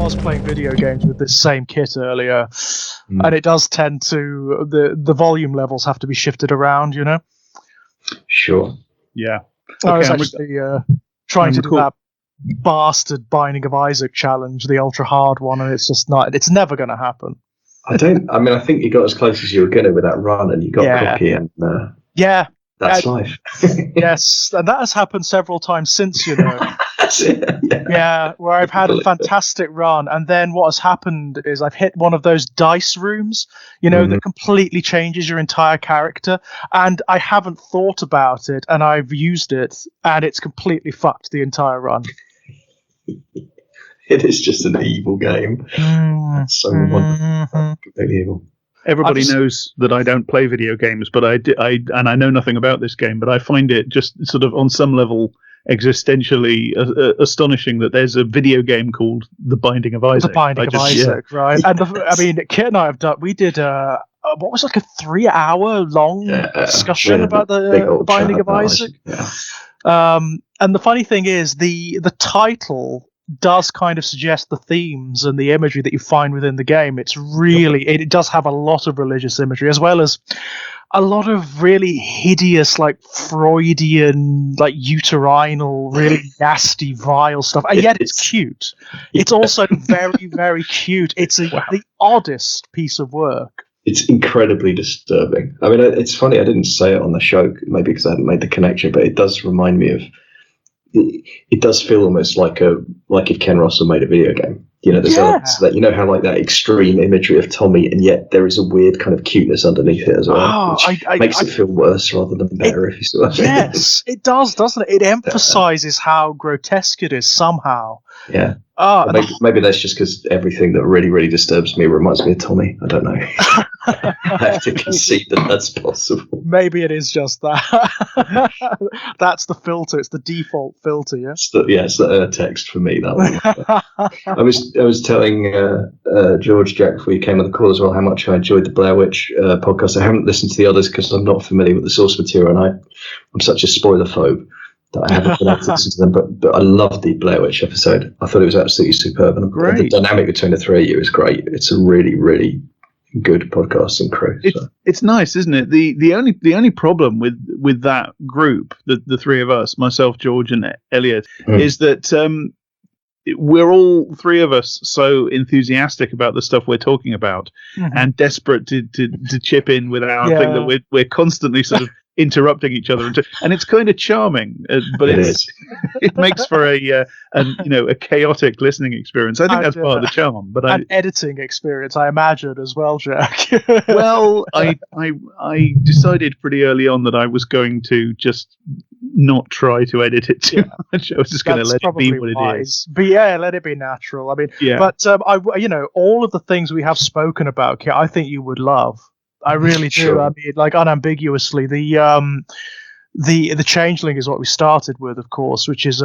was playing video games with this same kit earlier, and it does tend to the volume levels have to be shifted around, you know. Sure. Yeah. I was actually trying to do that bastard Binding of Isaac challenge, the ultra hard one, and it's never going to happen. I think you got as close as you were going to with that run, and you got cocky, and that's life. Yes, and that has happened several times since, you know. Where I've had a fantastic run, and then what has happened is I've hit one of those dice rooms, you know, that completely changes your entire character, and I haven't thought about it, and I've used it, and it's completely fucked the entire run. It is just an evil game. It's so wonderful. Completely evil. Everybody knows that I don't play video games, but I know nothing about this game, but I find it just sort of on some level existentially astonishing that there's a video game called The Binding of Isaac. The Binding of Isaac, right? And Kit and I we did what was like a 3-hour long discussion about the Binding of Isaac. And the funny thing is, the title does kind of suggest the themes and the imagery that you find within the game. It's really, it does have a lot of religious imagery, as well as a lot of really hideous, like Freudian, like uterinal, really nasty, vile stuff. And yet it's cute. It's also very, very cute. It's the oddest piece of work. It's incredibly disturbing. I mean, it's funny, I didn't say it on the show, maybe because I hadn't made the connection, but it does remind me of, it does feel almost like if Ken Russell made a video game. You know, there's elements that, you know, how like that extreme imagery of Tommy, and yet there is a weird kind of cuteness underneath it as well, which makes it feel worse rather than better, if you see what I mean. Yes, it does, doesn't it? It emphasizes how grotesque it is somehow. Yeah. Maybe that's just because everything that really, really disturbs me reminds me of Tommy. I don't know. I have to concede that that's possible. Maybe it is just that. That's the filter. It's the default filter. Yeah. It's the text for me. That one. I was telling George Jack before you came on the call as well how much I enjoyed the Blair Witch podcast. I haven't listened to the others because I'm not familiar with the source material, and I'm such a spoiler phobe that I haven't been able to listen to them, but I loved the Blair Witch episode. I thought it was absolutely superb, and the dynamic between the three of you is great. It's a really, really good podcasting crew. It's nice, isn't it? The only problem with that group, the three of us, myself, George, and Elliot, is that we're all three of us so enthusiastic about the stuff we're talking about, and desperate to chip in with our thing that we're constantly sort of interrupting each other, and it's kind of charming, but it makes for a chaotic listening experience. I think that's part of the charm. But an editing experience, I imagine, as well, Jack. Well, I decided pretty early on that I was going to just not try to edit it too much. I was just going to let it be what it is. But let it be natural. I mean, but all of the things we have spoken about, Kit, I think you would love. I really do. Sure. I mean, like, unambiguously, the Changeling is what we started with, of course, which is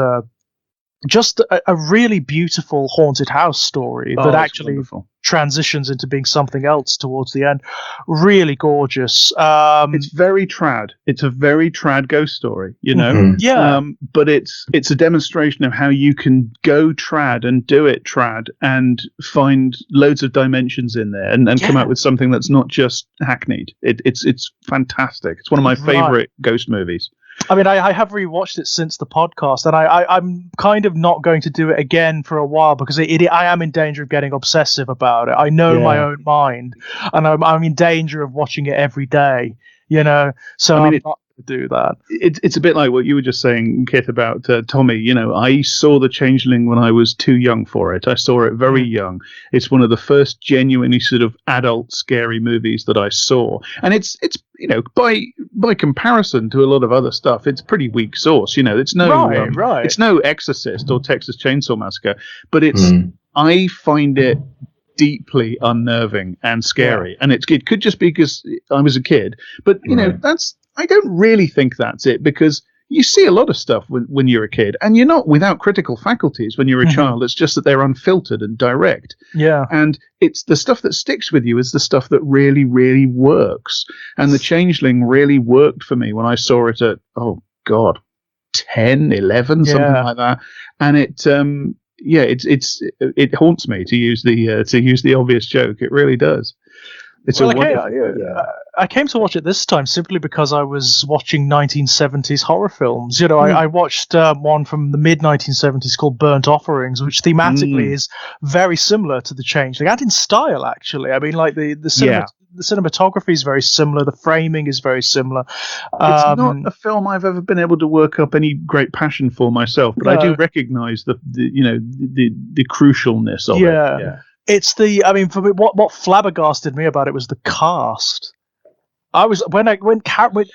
just a really beautiful haunted house story that actually transitions into being something else towards the end. Really gorgeous. It's very trad. It's a very trad ghost story, you know? But it's a demonstration of how you can go trad and do it trad and find loads of dimensions in there and come out with something that's not just hackneyed. It's fantastic. It's one of my favorite ghost movies. I mean, I have rewatched it since the podcast, and I'm kind of not going to do it again for a while because I am in danger of getting obsessive about it. I know my own mind, and I'm in danger of watching it every day, you know. So I'm not going to do that. It's a bit like what you were just saying, Kit, about Tommy. You know, I saw The Changeling when I was too young for it. I saw it very young. It's one of the first genuinely sort of adult scary movies that I saw, and it's you know, by comparison to a lot of other stuff, it's pretty weak source. You know, it's no it's no Exorcist or Texas Chainsaw Massacre, but it's I find it deeply unnerving and scary, and it could just be because I was a kid, but you know, I don't really think that's it, because you see a lot of stuff when you're a kid, and you're not without critical faculties when you're a child. It's just that they're unfiltered and direct. Yeah. And it's the stuff that sticks with you is the stuff that really, really works. And The Changeling really worked for me when I saw it at, 10, 11, something like that. And it haunts me to use the obvious joke. It really does. It's I came to watch it this time simply because I was watching 1970s horror films. I watched one from the mid-1970s called Burnt Offerings, which thematically is very similar to The Changeling, and in style, actually. I mean, like the cinematography is very similar, the framing is very similar. It's not a film I've ever been able to work up any great passion for myself, but I do recognise the crucialness of it. Yeah. It's for me, what flabbergasted me about it was the cast. I was when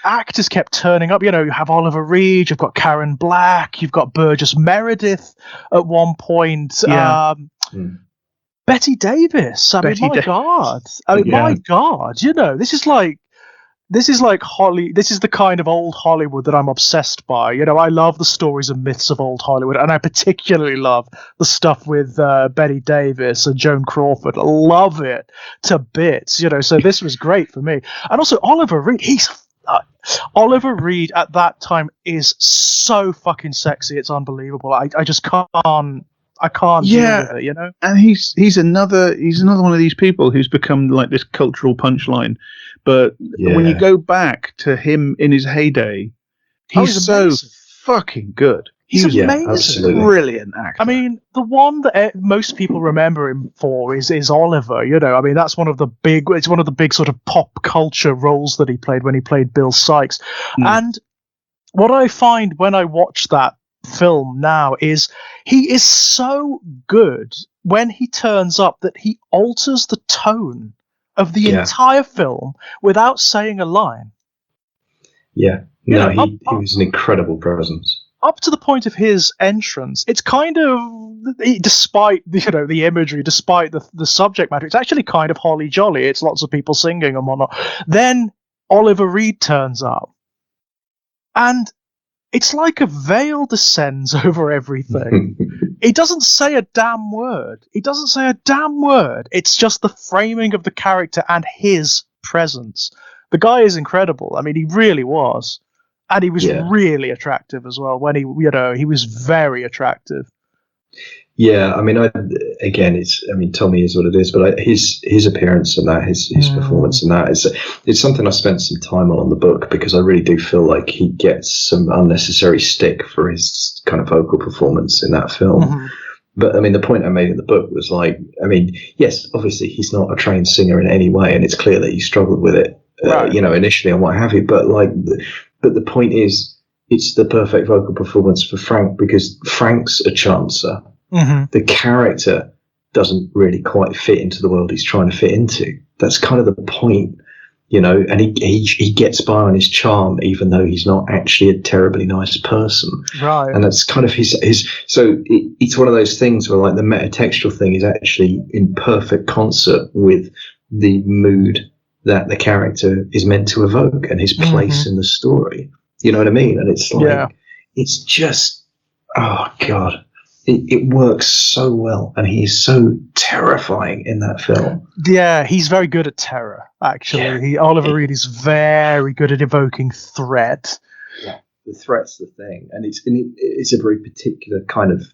actors kept turning up. You have Oliver Reed, you've got Karen Black, you've got Burgess Meredith at one point. Betty Davis. My God. My God. This is like This is the kind of old Hollywood that I'm obsessed by. I love the stories and myths of old Hollywood, and I particularly love the stuff with Betty Davis and Joan Crawford. I love it to bits. So this was great for me. And also Oliver Reed. Oliver Reed at that time is so fucking sexy. It's unbelievable. I just can't. I can't deal with it, And he's another one of these people who's become like this cultural punchline. But when you go back to him in his heyday, he's so fucking good. He's amazing. Absolutely. Brilliant actor. I mean, the one that most people remember him for is Oliver. That's one of the big sort of pop culture roles that he played when he played Bill Sikes. And what I find when I watch that film now is he is so good when he turns up that he alters the tone of the entire film without saying a line. Yeah, he was an incredible presence. Up to the point of his entrance, it's kind of, despite the imagery, despite the subject matter, it's actually kind of holly jolly. It's lots of people singing and whatnot. Then Oliver Reed turns up, and it's like a veil descends over everything. He doesn't say a damn word. It's just the framing of the character and his presence. The guy is incredible. I mean, he really was. And he was really attractive as well. When he was very attractive. Yeah, I mean, Tommy is what it is, but his appearance and that, his performance and that, it's something I spent some time on the book, because I really do feel like he gets some unnecessary stick for his kind of vocal performance in that film. Mm-hmm. But I mean, the point I made in the book was like, yes, obviously he's not a trained singer in any way, and it's clear that he struggled with it, initially and what have you. But but the point is, it's the perfect vocal performance for Frank, because Frank's a chancer. Mm-hmm. The character doesn't really quite fit into the world he's trying to fit into. That's kind of the point, and he gets by on his charm, even though he's not actually a terribly nice person. Right. And that's kind of his so it's one of those things where like the metatextual thing is actually in perfect concert with the mood that the character is meant to evoke and his place in the story. You know what I mean? And it's like, it's just, oh God. It works so well, and he's so terrifying in that film. Yeah, he's very good at terror, actually. Oliver Reed is very good at evoking threat. Yeah, the threat's the thing. And it's a very particular kind of,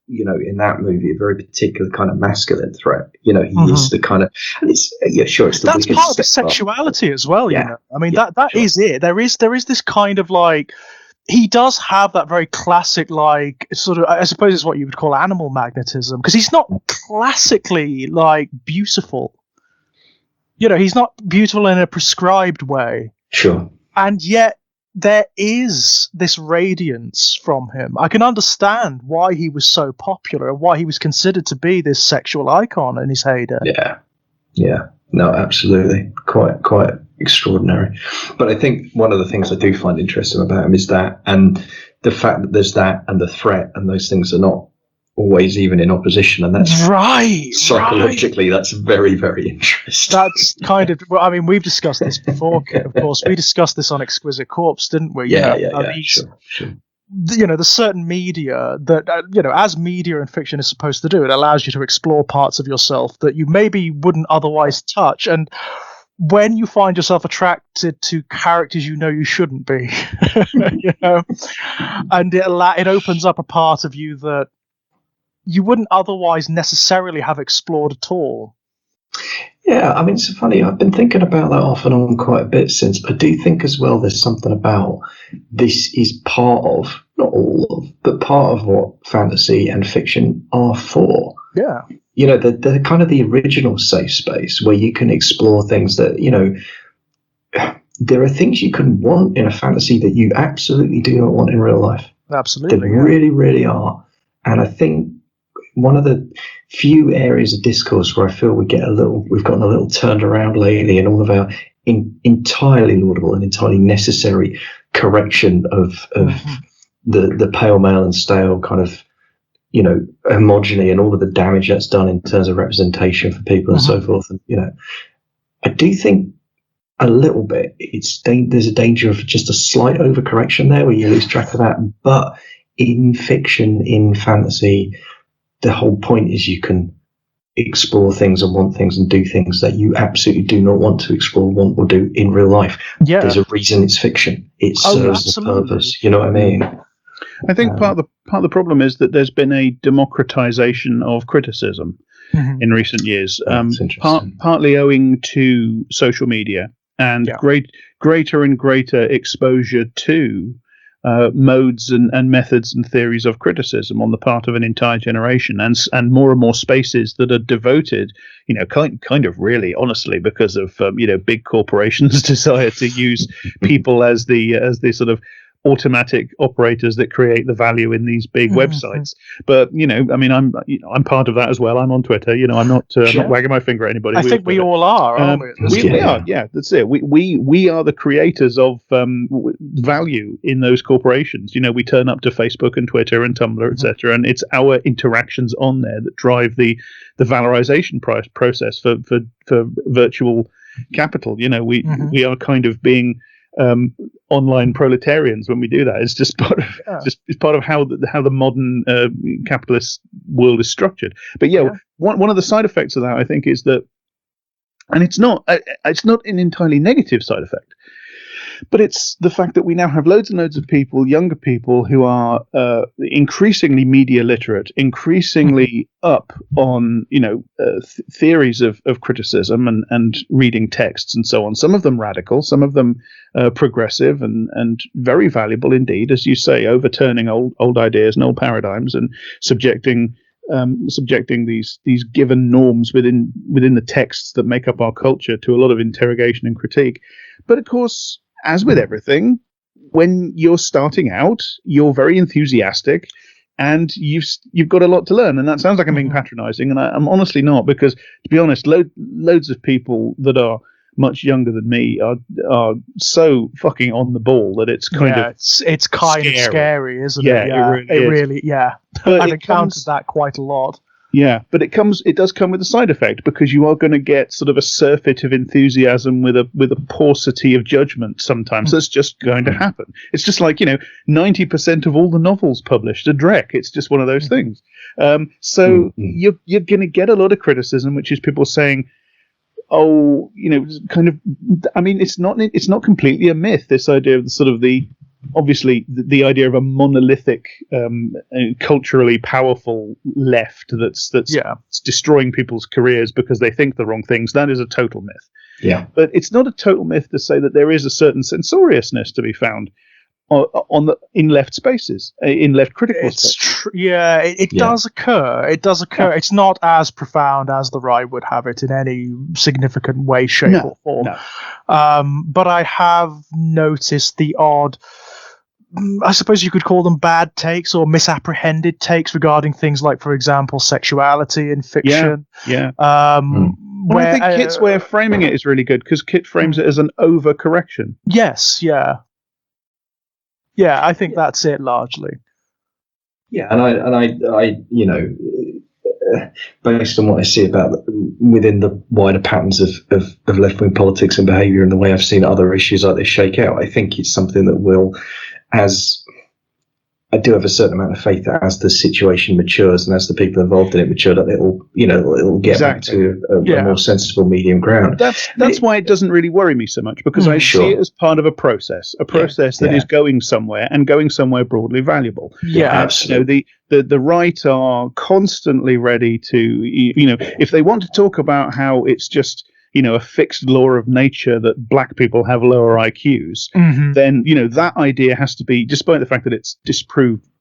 in that movie, a very particular kind of masculine threat. He is the kind of, and it's, it's the that's part of his sexuality as well, that is it. There is this kind of like, he does have that very classic, like, sort of, I suppose it's what you would call animal magnetism, because he's not classically, like, beautiful. He's not beautiful in a prescribed way. Sure. And yet, there is this radiance from him. I can understand why he was so popular and why he was considered to be this sexual icon in his heyday. Yeah. No, absolutely. Quite extraordinary. But I think one of the things I do find interesting about him is that, and the fact that there's that and the threat, and those things are not always even in opposition. And that's psychologically, that's very, very interesting. That's kind of, we've discussed this before, Kit, of course. We discussed this on Exquisite Corpse, didn't we? Sure. The certain media that, as media and fiction is supposed to do, it allows you to explore parts of yourself that you maybe wouldn't otherwise touch. And when you find yourself attracted to characters you shouldn't be, and it opens up a part of you that you wouldn't otherwise necessarily have explored at all. Yeah, I mean, it's funny. I've been thinking about that off and on quite a bit since. I do think as well there's something about this is part of, not all of, but part of what fantasy and fiction are for. Yeah. You know, they're kind of the original safe space where you can explore things that, you know, there are things you can want in a fantasy that you absolutely do not want in real life. Absolutely. They really, really are. And I think one of the few areas of discourse where I feel we've gotten a little turned around lately in all of our entirely laudable and entirely necessary correction of the pale, male and stale kind of, you know, homogeny and all of the damage that's done in terms of representation for people and so forth. And, you know, I do think a little bit there's a danger of just a slight overcorrection there where you lose track of that. But in fiction, in fantasy, the whole point is you can explore things and want things and do things that you absolutely do not want to explore, want, or do in real life. Yeah. There's a reason it's fiction. It serves the purpose. You know what I mean? I think part of the problem is that there's been a democratization of criticism in recent years, partly owing to social media and greater and greater exposure to modes and methods and theories of criticism on the part of an entire generation, and more spaces that are devoted, you know, kind of really honestly because of you know, big corporations' desire to use people as the sort of automatic operators that create the value in these big websites. But you know, I mean, I'm part of that as well. I'm on Twitter. You know, I'm not wagging my finger at anybody. I think we all are, aren't we? We are. Yeah, that's it. We are the creators of value in those corporations. You know, we turn up to Facebook and Twitter and Tumblr, etc., and it's our interactions on there that drive the valorization process for virtual capital. You know, we are kind of being online proletarians when we do that. It's just part of it's part of how the modern capitalist world is structured. But one of the side effects of that, I think, is that, and it's not an entirely negative side effect, but it's the fact that we now have loads and loads of people, younger people, who are increasingly media literate, increasingly up on, you know, theories of criticism and reading texts and so on. Some of them radical, some of them progressive and very valuable indeed, as you say, overturning old ideas and old paradigms and subjecting these given norms within the texts that make up our culture to a lot of interrogation and critique. But of course, as with everything, when you're starting out, you're very enthusiastic and you've got a lot to learn. And that sounds like I'm being patronizing, and I'm honestly not, because, to be honest, loads of people that are much younger than me are so fucking on the ball that it's kind of it's kind of scary, isn't it? Yeah, it really But I've encountered that quite a lot. Yeah, but it does come with a side effect, because you are going to get sort of a surfeit of enthusiasm with a paucity of judgment sometimes. That's just going to happen. It's just like, you know, 90% of all the novels published are dreck. It's just one of those things. So you're going to get a lot of criticism, which is people saying, oh, you know, kind of, I mean, it's not completely a myth, this idea of obviously the idea of a monolithic, culturally powerful left that's destroying people's careers because they think the wrong things. That is a total myth. Yeah. But it's not a total myth to say that there is a certain censoriousness to be found in left spaces, in left critical spaces. It does occur. It does occur. Yeah. It's not as profound as the right would have it in any significant way, shape, or form. No. But I have noticed the odd, I suppose you could call them bad takes or misapprehended takes regarding things like, for example, sexuality in fiction. Yeah. Well, I think Kit's way of framing it is really good, because Kit frames it as an overcorrection. Yes. Yeah. Yeah, I think that's it largely. Yeah, and I, you know, based on what I see about within the wider patterns of left-wing politics and behaviour and the way I've seen other issues like this shake out, I think it's something that will, as I do have a certain amount of faith that as the situation matures and as the people involved in it mature, that it'll get back to a more sensible medium ground. That's why it doesn't really worry me so much, because I see it as part of a process that is going somewhere, and going somewhere broadly valuable. Yeah, absolutely. The right are constantly ready to, if they want to talk about how it's just, a fixed law of nature that black people have lower IQs, then, that idea has to be, despite the fact that it's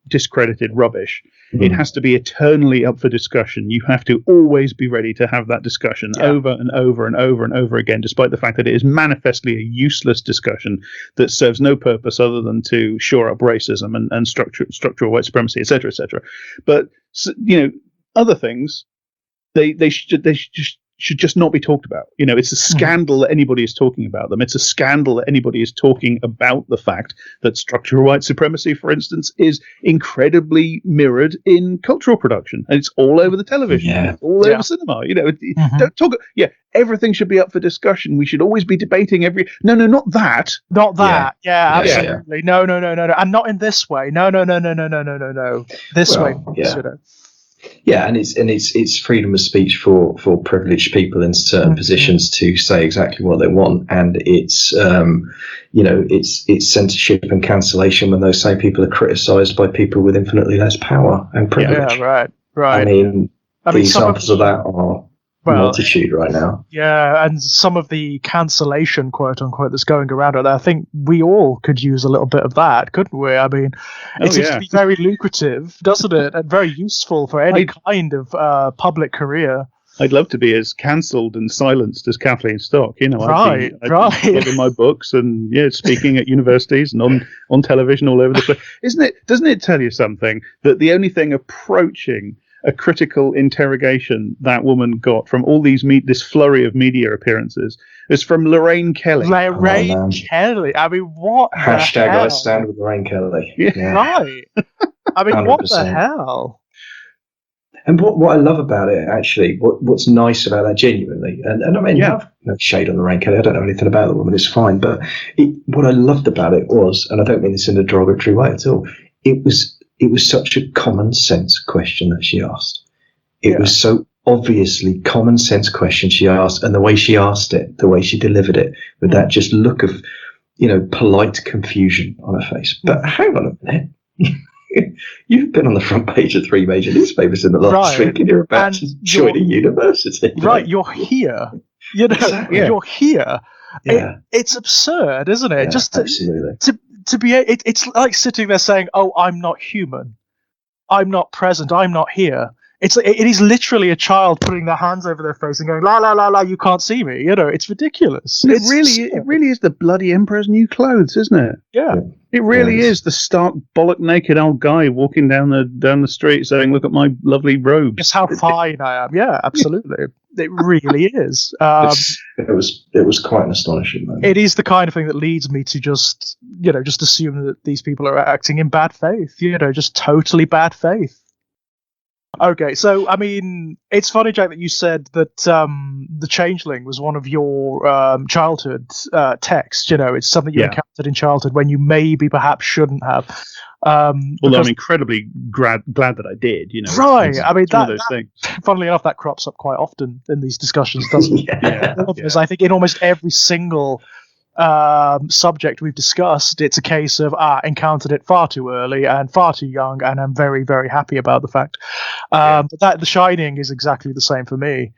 discredited rubbish, it has to be eternally up for discussion. You have to always be ready to have that discussion over and over and over and over again, despite the fact that it is manifestly a useless discussion that serves no purpose other than to shore up racism and structural white supremacy, etc., etc. But, other things, they should just not be talked about. It's a scandal that anybody is talking about them. It's a scandal that anybody is talking about the fact that structural white supremacy, for instance, is incredibly mirrored in cultural production, and it's all over the television, all over cinema. Don't talk. Everything should be up for discussion. We should always be debating no, not that. Not that. Yeah, absolutely. No. And not in this way. No. This way. Yeah, and it's freedom of speech for privileged people in certain positions to say exactly what they want, and it's it's censorship and cancellation when those same people are criticised by people with infinitely less power and privilege. Yeah, right. I mean the examples of that are multitude right now. Yeah, and some of the cancellation, quote unquote, that's going around out there, I think we all could use a little bit of that, couldn't we? I mean, it seems to be very lucrative, doesn't it? And very useful for any kind of public career. I'd love to be as cancelled and silenced as Kathleen Stock. I'd be in my books and speaking at universities and on television all over the place. Doesn't it tell you something that the only thing approaching a critical interrogation that woman got from all this flurry of media appearances is from Lorraine Kelly. Kelly. I mean, what? Hashtag I stand with Lorraine Kelly. Yeah. Right. I mean, 100%. What the hell? And what I love about it, actually, what's nice about that, genuinely, and I mean, you have no shade on Lorraine Kelly. I don't know anything about the woman. It's fine. But what I loved about it was, and I don't mean this in a derogatory way at all, it was such a common sense question that she asked. It was so obviously common sense question she asked, and the way she asked it, the way she delivered it, with that just look of, polite confusion on her face. But hang on a minute. You've been on the front page of 3 major newspapers in the last week, and you're about to join a university. Right, you're here. Exactly. You're here. Yeah. It's absurd, isn't it? Yeah, just absolutely. To be, it's like sitting there saying, "Oh, I'm not human. I'm not present. I'm not here." It is literally a child putting their hands over their face and going, "La la la la, you can't see me." It's ridiculous. It really is the bloody emperor's new clothes, isn't it? Yeah. It really is the stark bollock naked old guy walking down the street saying, "Look at my lovely robes. Just how fine I am." Yeah, absolutely. It really is. It was quite an astonishing moment. It is the kind of thing that leads me to just assume that these people are acting in bad faith. Just totally bad faith. Okay, so I mean, it's funny, Jack, that you said that the Changeling was one of your childhood texts. It's something you encountered in childhood when you maybe perhaps shouldn't have. Although I'm incredibly glad that I did. Right. I mean, it's one of those things. Funnily enough, that crops up quite often in these discussions, doesn't it? Yeah. I think in almost every single subject we've discussed, it's a case of encountered it far too early and far too young, and I'm very, very happy about the fact. But The Shining is exactly the same for me.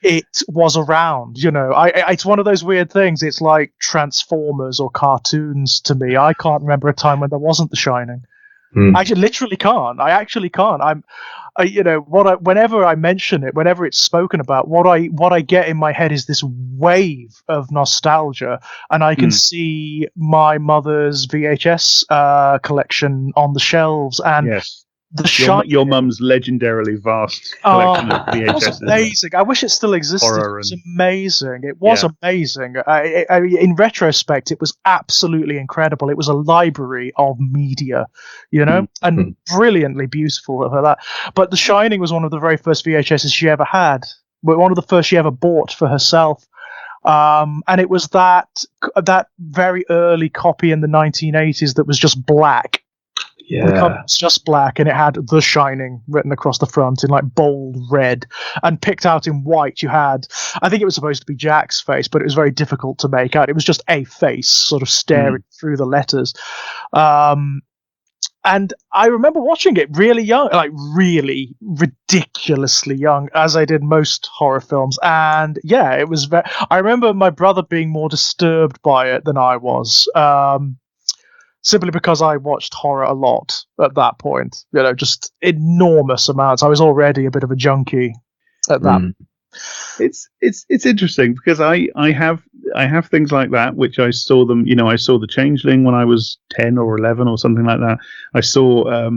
It was around, it's one of those weird things. It's like Transformers or cartoons to me. I can't remember a time when there wasn't The Shining. I actually literally can't. I actually can't. Whenever I mention it, whenever it's spoken about, what I get in my head is this wave of nostalgia, and I can see my mother's VHS collection on the shelves, and your mum's legendarily vast collection of VHS. It was amazing. I wish it still existed. It was amazing. It was amazing. In retrospect, it was absolutely incredible. It was a library of media, and brilliantly beautiful for that. But The Shining was one of the very first VHSs she ever had. One of the first she ever bought for herself. And it was that very early copy in the 1980s that was just black. Yeah. The cover was just black, and it had The Shining written across the front in like bold red, and picked out in white you had, I think it was supposed to be Jack's face, but it was very difficult to make out. It was just a face sort of staring through the letters. And I remember watching it really young, like really ridiculously young, as I did most horror films. And yeah, it was I remember my brother being more disturbed by it than I was. Simply because I watched horror a lot at that point, just enormous amounts. I was already a bit of a junkie at that. It's interesting because I have things like that which I saw them. I saw The Changeling when I was 10 or 11 or something like that. I saw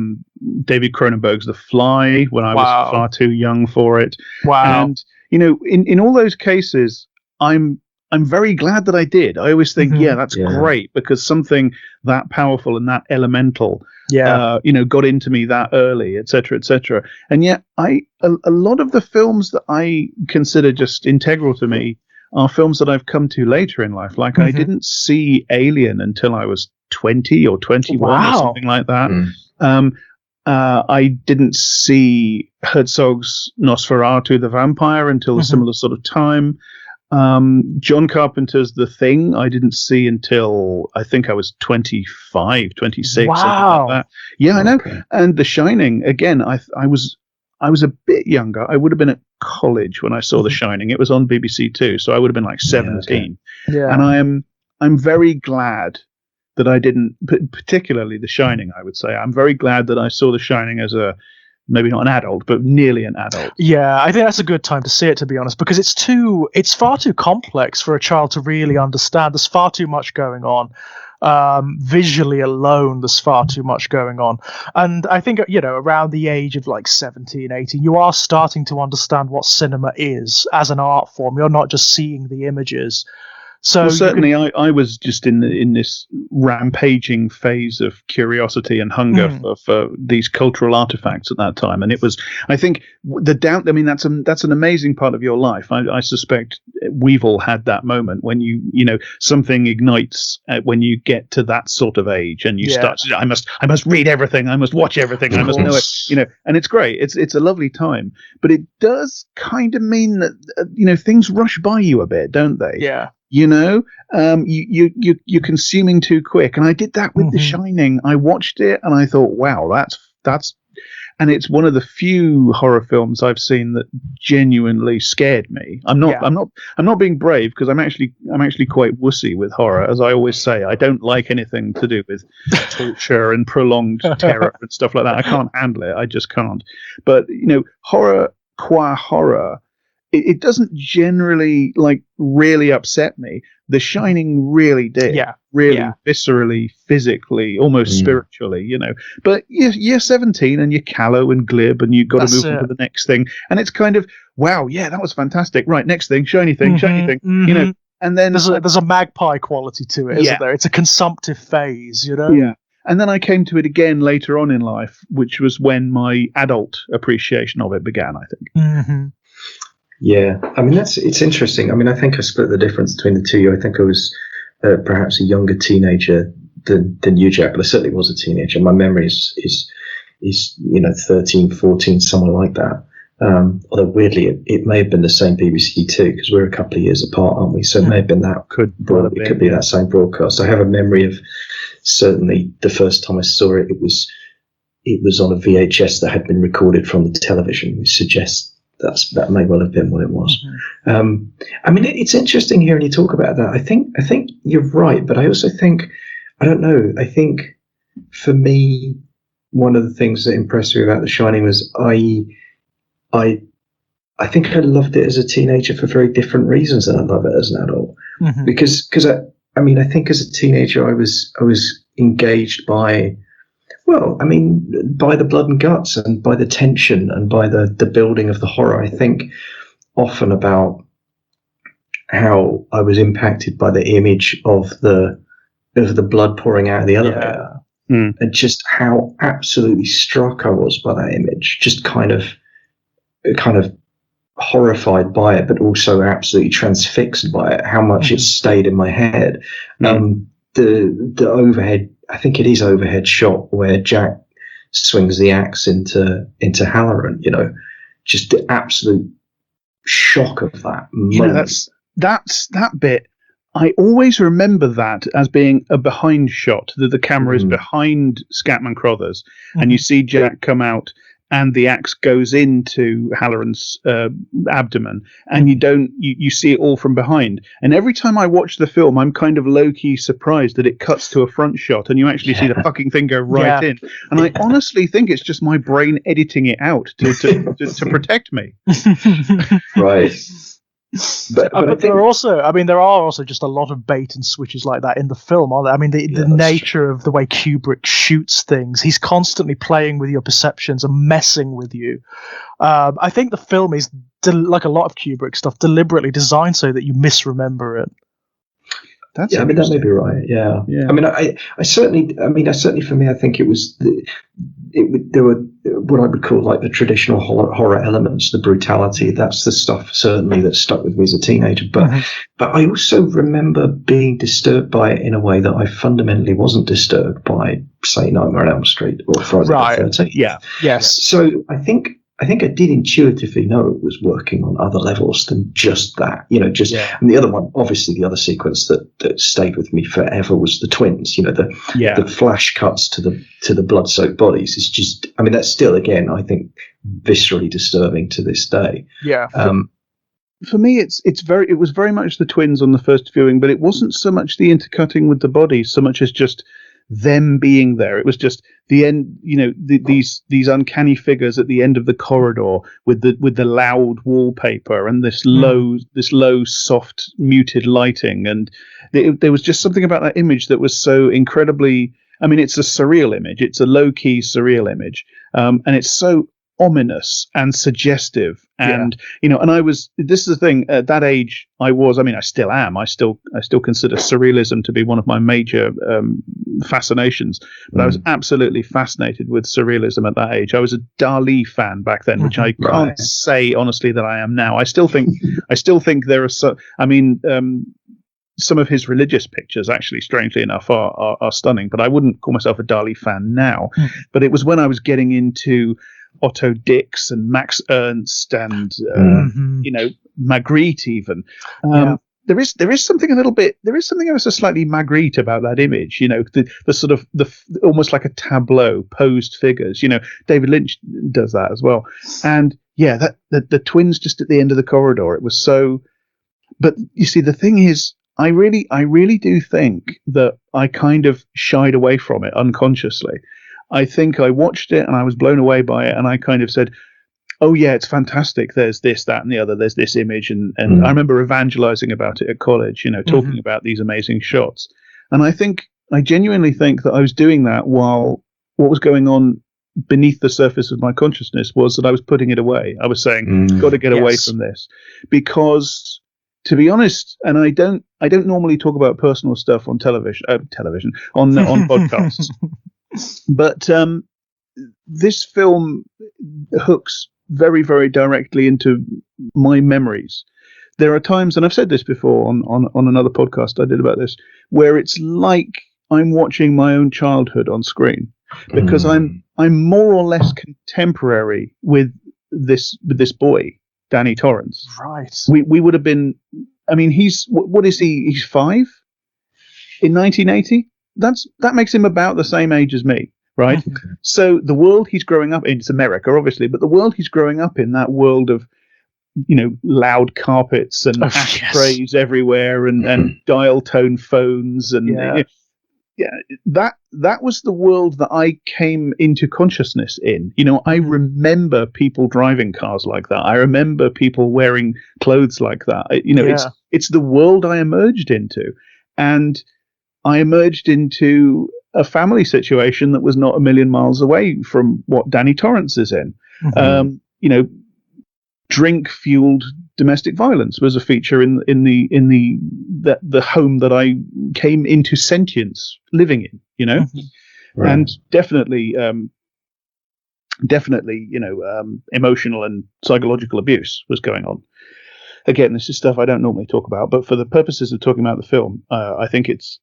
David Cronenberg's The Fly when I was far too young for it. Wow. And in all those cases, I'm very glad that I did. I always think, that's great, because something that powerful and that elemental, got into me that early, etc., etc. And yet, a lot of the films that I consider just integral to me are films that I've come to later in life. Like I didn't see Alien until I was 20 or 21 or something like that. I didn't see Herzog's Nosferatu the Vampire until a similar sort of time. John Carpenter's The Thing I didn't see until I think I was 25, 26, something like that. Yeah, I know. And The Shining, again, I was a bit younger. I would have been at college when I saw The Shining. It was on BBC Two, so I would have been like 17. And I'm very glad that I didn't, particularly The Shining, I would say. I'm very glad that I saw The Shining as maybe not an adult, but nearly an adult. Yeah, I think that's a good time to see it, to be honest, because it's far too complex for a child to really understand. There's far too much going on. Visually alone, there's far too much going on. And I think, around the age of like 17, 18, you are starting to understand what cinema is as an art form. You're not just seeing the images. So certainly, I was just in this rampaging phase of curiosity and hunger for these cultural artifacts at that time, and it was, I think, I mean, that's an amazing part of your life. I suspect we've all had that moment when something ignites when you get to that sort of age, and you start. I must read everything. I must watch everything. I must know it. And it's great. It's a lovely time, but it does kind of mean that things rush by you a bit, don't they? Yeah. You're consuming too quick, and I did that with The Shining. I watched it and I thought, wow, that's, and it's one of the few horror films I've seen that genuinely scared me. I'm not being brave, because I'm actually quite wussy with horror, as I always say. I don't like anything to do with torture and prolonged terror and stuff like that. I can't handle it. I just can't. But horror qua horror. It doesn't generally really upset me. The Shining really did. Viscerally, physically, almost spiritually, But you're 17 and you're callow and glib, and you've got to move on to the next thing. And it's kind of, wow, yeah, that was fantastic. Right, next thing, shiny thing, And then there's a magpie quality to it, isn't there? It's a consumptive phase, Yeah. And then I came to it again later on in life, which was when my adult appreciation of it began, I think. Yeah, I mean, it's interesting. I mean, I think I split the difference between the two. I think I was perhaps a younger teenager than you, Jack, but I certainly was a teenager. My memory is 13, 14, somewhere like that. Although weirdly, it may have been the same BBC Two, because we're a couple of years apart, aren't we? So it may have been that. It could be that same broadcast. I have a memory of certainly the first time I saw it. It was on a VHS that had been recorded from the television, which suggests that may well have been what it was. I mean, it's interesting hearing you talk about that. I think you're right, but I also think, I don't know, I think for me, one of the things that impressed me about The Shining was I think I loved it as a teenager for very different reasons than I love it as an adult. Because I mean, I think as a teenager I was engaged by, well, I mean, by the blood and guts and by the tension and by the building of the horror. I think often about how I was impacted by the image of the blood pouring out of the elevator, and just how absolutely struck I was by that image. Just kind of horrified by it, but also absolutely transfixed by it. How much it stayed in my head. The overhead I think it is overhead shot where Jack swings the axe into Halloran. Just the absolute shock of that moment. That's that bit. I always remember that as being a behind shot, that the camera is behind Scatman Crothers, and you see Jack come out, and the axe goes into Halloran's abdomen, and you see it all from behind. And every time I watch the film, I'm kind of low-key surprised that it cuts to a front shot, and you actually see the fucking thing go right in. And I honestly think it's just my brain editing it out to protect me. Right. But there are also just a lot of bait and switches like that in the film, aren't there? I mean, the nature of the way Kubrick shoots things, he's constantly playing with your perceptions and messing with you. I think the film is, like a lot of Kubrick stuff, deliberately designed so that you misremember it. That may be right. Yeah. I mean, I certainly for me, I think it was there were what I would call like the traditional horror elements, the brutality. That's the stuff certainly that stuck with me as a teenager. But I also remember being disturbed by it in a way that I fundamentally wasn't disturbed by, say, Nightmare on Elm Street or Friday the 13th. Yeah. Yes. So I think I did intuitively know it was working on other levels than just that, and the other one, obviously the other sequence that stayed with me forever was the twins, the flash cuts to the blood-soaked bodies. It's just, I mean, that's still, again, I think viscerally disturbing to this day. Yeah. For me, it was very much the twins on the first viewing, but it wasn't so much the intercutting with the bodies so much as just them being there. It was just the end, these uncanny figures at the end of the corridor with the loud wallpaper and this low, soft, muted lighting, and there was just something about that image that was so incredibly. I mean, it's a surreal image. It's a low-key surreal image, and it's so ominous and suggestive, and and this is the thing, at that age I still am, I still consider surrealism to be one of my major fascinations, but I was absolutely fascinated with surrealism at that age. I was a Dali fan back then, which I can't say honestly that I am now. I still think there are some of his religious pictures, actually, strangely enough, are stunning, but I wouldn't call myself a Dali fan now. But it was when I was getting into Otto Dix and Max Ernst and Magritte even. There is something ever so slightly Magritte about that image, the sort of the almost like a tableau, posed figures. David Lynch does that as well. And the twins just at the end of the corridor, it was so. But you see, the thing is, I really do think that I kind of shied away from it unconsciously. I think I watched it and I was blown away by it, and I kind of said, oh yeah, it's fantastic. There's this, that, and the other. There's this image. And I remember evangelizing about it at college, talking about these amazing shots. And I genuinely think that I was doing that while what was going on beneath the surface of my consciousness was that I was putting it away. I was saying, got to get away from this. Because, to be honest, and I don't normally talk about personal stuff on television, on podcasts. But this film hooks very, very directly into my memories. There are times, and I've said this before on another podcast I did about this, where it's like I'm watching my own childhood on screen, because I'm more or less contemporary with this boy, Danny Torrance. Right. We would have been. I mean, what is he? He's 5 in 1980. That makes him about the same age as me, right? Okay. So the world he's growing up in, it's America, obviously, but the world he's growing up in, that world of, loud carpets and ashtrays everywhere and dial tone phones and that was the world that I came into consciousness in. I remember people driving cars like that. I remember people wearing clothes like that. It's the world I emerged into, and I emerged into a family situation that was not a million miles away from what Danny Torrance is in. Drink-fueled domestic violence was a feature in the home that I came into sentience living in. Right. And definitely, emotional and psychological abuse was going on. Again, this is stuff I don't normally talk about, but for the purposes of talking about the film, I think it's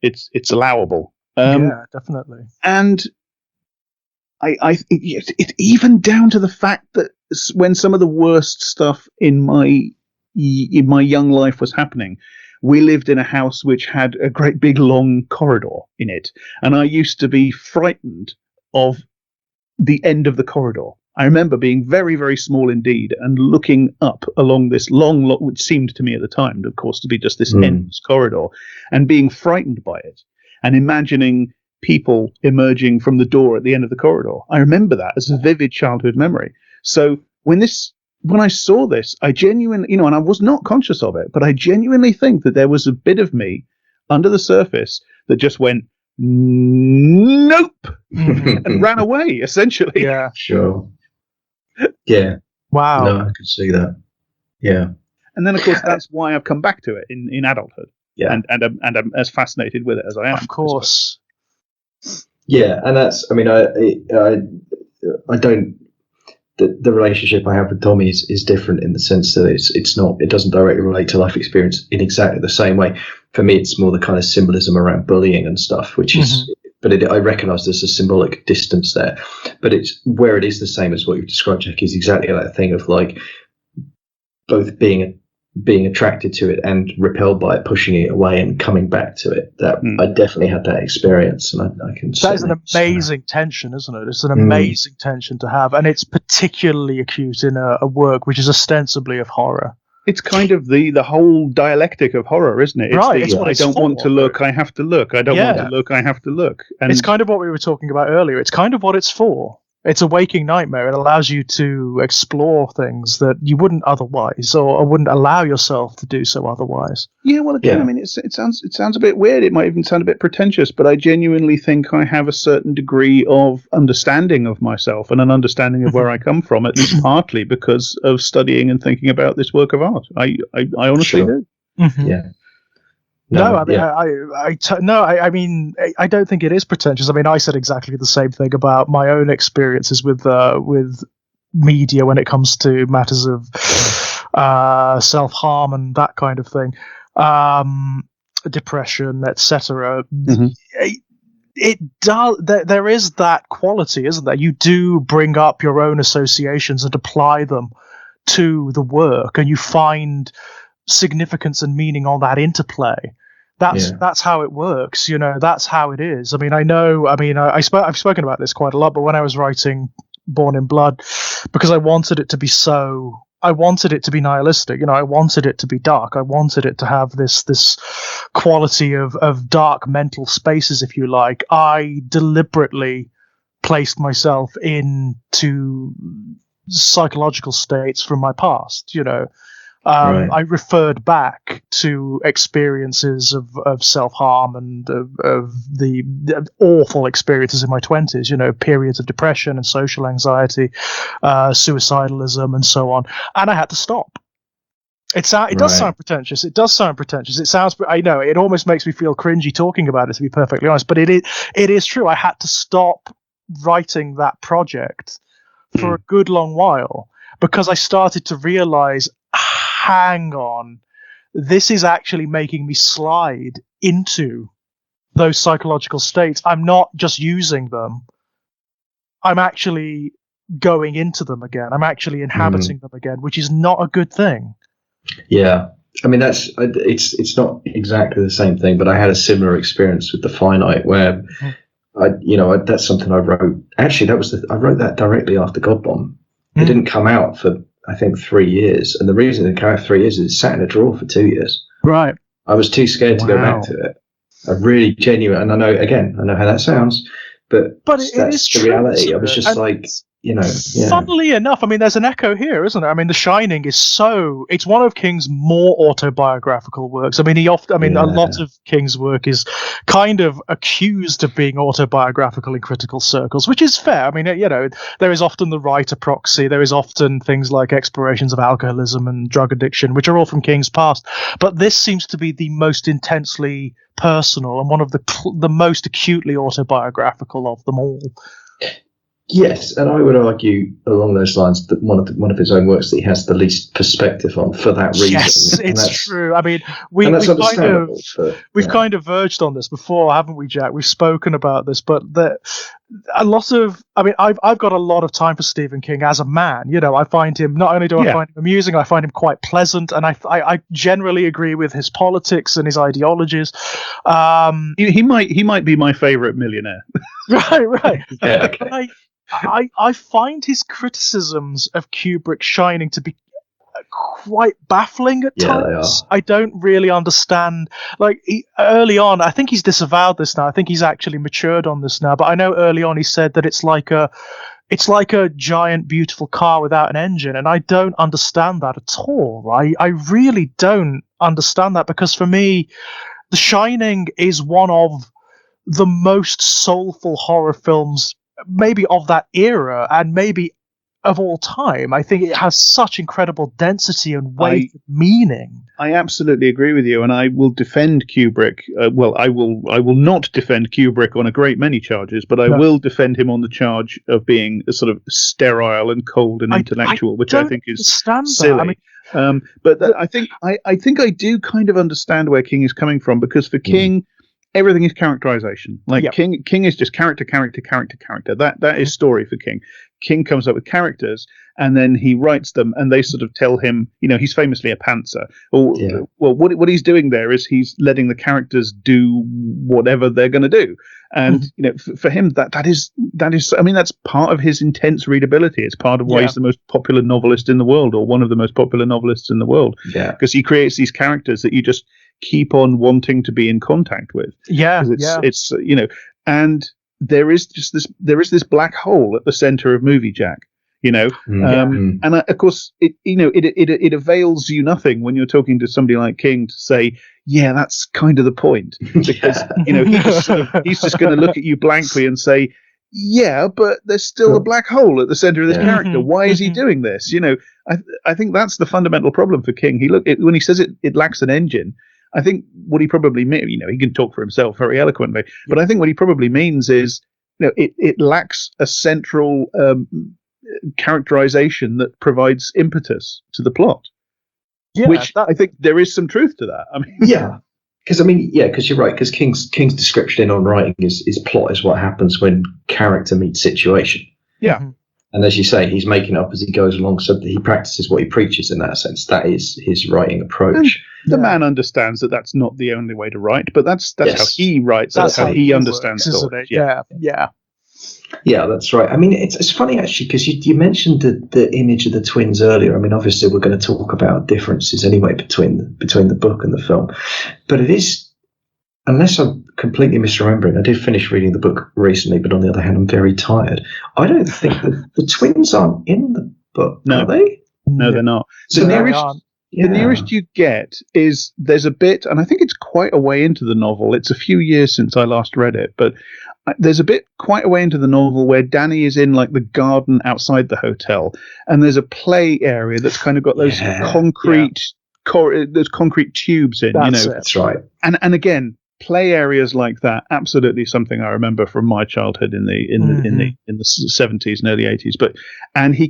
it's allowable. Yeah, definitely. And it even down to the fact that when some of the worst stuff in my young life was happening, we lived in a house which had a great big long corridor in it, and I used to be frightened of the end of the corridor. I remember being very, very small indeed and looking up along this long, which seemed to me at the time, of course, to be just this endless corridor, and being frightened by it and imagining people emerging from the door at the end of the corridor. I remember that as a vivid childhood memory. So when I saw this, I genuinely, and I was not conscious of it, but I genuinely think that there was a bit of me under the surface that just went, nope, and ran away, essentially. Yeah. Sure. Yeah. Wow. No, I could see that. Yeah. And then, of course, that's why I've come back to it in adulthood. Yeah. And I'm as fascinated with it as I am. Of course. Yeah, and that's. I mean, I don't. The relationship I have with Tommy is different in the sense that it doesn't directly relate to life experience in exactly the same way. For me, it's more the kind of symbolism around bullying and stuff, which is. But I recognise there's a symbolic distance there. But it's where it is the same as what you've described, Jack, is exactly that thing of like both being attracted to it and repelled by it, pushing it away and coming back to it. That I definitely had that experience, and I can. That is an amazing tension, isn't it? It's an amazing tension to have, and it's particularly acute in a work which is ostensibly of horror. It's kind of the whole dialectic of horror, isn't it? It's I don't want to look, I have to look. I don't want to look, I have to look. And it's kind of what we were talking about earlier. It's kind of what it's for. It's a waking nightmare. It allows you to explore things that you wouldn't otherwise, or wouldn't allow yourself to do so otherwise. Yeah, well, again, I mean, it sounds a bit weird. It might even sound a bit pretentious, but I genuinely think I have a certain degree of understanding of myself and an understanding of where I come from, at least partly because of studying and thinking about this work of art. I honestly do. Mm-hmm. Yeah. No, I mean, I don't think it is pretentious. I mean, I said exactly the same thing about my own experiences with media when it comes to matters of self-harm and that kind of thing, depression, etc. It does. There is that quality, isn't there? You do bring up your own associations and apply them to the work, and you find significance and meaning on that interplay. That's how it works, that's how it is. I mean, I've spoken about this quite a lot, but when I was writing Born in Blood, because I wanted it to be nihilistic, I wanted it to be dark. I wanted it to have this quality of dark mental spaces, if you like. I deliberately placed myself into psychological states from my past, Right. I referred back to experiences of self-harm and of the awful experiences in my 20s, periods of depression and social anxiety, suicidalism and so on. And I had to stop. It does sound pretentious. It does sound pretentious. It sounds, I know, it almost makes me feel cringy talking about it, to be perfectly honest, but it is true. I had to stop writing that project for a good long while because I started to realize, hang on, this is actually making me slide into those psychological states. I'm not just using them. I'm actually going into them again. I'm actually inhabiting them again, which is not a good thing. Yeah. I mean, it's not exactly the same thing, but I had a similar experience with the Finite where that's something I wrote. Actually, I wrote that directly after God Bomb. It didn't come out for, I think, 3 years. And the reason it came out 3 years is it sat in a drawer for 2 years. Right. I was too scared to go back to it. I really genuine, and I know how that sounds, but that's the reality. I was just Funnily enough, I mean, there's an echo here, isn't there? I mean, The Shining it's one of King's more autobiographical works. I mean, a lot of King's work is kind of accused of being autobiographical in critical circles, which is fair. I mean, there is often the writer proxy. There is often things like explorations of alcoholism and drug addiction, which are all from King's past. But this seems to be the most intensely personal and one of the most acutely autobiographical of them all. Yes, and I would argue along those lines that one of his own works that he has the least perspective on for that reason. Yes, it's true. I mean, we've kind of verged on this before, haven't we, Jack? We've spoken about this, but a lot of, I mean, I've got a lot of time for Stephen King as a man. You know, I find him, not only do I find him amusing, I find him quite pleasant, and I generally agree with his politics and his ideologies. He might be my favorite millionaire. Right. Yeah, okay. I find his criticisms of Kubrick's Shining to be quite baffling at times. I don't really understand. Like, early on, I think he's disavowed this now. I think he's actually matured on this now. But I know early on he said that it's like a giant, beautiful car without an engine, and I don't understand that at all. I really don't understand that, because for me, The Shining is one of the most soulful horror films, maybe of that era, and maybe of all time. I think it has such incredible density and weight of meaning. I absolutely agree with you, and I will defend Kubrick. I will not defend Kubrick on a great many charges, but I will defend him on the charge of being a sort of sterile and cold and intellectual, which I think is silly. I think I do kind of understand where King is coming from, because for King, everything is characterization. Like King is just character. That is story for King. King comes up with characters, and then he writes them, and they sort of tell him, you know, he's famously a pantser. Well, what he's doing there is he's letting the characters do whatever they're going to do. And you know, for him, that is. I mean, that's part of his intense readability. It's part of why he's the most popular novelist in the world, or one of the most popular novelists in the world. Yeah, because he creates these characters that you just keep on wanting to be in contact with. It's you know, and there is this black hole at the center of Movie Jack, you know, and of course it avails you nothing when you're talking to somebody like King to say, yeah, that's kind of the point, because you know, he's just going to look at you blankly and say, yeah, but there's still a black hole at the center of this character. Why is he doing this? You know, I think that's the fundamental problem for King. When he says it lacks an engine, I think what he probably means, you know, he can talk for himself very eloquently, but I think what he probably means is, you know, it lacks a central characterization that provides impetus to the plot. Yeah, which I think there is some truth to that. I mean, because you're right. Because King's description on writing is plot is what happens when character meets situation. Yeah. And as you say, he's making up as he goes along, so that he practices what he preaches in that sense. That is his writing approach. The man understands that that's not the only way to write, but that's how he writes. That's how he understands stories. Yeah, that's right. I mean, it's funny actually, because you mentioned the image of the twins earlier. I mean, obviously we're going to talk about differences anyway between the book and the film, but it is, unless I'm completely misremembering, I did finish reading the book recently, but on the other hand, I'm very tired. I don't think the twins aren't in the book, are they? No, they're not. So the nearest you get is there's a bit, and I think it's quite a way into the novel. It's a few years since I last read it, but there's a bit quite a way into the novel where Danny is in like the garden outside the hotel, and there's a play area that's kind of got those concrete tubes in. That's right. And again, play areas like that, absolutely something I remember from my childhood in the 70s and early 80s. And I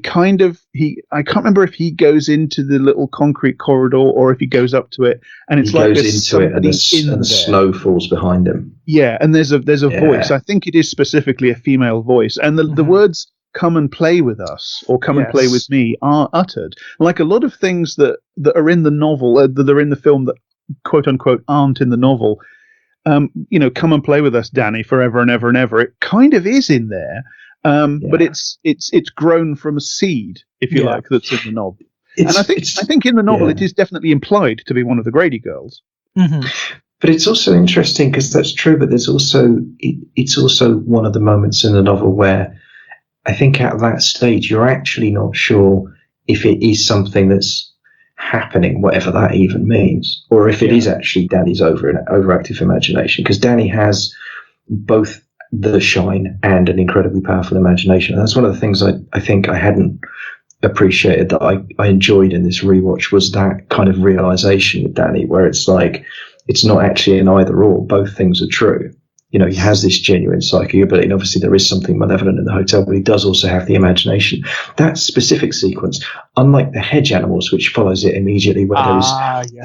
can't remember if he goes into the little concrete corridor or if he goes up to it, and it's like goes into it, and the snow falls behind him. Yeah, and there's a voice. I think it is specifically a female voice, and the words "come and play with us" or "come and play with me" are uttered. Like a lot of things that are in the novel, that are in the film that quote unquote aren't in the novel. You know, "come and play with us, Danny, forever and ever and ever." It kind of is in there, but it's grown from a seed, if you like, that's in the novel. And I think in the novel it is definitely implied to be one of the Grady girls. Mm-hmm. But it's also interesting because that's true. But there's also it's also one of the moments in the novel where I think at that stage you're actually not sure if it is something that's happening, whatever that even means, or if it is actually Danny's overactive imagination, because Danny has both the shine and an incredibly powerful imagination. And that's one of the things I think I hadn't appreciated that I enjoyed in this rewatch, was that kind of realization with Danny, where it's like it's not actually an either or, both things are true. he has this genuine psychic ability, and obviously there is something malevolent in the hotel, but he does also have the imagination. That specific sequence, unlike the hedge animals, which follows it immediately, where there is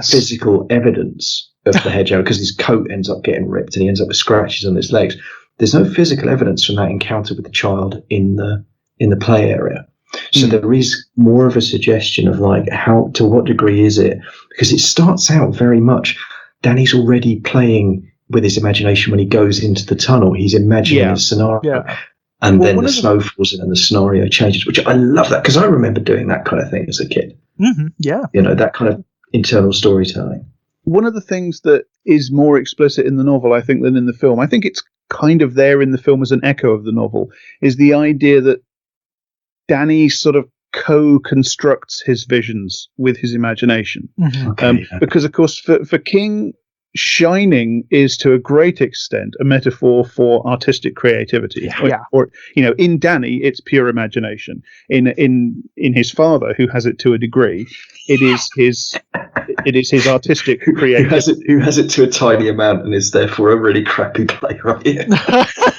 physical evidence of the hedge animal, because his coat ends up getting ripped and he ends up with scratches on his legs. There's no physical evidence from that encounter with the child in the play area. So there is more of a suggestion of how, to what degree is it? Because it starts out very much, Danny's already playing with his imagination when he goes into the tunnel. He's imagining a scenario. And then the snow falls in and the scenario changes, which I love that, because I remember doing that kind of thing as a kid. Mm-hmm. Yeah. That kind of internal storytelling. One of the things that is more explicit in the novel, I think, than in the film, I think it's kind of there in the film as an echo of the novel, is the idea that Danny sort of co-constructs his visions with his imagination. Mm-hmm. Because, of course, for King, Shining is to a great extent a metaphor for artistic creativity. Or in Danny, it's pure imagination. In his father, who has it to a degree, it is his artistic creativity. Who has it to a tiny amount and is therefore a really crappy playwright.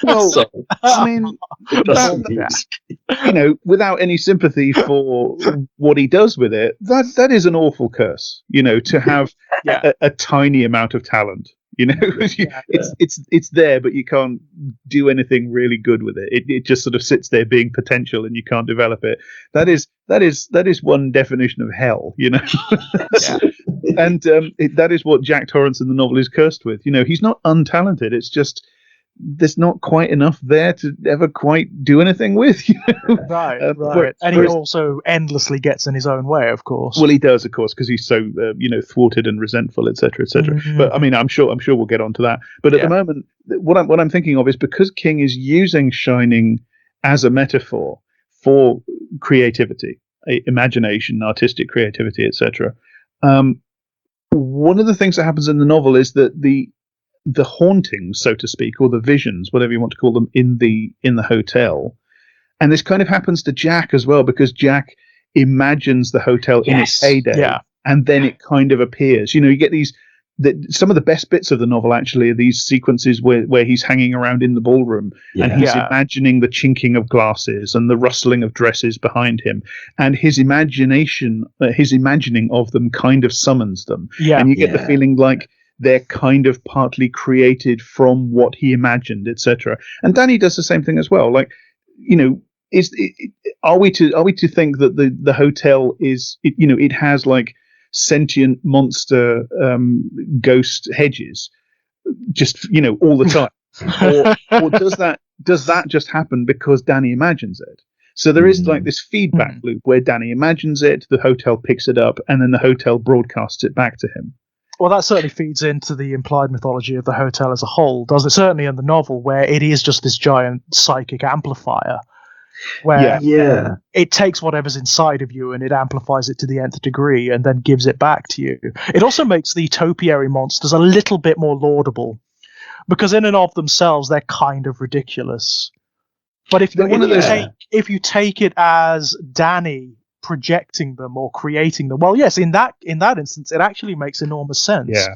Well, I mean, without any sympathy for what he does with it, that is an awful curse. To have a tiny amount of talent. It's there, but you can't do anything really good with it. It just sort of sits there being potential, and you can't develop it. That is one definition of hell. And that is what Jack Torrance in the novel is cursed with. He's not untalented. It's just there's not quite enough there to ever quite do anything with. Right. And he also endlessly gets in his own way, of course. Well, he does, of course, because he's so thwarted and resentful, etc., etc. Mm-hmm. But I mean, I'm sure we'll get onto that. But at the moment, what I'm thinking of is, because King is using Shining as a metaphor for creativity, imagination, artistic creativity, etc. One of the things that happens in the novel is that the hauntings, so to speak, or the visions, whatever you want to call them, in the hotel, and this kind of happens to Jack as well, because Jack imagines the hotel in its heyday, and then it kind of appears. You get these. Some of the best bits of the novel actually are these sequences where he's hanging around in the ballroom and he's imagining the chinking of glasses and the rustling of dresses behind him, and his imagining of them kind of summons them, and you get the feeling like they're kind of partly created from what he imagined, etc. And Danny does the same thing as well. Are we to think that the hotel is it has like sentient monster ghost hedges just all the time, or does that just happen because Danny imagines it? So there is like this feedback loop where Danny imagines it, the hotel picks it up, and then the hotel broadcasts it back to him. Well, that certainly feeds into the implied mythology of the hotel as a whole, does it? Certainly in the novel, where it is just this giant psychic amplifier, where it takes whatever's inside of you and it amplifies it to the nth degree and then gives it back to you. It also makes the topiary monsters a little bit more laudable, because in and of themselves, they're kind of ridiculous. But if you take it as Danny projecting them or creating them, well, yes, in that instance, it actually makes enormous sense. Yeah.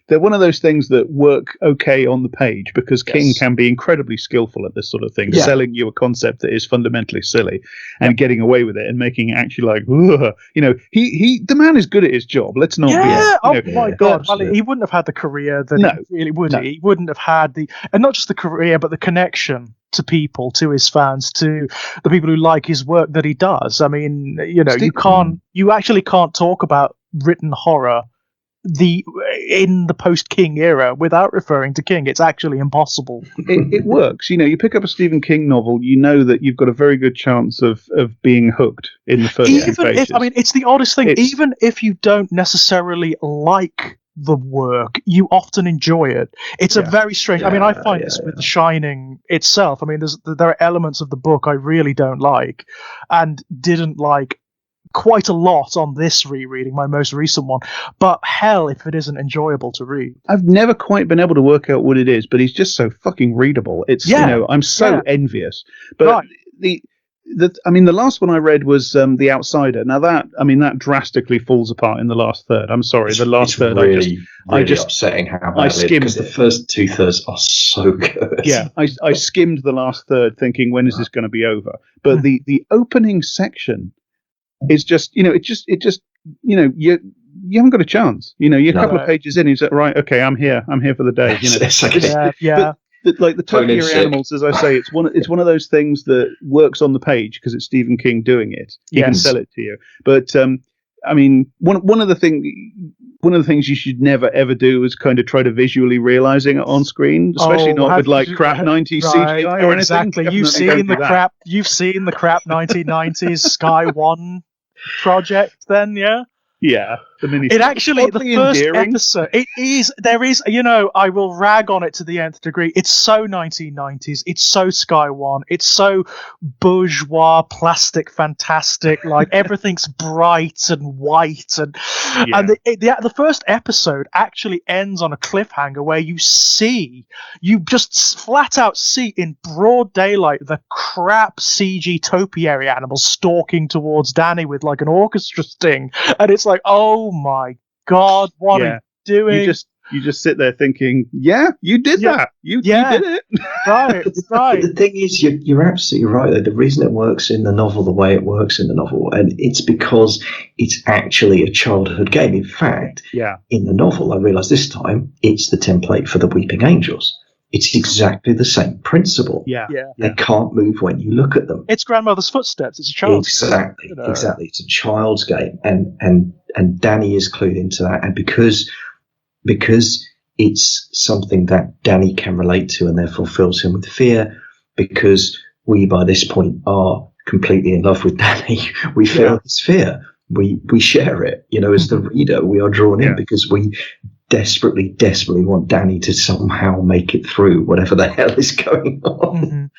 They're one of those things that work okay on the page, because King can be incredibly skillful at this sort of thing, selling you a concept that is fundamentally silly and getting away with it and making it actually like, the man is good at his job. Let's not be. My God. Well, he wouldn't have had the career that he really would. He wouldn't have had and not just the career, but the connection to people, to his fans, to the people who like his work that he does. I mean, you actually can't talk about written horror in the post-King era without referring to King. It's actually impossible. It works. You pick up a Stephen King novel, you know that you've got a very good chance of being hooked in the first few pages. It's the oddest thing. Even if you don't necessarily like the work, you often enjoy it. It's a very strange. I find this with The Shining itself. There are elements of the book I really don't like, and didn't like quite a lot on this rereading, my most recent one. But hell, if it isn't enjoyable to read. I've never quite been able to work out what it is, but he's just so fucking readable. It's I'm so envious. But the last one I read was The Outsider. Now that drastically falls apart in the last third. I'm sorry, the last third. Really upsetting how badly. I skimmed because the first 2/3 are so good. Yeah, I skimmed the last third, thinking, when is this going to be over? But the opening section is just, you haven't got a chance. You're a couple of pages in, he's like, right, okay, I'm here for the day. But the topiary animals, as I say, it's one of those things that works on the page because it's Stephen King doing it. He can sell it to you. But one of the things you should never ever do is kind of try to visually realizing it on screen, especially not with crap 90s CGI or exactly. anything. You've seen the crap 1990s Sky One project, then, yeah. Yeah, it actually, the first episode, I will rag on it to the nth degree. It's so 1990s. It's so Sky One. It's so bourgeois, plastic, fantastic. Like everything's bright and white, and the first episode actually ends on a cliffhanger where you just flat out see in broad daylight the crap CG topiary animals stalking towards Danny with like an orchestra sting, and it's like, oh my God, what are you doing? You just sit there thinking, you did that. You did it. Right. The thing is, you're absolutely right. The reason it works in the novel the way it works in the novel, and it's because it's actually a childhood game. In fact, in the novel, I realised this time, it's the template for the Weeping Angels. It's exactly the same principle. They can't move when you look at them. It's grandmother's footsteps. It's a child's game. Exactly. It's a child's game, and Danny is clued into that, and because it's something that Danny can relate to, and therefore fills him with fear. Because we, by this point, are completely in love with Danny. We feel his fear. We share it. As the reader, we are drawn in because we desperately want Danny to somehow make it through whatever the hell is going on.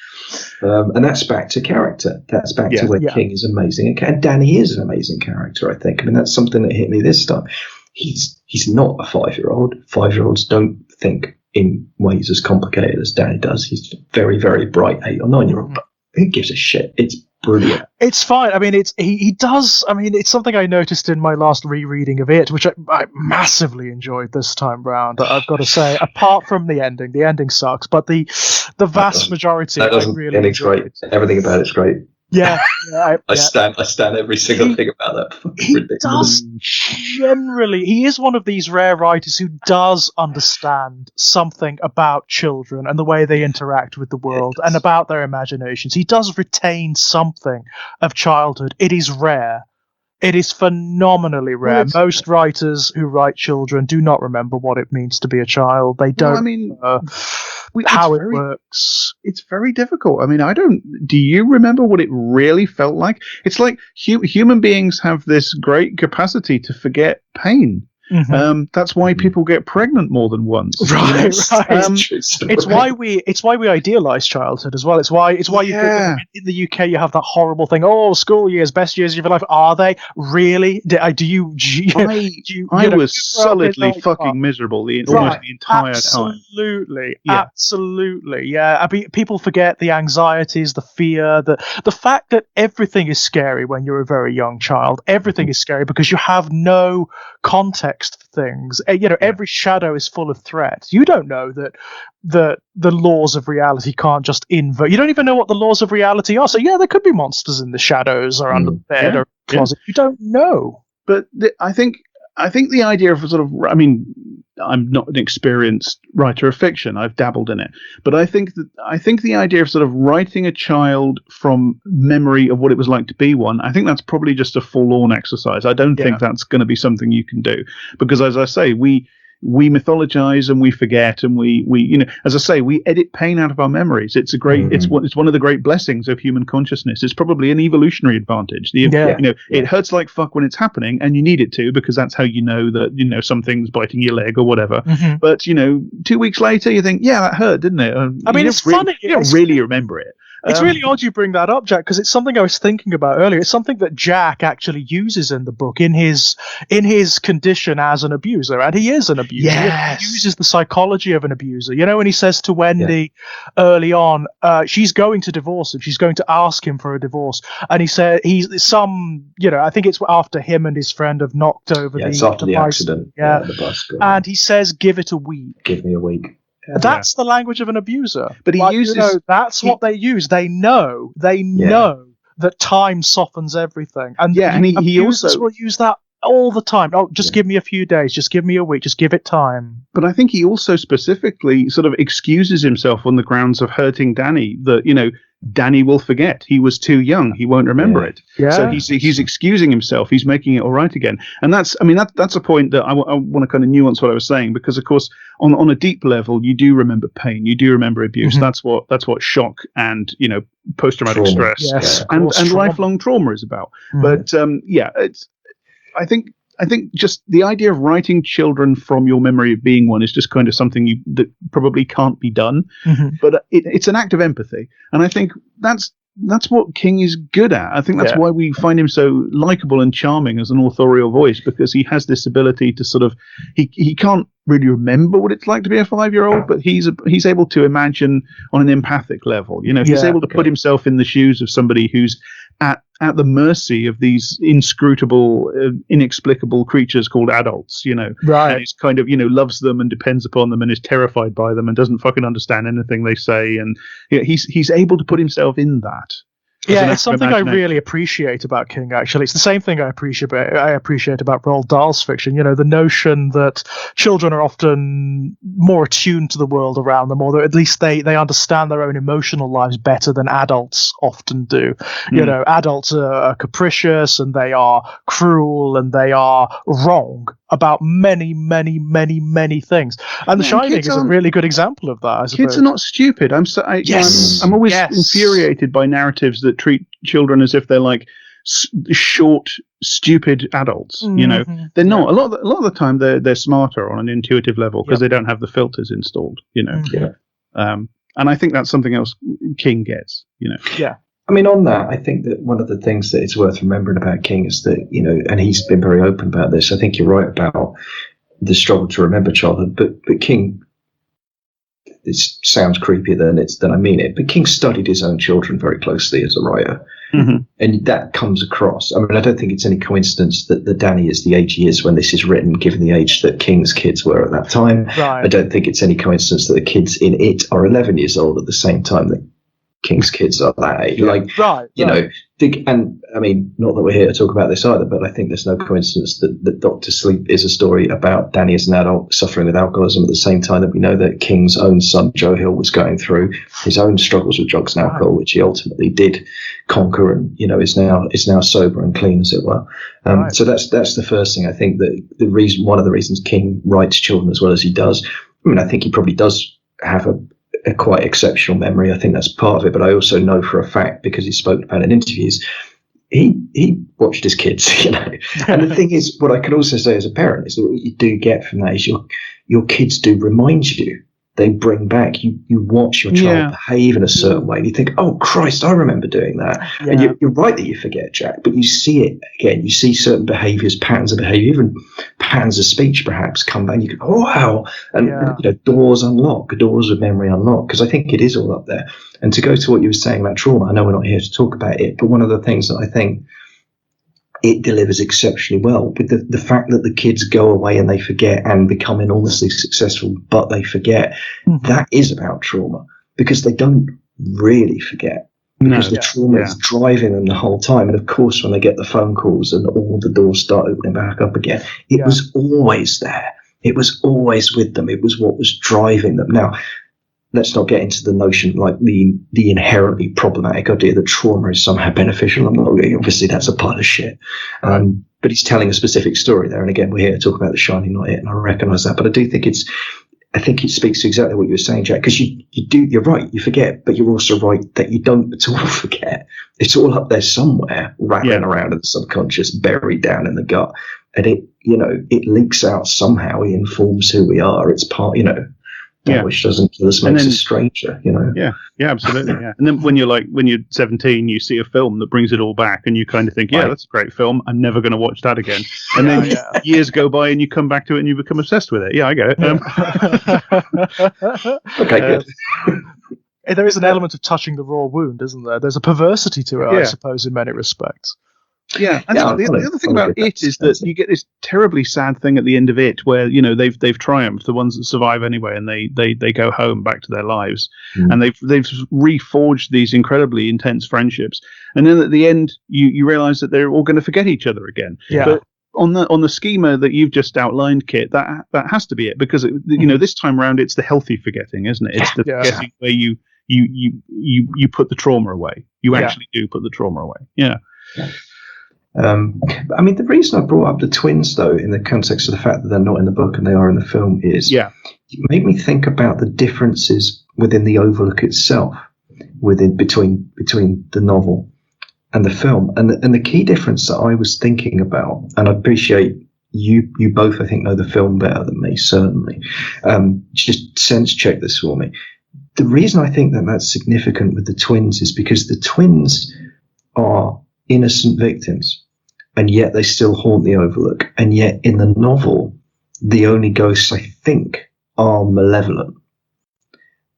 And that's back to character. That's back to where King is amazing. And Danny is an amazing character, I think. That's something that hit me this time. He's not a 5-year-old. 5-year-olds don't think in ways as complicated as Danny does. He's very, very bright 8 or 9-year-old. But who gives a shit? It's brilliant. It's fine. He does. It's something I noticed in my last rereading of it, which I massively enjoyed this time round. I've got to say, apart from the ending sucks, but the vast majority, I really ending's great. Everything about it's great. I stand every single thing about that. He does generally. He is one of these rare writers who does understand something about children and the way they interact with the world and about their imaginations. He does retain something of childhood. It is rare. It is phenomenally rare. Most writers who write children do not remember what it means to be a child. They don't how it works. It's very difficult. Do you remember what it really felt like? It's like human beings have this great capacity to forget pain. That's why people get pregnant more than once. Right. It's why we idealize childhood as well. It's why you in the UK you have that horrible thing. Oh, school years, best years of your life. Are they really? I was solidly fucking miserable almost the entire time. Absolutely. Yeah. People forget the anxieties, the fear, the fact that everything is scary when you're a very young child. Everything is scary because you have no context for things. Every shadow is full of threats. You don't know that the laws of reality can't just invert. You don't even know what the laws of reality are. So there could be monsters in the shadows or under the bed or closet. You don't know. But I think the idea of I'm not an experienced writer of fiction. I've dabbled in it, but I think the idea of sort of writing a child from memory of what it was like to be one, I think that's probably just a forlorn exercise. I don't think that's going to be something you can do because, as I say, we mythologize and we forget and we as I say, we edit pain out of our memories. It's a great it's one of the great blessings of human consciousness. It's probably an evolutionary advantage. It hurts like fuck when it's happening and you need it to, because that's how you know that something's biting your leg or whatever. But 2 weeks later you think, that hurt, didn't it? It's funny. You don't really remember it. It's really odd you bring that up, Jack, because it's something I was thinking about earlier. It's something that Jack actually uses in the book in his condition as an abuser, and he is an abuser. Yes. He uses the psychology of an abuser. You know, when he says to Wendy early on, she's going to divorce him. She's going to ask him for a divorce, and he said I think it's after him and his friend have knocked over it's after the accident. The bus. And he says, "Give it a week. Give me a week." That's the language of an abuser. But he uses. What they use. They know that time softens everything. And he also will use that all the time. Oh, just give me a few days. Just give me a week. Just give it time. But I think he also specifically sort of excuses himself on the grounds of hurting Danny. That Danny will forget. He was too young. He won't remember it. Yeah. So he's excusing himself. He's making it all right again. And that's a point that I want to kind of nuance what I was saying, because of course on a deep level you do remember pain. You do remember abuse. Mm-hmm. That's what shock and post-traumatic stress and lifelong trauma is about. Mm-hmm. But I think just the idea of writing children from your memory of being one is just kind of something that probably can't be done. Mm-hmm. But it's an act of empathy, and I think that's what King is good at. I think that's why we find him so likable and charming as an authorial voice, because he has this ability to sort of he can't really remember what it's like to be a 5-year-old, but he's able to imagine on an empathic level. He's able to put himself in the shoes of somebody who's at the mercy of these inscrutable, inexplicable creatures called adults, Right. And he's kind of, loves them and depends upon them and is terrified by them and doesn't fucking understand anything they say. And he's able to put himself in that. Yeah, it's something I really appreciate about King, actually. It's the same thing I appreciate about Roald Dahl's fiction. The notion that children are often more attuned to the world around them, or at least they understand their own emotional lives better than adults often do. Adults are capricious, and they are cruel, and they are wrong about many, many, many, many things. And The Shining is a really good example of that, I suppose. Kids are not stupid. I'm always infuriated by narratives that treat children as if they're like short, stupid adults. Mm-hmm. They're not. A lot of the time, they're smarter on an intuitive level because they don't have the filters installed. Mm-hmm. And I think that's something else King gets. Yeah. I mean, on that, I think that one of the things that it's worth remembering about King is that, and he's been very open about this. I think you're right about the struggle to remember childhood, but King, it sounds creepier than I mean it, but King studied his own children very closely as a writer. Mm-hmm. And that comes across. I mean, I don't think it's any coincidence that Danny is the age he is when this is written, given the age that King's kids were at that time. Right. I don't think it's any coincidence that the kids in it are 11 years old at the same time that King's kids are that age. And I mean, not that we're here to talk about this either, but I think there's no coincidence that Dr. Sleep is a story about Danny as an adult suffering with alcoholism at the same time that we know that King's own son, Joe Hill, was going through his own struggles with drugs and alcohol, which he ultimately did conquer and, is now sober and clean, as it were. So that's the first thing. I think that one of the reasons King writes children as well as he does, I mean, I think he probably does have a quite exceptional memory. I think that's part of it, but I also know for a fact, because he's spoken about in interviews, he watched his kids, And the thing is, what I can also say as a parent is that what you do get from that is your kids do remind you. They bring back, you watch your child behave in a certain way, and you think, oh, Christ, I remember doing that. Yeah. And you're right that you forget, Jack, but you see it again. You see certain behaviours, patterns of behaviour, even patterns of speech perhaps come back, and you go, oh, wow. And doors unlock, doors of memory unlock, because I think it is all up there. And to go to what you were saying about trauma, I know we're not here to talk about it, but one of the things that I think it delivers exceptionally well with the fact that the kids go away and they forget and become enormously successful, but they forget. Mm-hmm. That is about trauma, because they don't really forget, because the trauma is driving them the whole time. And of course, when they get the phone calls and all the doors start opening back up again, it was always there. It was always with them. It was what was driving them. Now, let's not get into the notion like the inherently problematic idea that trauma is somehow beneficial. Obviously that's a pile of shit. But he's telling a specific story there. And again, we're here to talk about The Shining, not it. And I recognise that. But I do think it speaks to exactly what you were saying, Jack, because you're right, you forget, but you're also right that you don't at all forget. It's all up there somewhere, rattling around in the subconscious, buried down in the gut. And it leaks out somehow. It informs who we are. It's part, That which doesn't kill us makes us stranger, you know. Yeah, absolutely. Yeah. And then when you're 17, you see a film that brings it all back, and you kind of think, that's a great film. I'm never going to watch that again. And then years go by, and you come back to it, and you become obsessed with it. Yeah, I get it. Okay, good. There is an element of touching the raw wound, isn't there? There's a perversity to it, I suppose, in many respects. Yeah, and the other thing about it is that you get this terribly sad thing at the end of it, where they've triumphed, the ones that survive anyway, and they go home back to their lives, and they've reforged these incredibly intense friendships, and then at the end you realise that they're all going to forget each other again. Yeah. But on the schema that you've just outlined, Kit, that has to be it, because this time around it's the healthy forgetting, isn't it? It's the forgetting where you put the trauma away. You actually do put the trauma away. Yeah. I mean, the reason I brought up the twins, though, in the context of the fact that they're not in the book and they are in the film, is it made me think about the differences within the Overlook itself, between the novel and the film, and the key difference that I was thinking about, and I appreciate you both, I think, know the film better than me, certainly. Just sense check this for me. The reason I think that that's significant with the twins is because the twins are innocent victims, and yet they still haunt the Overlook, and yet in the novel the only ghosts, I think, are malevolent.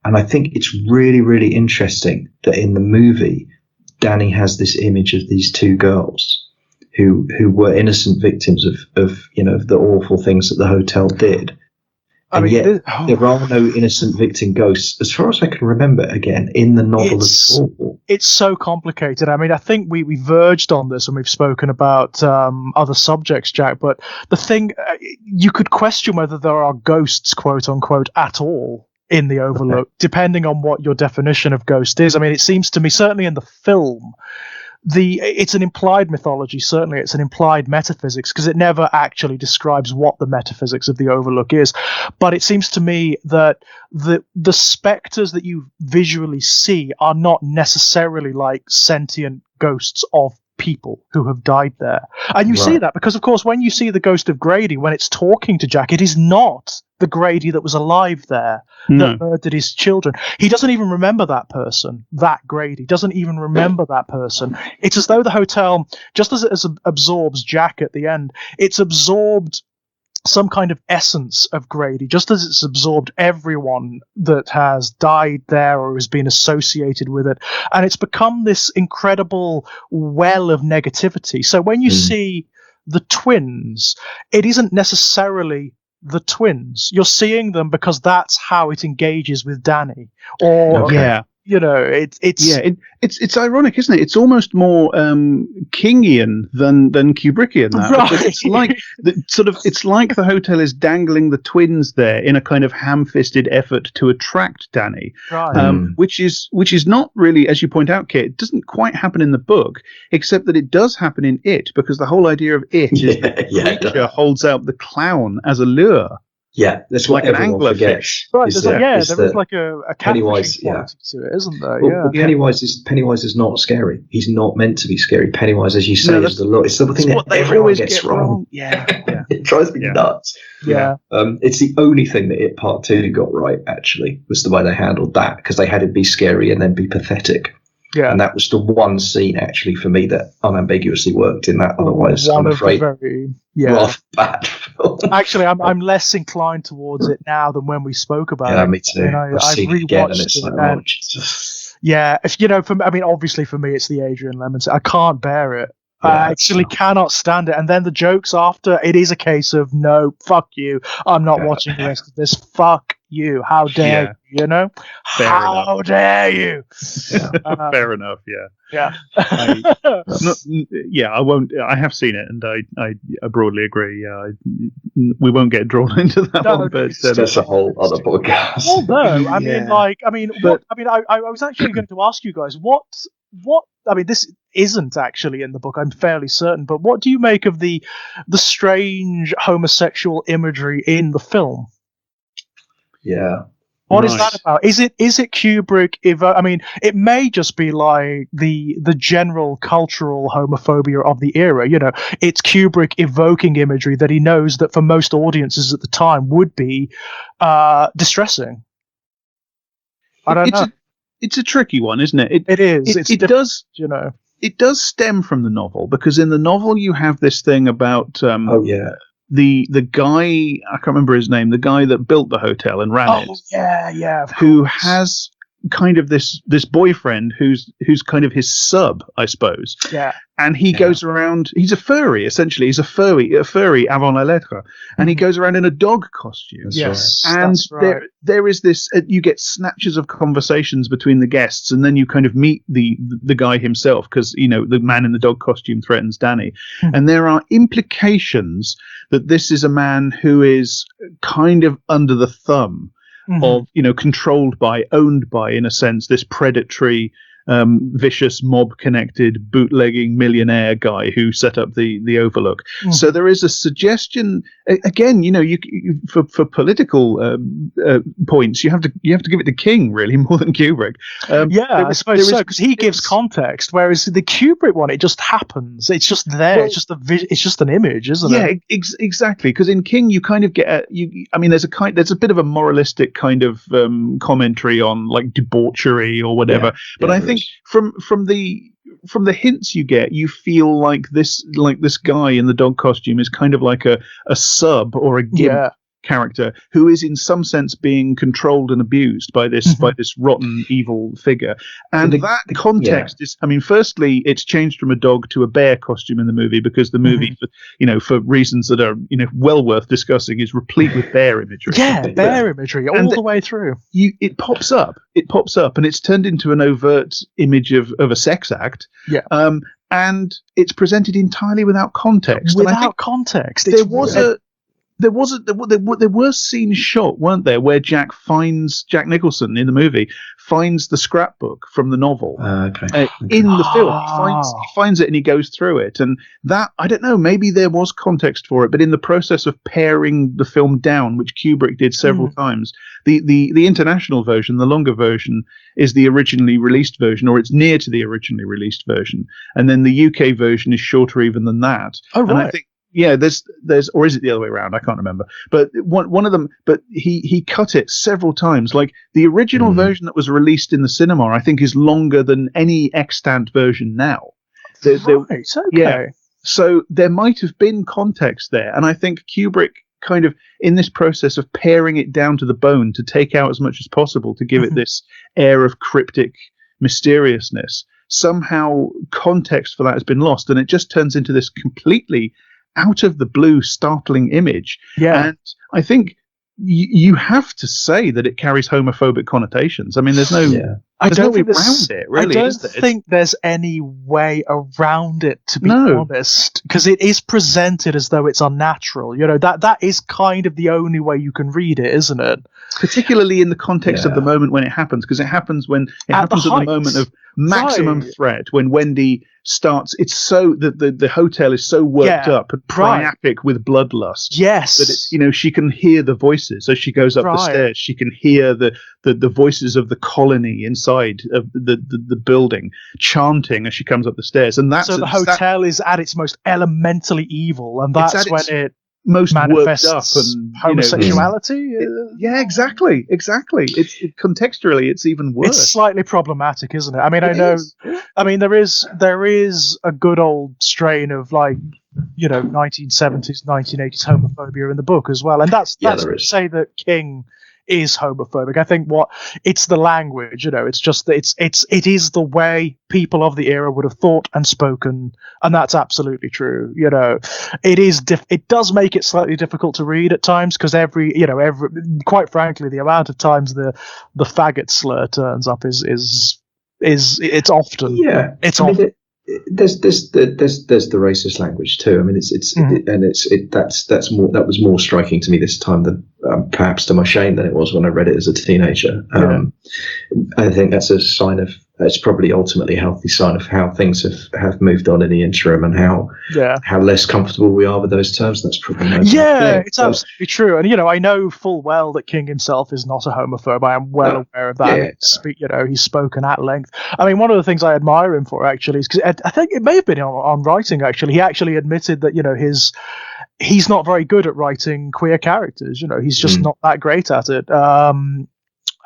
And I think it's really, really interesting that in the movie Danny has this image of these two girls who were innocent victims of the awful things that the hotel did. And yet there are no innocent victim ghosts, as far as I can remember, again, in the novel at all. It's so complicated. I mean, I think we verged on this when we've spoken about other subjects, Jack, but the thing, you could question whether there are ghosts, quote unquote, at all in the Overlook, depending on what your definition of ghost is. I mean, it seems to me, certainly in the film, it's an implied mythology, certainly it's an implied metaphysics, because it never actually describes what the metaphysics of the Overlook is. But it seems to me that the spectres that you visually see are not necessarily like sentient ghosts of people who have died there. And you see that because, of course, when you see the ghost of Grady, when it's talking to Jack, it is not the Grady that was alive there, that murdered his children. He doesn't even remember that person, that Grady, doesn't even remember that person. It's as though the hotel, just as it absorbs Jack at the end, it's absorbed some kind of essence of Grady, just as it's absorbed everyone that has died there or has been associated with it. And it's become this incredible well of negativity. So when you see the twins, it isn't necessarily the twins. You're seeing them because that's how it engages with Danny. Or it's ironic, isn't it? It's almost more Kingian than Kubrickian. It's like the hotel is dangling the twins there in a kind of ham-fisted effort to attract Danny, which is not really, as you point out, Kate. It doesn't quite happen in the book, except that it does happen in It, because the whole idea of It is that the creature holds out the clown as a lure. Yeah, that's what like an anglerfish. Right, there is like a Pennywise quality to it, isn't there? Well, Pennywise is not scary. He's not meant to be scary. Pennywise, as you say, is the look. It's the thing that everyone gets wrong. Yeah. It drives me nuts. Yeah. It's the only thing that It Part 2 got right, actually, was the way they handled that, because they had it be scary and then be pathetic. Yeah. And that was the one scene, actually, for me that unambiguously worked in that. Otherwise, I'm afraid, rather bad film. Actually, I'm less inclined towards it now than when we spoke about it. Yeah, me too. I've seen it again, and it's like, yeah, obviously for me, it's the Adrian Lemon. I can't bear it. I actually cannot stand it. And then the jokes after, it is a case of, no, fuck you. I'm not watching the rest of this. Fuck you. How dare you, How dare you? Yeah. Fair enough, Yeah. I won't. I have seen it, and I broadly agree. Yeah, we won't get drawn into that one, but that's a whole other podcast. Although, I was actually going to ask you guys what. I mean, this isn't actually in the book, I'm fairly certain, but what do you make of the strange homosexual imagery in the film? Yeah. What is that about? Is it Kubrick? It may just be like the general cultural homophobia of the era. It's Kubrick evoking imagery that he knows that for most audiences at the time would be distressing. I don't know. It's a tricky one, isn't it? It is. It does, you know. It does stem from the novel, because in the novel you have this thing about the guy, I can't remember his name, the guy that built the hotel and ran it. Oh yeah, who has kind of this boyfriend who's kind of his sub, I suppose. Yeah. And he goes around, he's a furry, essentially. He's a furry avant la lettre. And he goes around in a dog costume. Yes. And that's right. there is this, you get snatches of conversations between the guests, and then you kind of meet the guy himself, because, the man in the dog costume threatens Danny. And there are implications that this is a man who is kind of under the thumb of, controlled by, owned by, in a sense, this predatory, vicious, mob-connected, bootlegging millionaire guy who set up the Overlook. So there is a suggestion. Again, you for political points, you have to give it to King, really, more than Kubrick. I suppose so, because he gives context, whereas the Kubrick one, it just happens. It's just there. Well, it's just an image, isn't it? Yeah, exactly. Because in King, you kind of get there's a bit of a moralistic kind of commentary on like debauchery or whatever. But I think from the hints you get, you feel like this guy in the dog costume is kind of like a sub or a gimp character who is in some sense being controlled and abused by this rotten evil figure. And that context is, firstly, it's changed from a dog to a bear costume in the movie, because the movie, for reasons that are well worth discussing, is replete with bear imagery. Bear imagery all the way through. It pops up, and it's turned into an overt image of a sex act. And it's presented entirely without context. Without context, there were scenes shot, weren't there, where Jack Nicholson in the movie finds the scrapbook from the novel in the film. He finds it and he goes through it, and that, I don't know, maybe there was context for it, but in the process of paring the film down, which Kubrick did several times, the international version, the longer version, is the originally released version, or it's near to the originally released version, and then the UK version is shorter even than that. Oh, right. And I think, there's, or is it the other way around? I can't remember. But one of them, but he cut it several times. Like the original version that was released in the cinema, I think, is longer than any extant version now. Okay. Yeah. So there might have been context there, and I think Kubrick kind of, in this process of paring it down to the bone to take out as much as possible to give it this air of cryptic mysteriousness, somehow context for that has been lost, and it just turns into this completely out of the blue, startling image. And I think you have to say that it carries homophobic connotations. There's no way around it, really. I don't think there's any way around it, to be honest, because it is presented as though it's unnatural. That is kind of the only way you can read it, isn't it? Particularly in the context of the moment when it happens, because it happens at the moment of maximum threat, when Wendy starts. It's so that the hotel is so worked up and priapic with bloodlust. Yes, that it's, she can hear the voices as she goes up the stairs. She can hear the voices of the colony inside of the building chanting as she comes up the stairs. And that's so the hotel is at its most elementally evil, and that's when it most manifests worked up and homosexuality. Exactly. It's contextually, it's even worse. It's slightly problematic, isn't it? There is a good old strain of 1970s, 1980s homophobia in the book as well, and that's to say that King is homophobic. I think it's the language, it's just that it is the way people of the era would have thought and spoken, and that's absolutely true. It does make it slightly difficult to read at times, because every quite frankly, the amount of times the faggot slur turns up is it's often often. There's the racist language too. That was more striking to me this time than perhaps to my shame than it was when I read it as a teenager. I think that's a sign of, it's probably ultimately a healthy sign of how things have moved on in the interim, and how less comfortable we are with those terms. That's probably it's absolutely true. And I know full well that King himself is not a homophobe. I am well aware of that. He's spoken at length. One of the things I admire him for, actually, is because I think it may have been on writing. Actually, he actually admitted that he's not very good at writing queer characters. He's just not that great at it.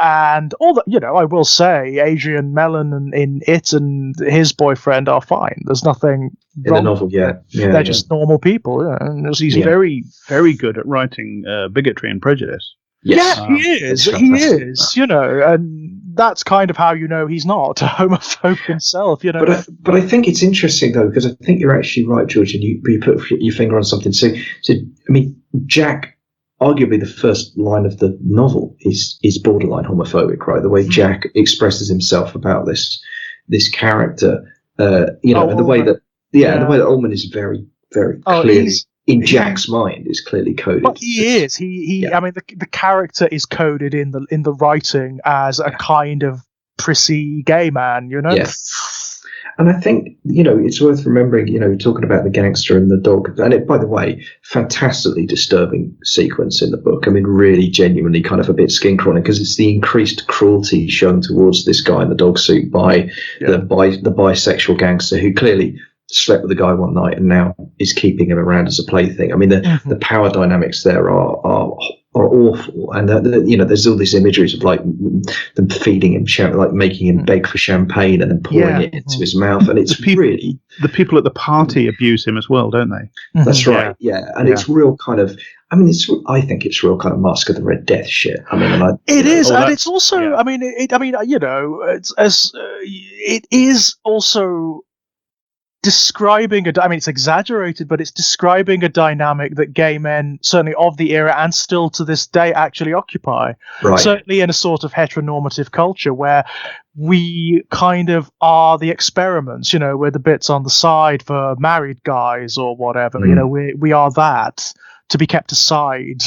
And all that, I will say, Adrian Mellon in It and his boyfriend are fine. There's nothing in the novel. They're just normal people. And he's very, very good at writing bigotry and prejudice. Yes. Yeah, he is. He is. And that's kind of how he's not a homophobe himself. But I think it's interesting though, because I think you're actually right, George, and you put your finger on something. So I mean, Jack. Arguably, the first line of the novel is borderline homophobic, right? The way Jack expresses himself about this character, and the way that and the way that Ullman is very, very clearly in Jack's mind is clearly coded. But he is. I mean, the character is coded in the writing as a kind of prissy gay man, Yes. And I think, it's worth remembering, talking about the gangster and the dog. And by the way, fantastically disturbing sequence in the book. I mean, really genuinely kind of a bit skin crawling, because it's the increased cruelty shown towards this guy in the dog suit by the bisexual gangster who clearly slept with the guy one night and now is keeping him around as a plaything. I mean, the power dynamics there are awful, and there's all these imageries of like them feeding him, like making him beg for champagne and then pouring it into his mouth, and it's the people at the party abuse him as well, don't they? That's right, and it's real kind of. I mean, I think it's real kind of Mask of the Red Death shit. I mean, it is, and it's also. I mean, it is also describing it's exaggerated, but it's describing a dynamic that gay men, certainly of the era and still to this day, actually occupy. Right. Certainly in a sort of heteronormative culture where we kind of are the experiments, we're the bits on the side for married guys or whatever. We are that to be kept aside,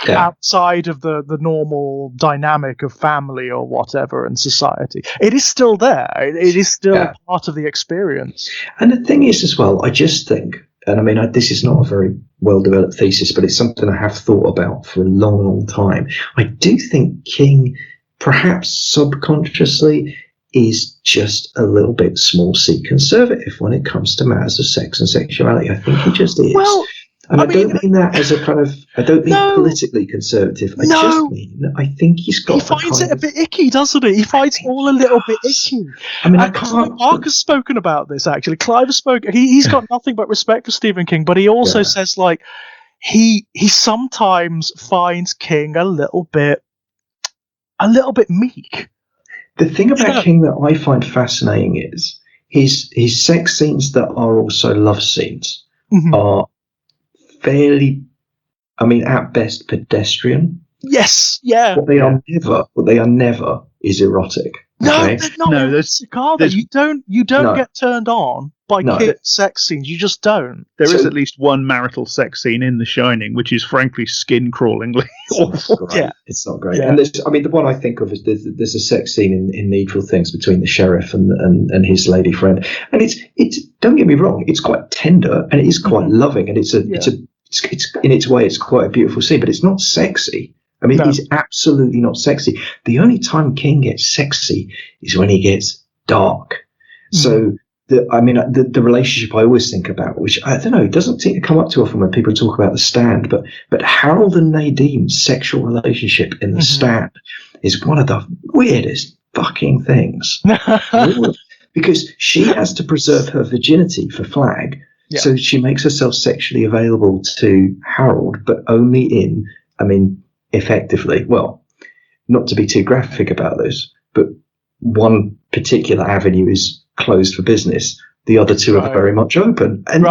outside of the normal dynamic of family or whatever and society. It is still there. It is still part of the experience. And the thing is as well, I just think, and I mean, this is not a very well-developed thesis, but it's something I have thought about for a long, long time. I do think King, perhaps subconsciously, is just a little bit small C conservative when it comes to matters of sex and sexuality. I think he just is. Well, and I don't mean that as a kind of, I don't mean politically conservative. I just mean, I think he's got. He finds it a bit icky, doesn't he? He finds it all a little bit icky. I mean, Mark has spoken about this, actually. Clive has spoken. He's got nothing but respect for Stephen King, but he also says, like, he sometimes finds King a little bit meek. The thing about King that I find fascinating is his sex scenes that are also love scenes are fairly, I mean, at best pedestrian. Yes, yeah. What they are never is erotic. No, okay? they're not. No, you don't get turned on by kid sex scenes. You just don't. There is at least one marital sex scene in The Shining, which is frankly skin-crawlingly awful. It's not great. Yeah. And the one I think of is there's a sex scene in Needful Things between the sheriff and his lady friend, and it's don't get me wrong, it's quite tender and it is quite loving, and it's in its way it's quite a beautiful scene, but it's not sexy. I mean, he's absolutely not sexy. The only time King gets sexy is when he gets dark. So, the relationship I always think about, which I don't know, it doesn't seem to come up too often when people talk about The Stand, but Harold and Nadine's sexual relationship in The Stand is one of the weirdest fucking things. Because she has to preserve her virginity for Flag, so she makes herself sexually available to Harold, but only in, effectively, well, not to be too graphic about this, but one particular avenue is closed for business. The other two are very much open. And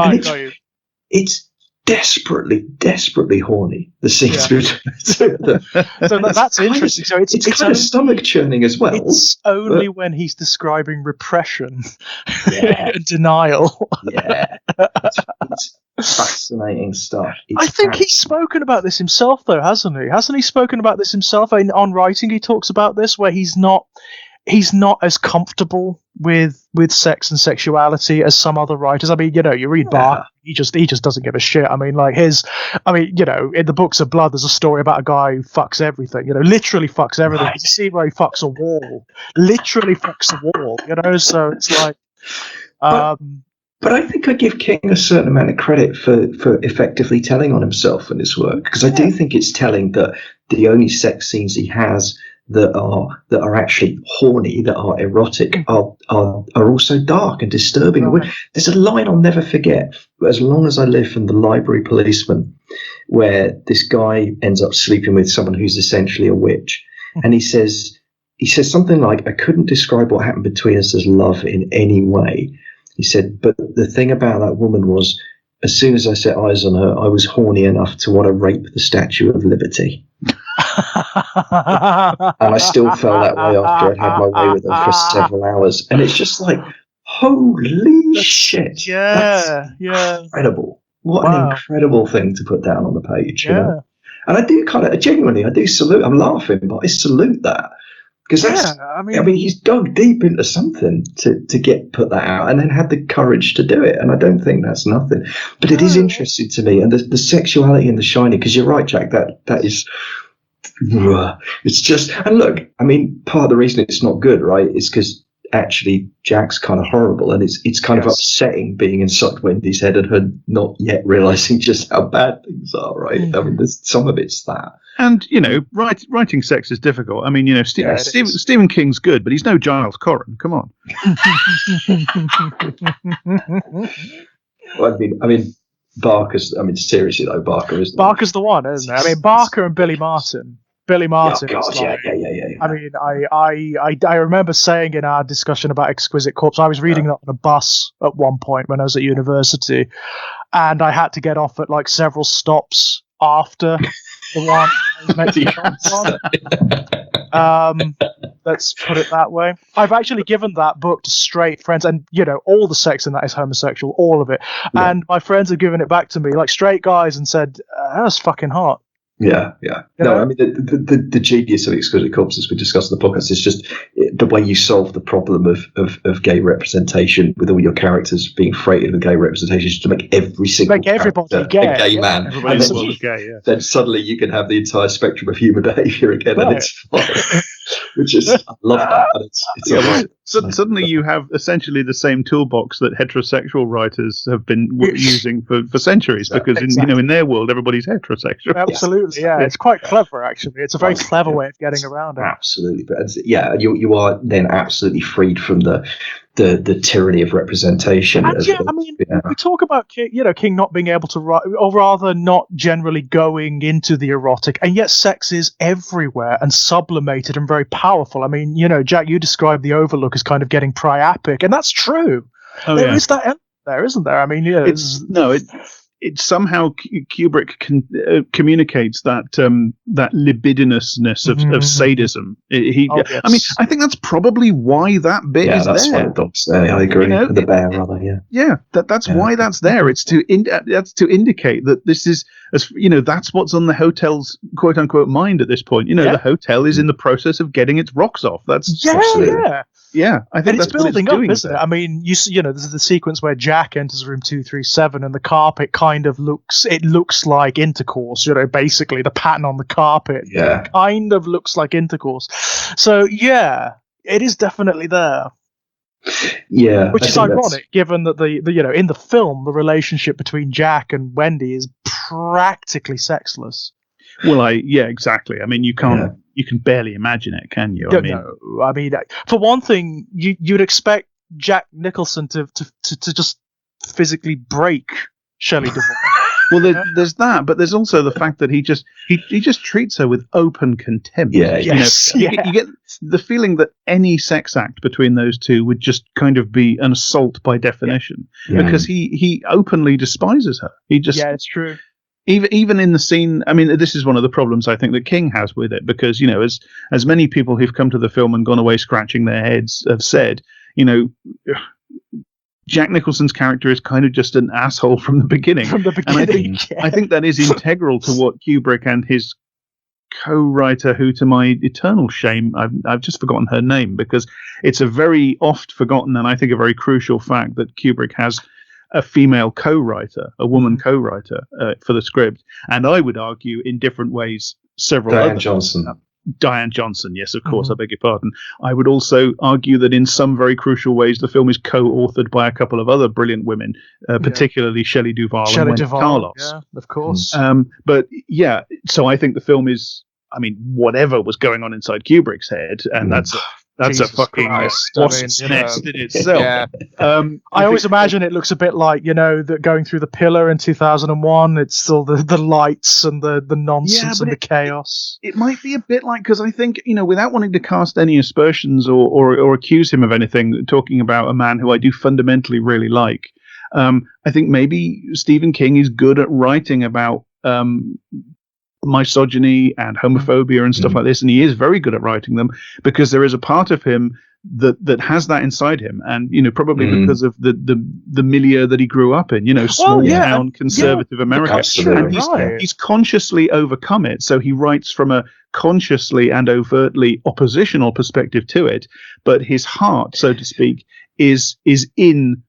it's desperately horny, the scenes between So that's interesting. So it's kind of stomach churning as well. It's only when he's describing repression and denial. It's fascinating stuff. I think he's spoken about this himself, though, hasn't he? Hasn't he spoken about this himself? On Writing, he talks about this, where he's not as comfortable with sex and sexuality as some other writers. I mean, you read Bach, he just doesn't give a shit. I mean, like in the Books of Blood, there's a story about a guy who fucks everything, literally fucks everything. You see where he fucks a wall, literally fucks a wall, so it's like, But I think I give King a certain amount of credit for effectively telling on himself in his work, because I do think it's telling that the only sex scenes he has that are actually horny, that are erotic, are also dark and disturbing. Right. There's a line I'll never forget, as long as I live, from The Library Policeman, where this guy ends up sleeping with someone who's essentially a witch, and he says something like, "I couldn't describe what happened between us as love in any way." He said, "But the thing about that woman was, as soon as I set eyes on her, I was horny enough to want to rape the Statue of Liberty." And I still felt that way after I'd had my way with her for several hours. And it's just like, holy shit. Yeah, that's incredible. What an incredible thing to put down on the page. You know? And I do genuinely salute, I'm laughing, but I salute that. Because I mean, he's dug deep into something to put that out, and then had the courage to do it. And I don't think that's nothing. But it is interesting to me, and the sexuality in The Shining. Because you're right, Jack. That is, it's just. And look, I mean, part of the reason it's not good, right, is because actually Jack's kind of horrible, and it's kind of upsetting being inside Wendy's head and her not yet realizing just how bad things are, right? I mean, there's some of it's that. And, writing sex is difficult. I mean, Stephen King's good, but he's no Giles Corran. Come on. Well, I mean, Barker's. I mean, seriously though, Barker's the one, isn't it? I mean, Barker and Billy Martin. Billy Martin. Oh, God, yeah. I mean, I remember saying in our discussion about Exquisite Corpse, I was reading that on a bus at one point when I was at university, and I had to get off at like several stops after the one I was meant to get on. Let's put it that way. I've actually given that book to straight friends, and all the sex in that is homosexual, all of it. Yeah. And my friends have given it back to me, like straight guys, and said, "That's fucking hot." Yeah. No, I mean, the genius of Exquisite Corpse, as we discussed in the podcast, is just the way you solve the problem of gay representation with all your characters being freighted with gay representation, just to make every single everybody gay, a gay man. Then suddenly you can have the entire spectrum of human behaviour again, and it's fine. Which is, I love that. Suddenly you have essentially the same toolbox that heterosexual writers have been using for centuries, because in their world everybody's heterosexual. Absolutely, yeah. It's quite clever, actually. It's a very clever way of getting around it. Absolutely, but you are then absolutely freed from the tyranny of representation. And we talk about King not being able to write, or rather not generally going into the erotic, and yet sex is everywhere and sublimated and very powerful. I mean, Jack, you described The Overlook as kind of getting priapic, and that's true. There is that element there, isn't there? I mean, it somehow Kubrick communicates that libidinousness of sadism. I mean, I think that's probably why that bit is that's there. Why the dog's there. I agree. The bear, rather. Yeah. That's why that's there. It's to indicate that this is, that's what's on the hotel's quote unquote mind at this point. The hotel is in the process of getting its rocks off. That's Yeah, I think it's building up, isn't it? I mean, there's the sequence where Jack enters room 237, and the carpet kind of looks like intercourse. Basically the pattern on the carpet kind of looks like intercourse. So it is definitely there. Yeah, which is ironic, given that in the film the relationship between Jack and Wendy is practically sexless. Well, exactly. I mean, you can barely imagine it, can you? I mean, for one thing, you'd expect Jack Nicholson to just physically break Shelley Duvall. Well, there's that, but there's also the fact that he just treats her with open contempt. Yeah, you get the feeling that any sex act between those two would just kind of be an assault by definition, because he openly despises her. It's true. Even in the scene, I mean, this is one of the problems I think that King has with it, because as many people who've come to the film and gone away scratching their heads have said, Jack Nicholson's character is kind of just an asshole from the beginning. And I think that is integral to what Kubrick and his co-writer, who to my eternal shame, I've just forgotten her name, because it's a very oft forgotten and I think a very crucial fact that Kubrick has a female co-writer, a woman co-writer for the script, and I would argue in different ways Diane Johnson. Diane Johnson, yes, of course, I beg your pardon. I would also argue that in some very crucial ways the film is co-authored by a couple of other brilliant women, particularly Shelley Duvall and Wendy Carlos. Yeah, of course. But so I think the film is I mean, whatever was going on inside Kubrick's head, and that's Jesus a fucking wasp's nest in itself. Yeah. I always imagine it looks a bit like, that going through the pillar in 2001. It's still the lights and the nonsense and the chaos. It might be a bit like, because I think, without wanting to cast any aspersions or accuse him of anything, talking about a man who I do fundamentally really like, I think maybe Stephen King is good at writing about misogyny and homophobia and stuff like this, and he is very good at writing them because there is a part of him that has that inside him, and probably because of the milieu that he grew up in, small town conservative America, and he's consciously overcome it. So he writes from a consciously and overtly oppositional perspective to it, but his heart, so to speak, is in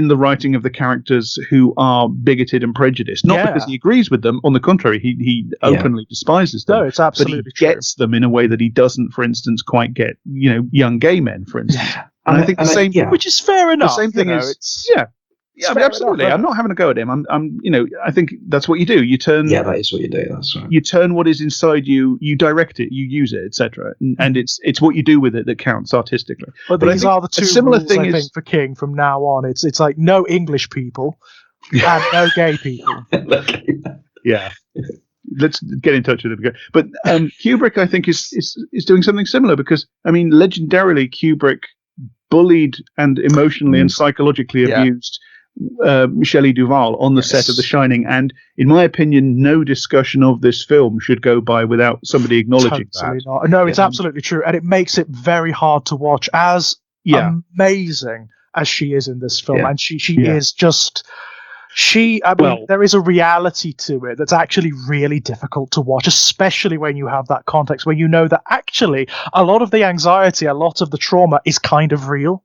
the writing of the characters who are bigoted and prejudiced, not because he agrees with them. On the contrary, he openly despises them. No, it's absolutely but he gets them in a way that he doesn't, for instance, quite get young gay men, for instance. Yeah. And I think the same, which is fair enough. The same thing is, I mean, absolutely. I'm not having a go at him. I'm, I think that's what you do. You turn. Yeah, that is what you do. That's right. You turn what is inside you. You direct it. You use it, etc. And it's what you do with it that counts artistically. But these are the two similar rules, I think, for King from now on. It's like no English people and no gay people. Yeah. Let's get in touch with him again. But Kubrick, I think, is doing something similar because, I mean, legendarily, Kubrick bullied and emotionally and psychologically abused Shelley Duvall on the set of The Shining, and in my opinion, no discussion of this film should go by without somebody acknowledging that. Not. No, it's absolutely true, and it makes it very hard to watch. As amazing as she is in this film, and she is just. There is a reality to it that's actually really difficult to watch, especially when you have that context where you know that actually a lot of the anxiety, a lot of the trauma is kind of real.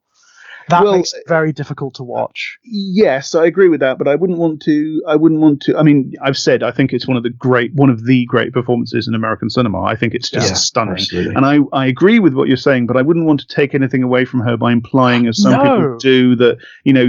That makes it very difficult to watch. Yes, I agree with that, but I wouldn't want to. I mean, I've said I think it's one of the great performances in American cinema. I think it's just stunning, absolutely. And I agree with what you're saying, but I wouldn't want to take anything away from her by implying, as some people do, that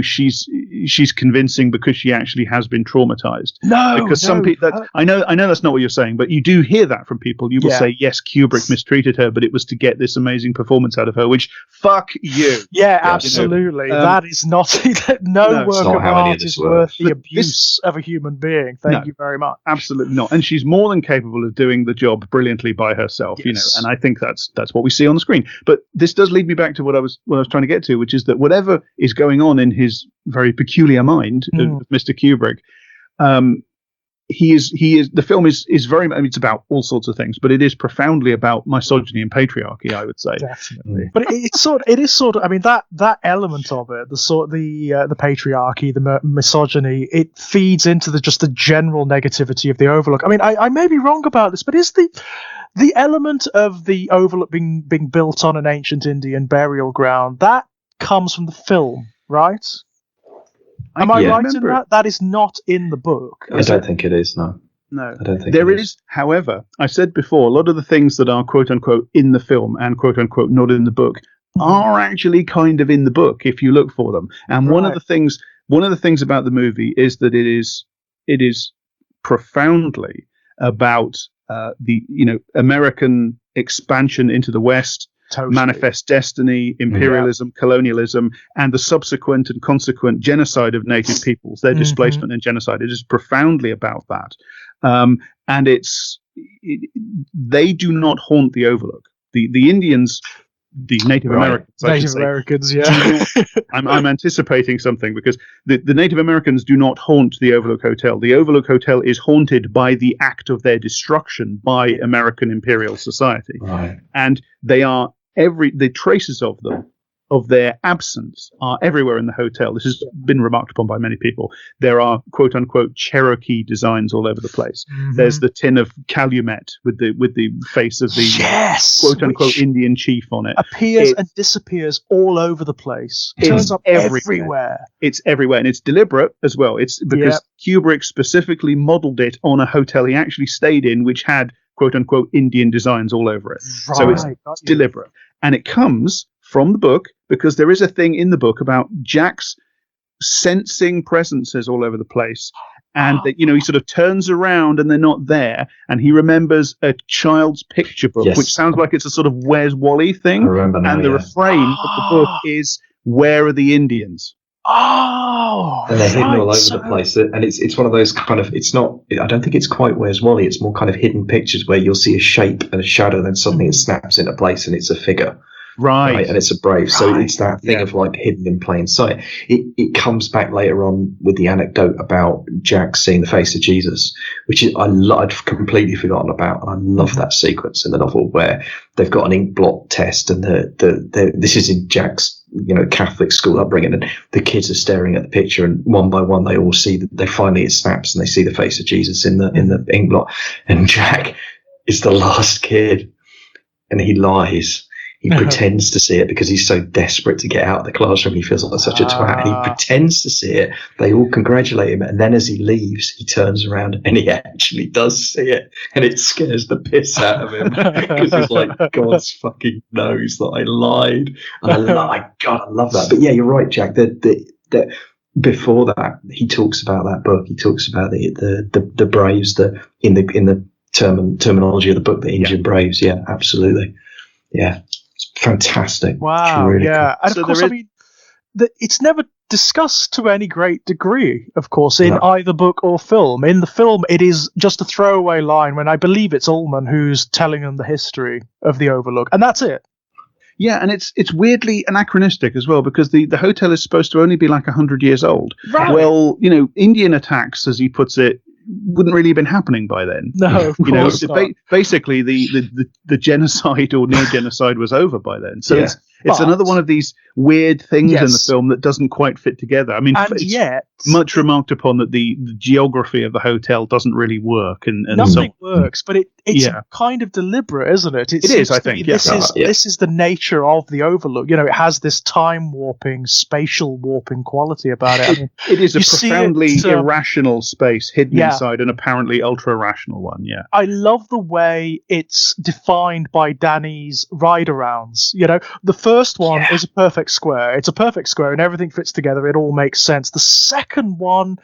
she's convincing because she actually has been traumatized. Because some people, I know that's not what you're saying, but you do hear that from people. You will say, yes, Kubrick mistreated her, but it was to get this amazing performance out of her. Which fuck you. Yeah, absolutely. That is not no work of art is worth the abuse of a human being. Thank you very much. Absolutely not. And she's more than capable of doing the job brilliantly by herself. And I think that's what we see on the screen. But this does lead me back to what I was trying to get to, which is that whatever is going on in his very peculiar mind of Mr. Kubrick, the film is very, I mean, it's about all sorts of things, but it is profoundly about misogyny and patriarchy, I would say. Definitely. But it is sort of, I mean, that element of it, the patriarchy, the misogyny, it feeds into just the general negativity of the Overlook. I mean, I may be wrong about this, but is the element of the Overlook being built on an ancient Indian burial ground, that comes from the film, right? Am I right in that? That is not in the book. I don't think it is, no. No. I don't think there is. However, I said before, a lot of the things that are quote-unquote in the film and quote-unquote not in the book are actually kind of in the book if you look for them. And one of the things about the movie is that it is profoundly about the American expansion into the West, Manifest Destiny, imperialism, colonialism, and the subsequent and consequent genocide of native peoples, their displacement and genocide. It is profoundly about that. And they do not haunt the Overlook. The Indians, the Native Americans, I'm anticipating something because the Native Americans do not haunt the Overlook Hotel. The Overlook Hotel is haunted by the act of their destruction by American imperial society. Right. And the traces of their absence are everywhere in the hotel. This has been remarked upon by many people. There are quote unquote Cherokee designs all over the place. There's the tin of Calumet with the face of the quote unquote Indian chief on it. Appears and disappears all over the place. It turns up everywhere. It's everywhere, and it's deliberate as well. It's because Kubrick specifically modeled it on a hotel he actually stayed in, which had quote unquote Indian designs all over it. Right. So it's deliberate. And it comes from the book because there is a thing in the book about Jack's sensing presences all over the place and that, he sort of turns around and they're not there, and he remembers a child's picture book, which sounds like it's a sort of Where's Wally thing. I remember now, and the refrain of the book is "Where are the Indians?" Oh, and they're hidden all over the place, and it's one of those kind of, it's not, I don't think it's quite Where's Wally, it's more kind of hidden pictures where you'll see a shape and a shadow, and then suddenly it snaps into place and it's a figure. Right, and it's a brave. So it's that thing of like hidden in plain sight. It comes back later on with the anecdote about Jack seeing the face of Jesus, which is I'd completely forgotten about, and I love that sequence in the novel where they've got an ink blot test, and this is in Jack's Catholic school upbringing, and the kids are staring at the picture, and one by one they all see that it snaps, and they see the face of Jesus in the ink blot, and Jack is the last kid, and he lies. He pretends to see it because he's so desperate to get out of the classroom. He feels like such a twat. He pretends to see it. They all congratulate him. And then as he leaves, he turns around and he actually does see it. And it scares the piss out of him because he's like, God's fucking knows that I lied. And I love that. But yeah, you're right, Jack. That before that, he talks about that book. He talks about the Braves, in the terminology of the book, the Indian Braves. Yeah, absolutely. Yeah. Fantastic. Wow. Really yeah. cool. And of course, I mean, it's never discussed to any great degree, of course, in either book or film. In the film, it is just a throwaway line when I believe it's Ullman who's telling them the history of the Overlook, and that's it. Yeah, and it's weirdly anachronistic as well, because the hotel is supposed to only be like 100 years old. Right. Well, Indian attacks, as he puts it, wouldn't really have been happening by then. No, of course not. Basically, the genocide or near genocide was over by then. So it's another one of these weird things in the film that doesn't quite fit together. I mean, it's much remarked upon that the geography of the hotel doesn't really work, and nothing works. But it's kind of deliberate, isn't it? It is, I think. This is the nature of the Overlook. It has this time warping, spatial warping quality about it. I mean, it is a profoundly irrational space hidden inside an apparently ultra rational one. Yeah, I love the way it's defined by Danny's ride-arounds. The first one is a perfect square. It's a perfect square, and everything fits together. It all makes sense. The second one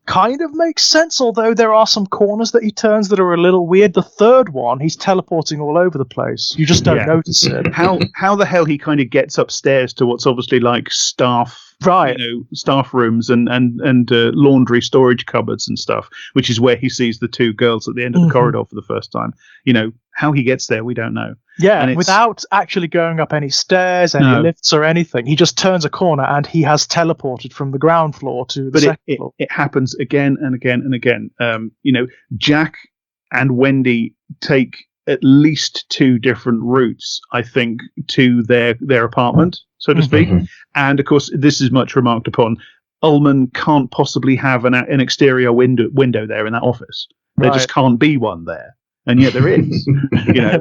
kind of makes sense, although there are some corners that he turns that are a little weird. The third one, he's teleporting all over the place. You just don't notice it. How the hell he kind of gets upstairs to what's obviously like staff, staff rooms and laundry storage cupboards and stuff, which is where he sees the two girls at the end of the corridor for the first time. How he gets there, we don't know. Yeah, and without actually going up any stairs, any lifts or anything. He just turns a corner and he has teleported from the ground floor to the second floor. It happens again and again and again. Jack and Wendy take at least two different routes, I think, to their apartment, so to speak. And, of course, this is much remarked upon. Ullman can't possibly have an exterior window there in that office. There just can't be one there. And yet there is, and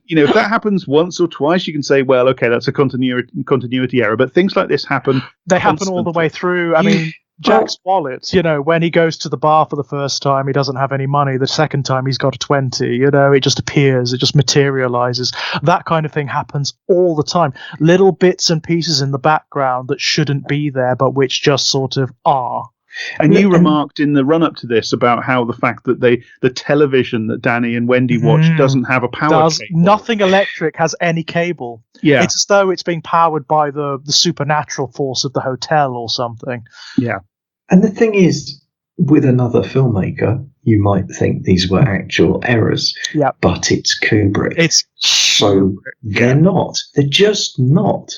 if that happens once or twice, you can say, well, okay, that's a continuity error. But things like this happen. They happen all the way through. I mean, Jack's wallet, when he goes to the bar for the first time, he doesn't have any money. The second time, he's got a 20. It just appears, it just materializes. That kind of thing happens all the time. Little bits and pieces in the background that shouldn't be there, but which just sort of are. And you remarked in the run-up to this about how the fact that the television that Danny and Wendy watch doesn't have a power cable. Nothing electric has any cable. Yeah. It's as though it's being powered by the supernatural force of the hotel or something. Yeah. And the thing is, with another filmmaker, you might think these were actual errors. Yeah. But it's Kubrick. So they're not. They're just not.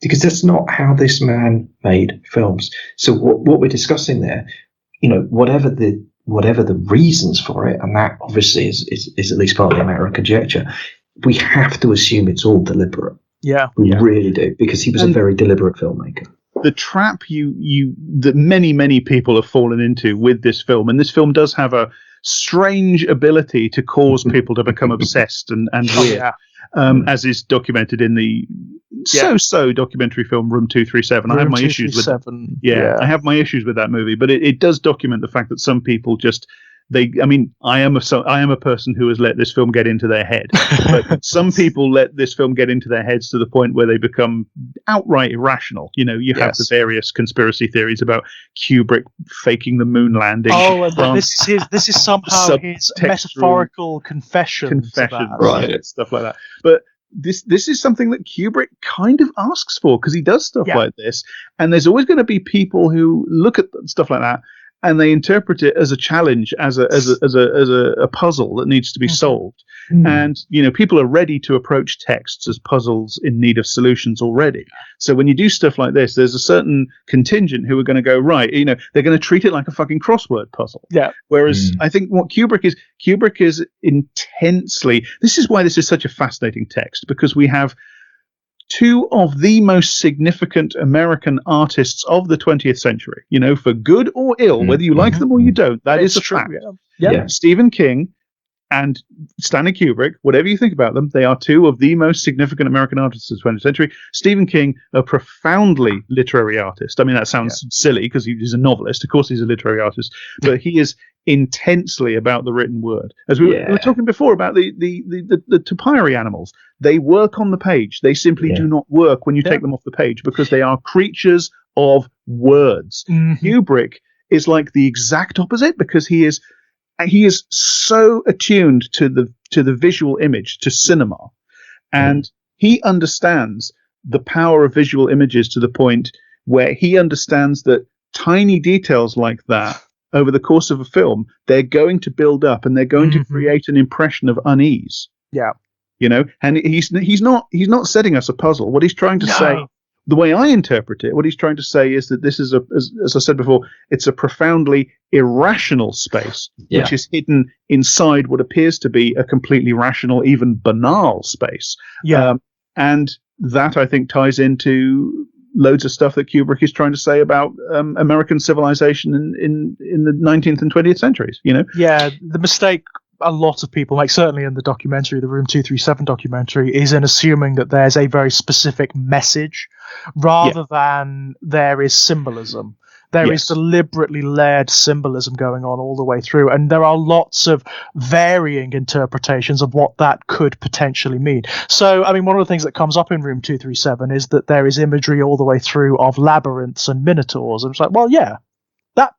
Because that's not how this man made films. So what we're discussing there, whatever the reasons for it, and that obviously is at least partly a matter of conjecture, we have to assume it's all deliberate. Yeah. We really do, because he was a very deliberate filmmaker. The trap that many people have fallen into with this film, and this film does have a strange ability to cause people to become obsessed and weird. As is documented in the so-so documentary film Room 237. I have my issues with I have my issues with that movie, but it does document the fact that some people just I am a person who has let this film get into their head, but some people let this film get into their heads to the point where they become outright irrational. You have the various conspiracy theories about Kubrick faking the moon landing. Oh, and this is somehow his metaphorical confession, right? Stuff like that. But this is something that Kubrick kind of asks for, because he does stuff like this, and there's always going to be people who look at stuff like that and they interpret it as a challenge, as a puzzle that needs to be solved. And people are ready to approach texts as puzzles in need of solutions already. So when you do stuff like this, there's a certain contingent who are going to go, right, they're going to treat it like a fucking crossword puzzle. Yeah. Whereas I think what Kubrick is intensely, this is why this is such a fascinating text, because we have two of the most significant American artists of the 20th century, for good or ill, whether you like them or you don't. That is a fact. Yeah. Stephen King and Stanley Kubrick, whatever you think about them, they are two of the most significant American artists of the 20th century. Stephen King, a profoundly literary artist. I mean, that sounds silly because he's a novelist. Of course, he's a literary artist, but he is intensely about the written word. As we were talking before about the topiary animals, they work on the page. They simply do not work when you take them off the page, because they are creatures of words. Kubrick is like the exact opposite, because he is so attuned to the visual image, to cinema, and he understands the power of visual images to the point where he understands that tiny details like that over the course of a film, they're going to build up and they're going to create an impression of unease. Yeah. And he's not setting us a puzzle. What he's trying to say, the way I interpret it, what he's trying to say is that this is as I said before, it's a profoundly irrational space, which is hidden inside what appears to be a completely rational, even banal space. And that, I think, ties into loads of stuff that Kubrick is trying to say about American civilization in the 19th and 20th centuries. Yeah, the mistake a lot of people make, certainly in the documentary, the Room 237 documentary, is in assuming that there's a very specific message rather than there is symbolism. There is deliberately layered symbolism going on all the way through, and there are lots of varying interpretations of what that could potentially mean. So, I mean, one of the things that comes up in Room 237 is that there is imagery all the way through of labyrinths and minotaurs, and it's like, well,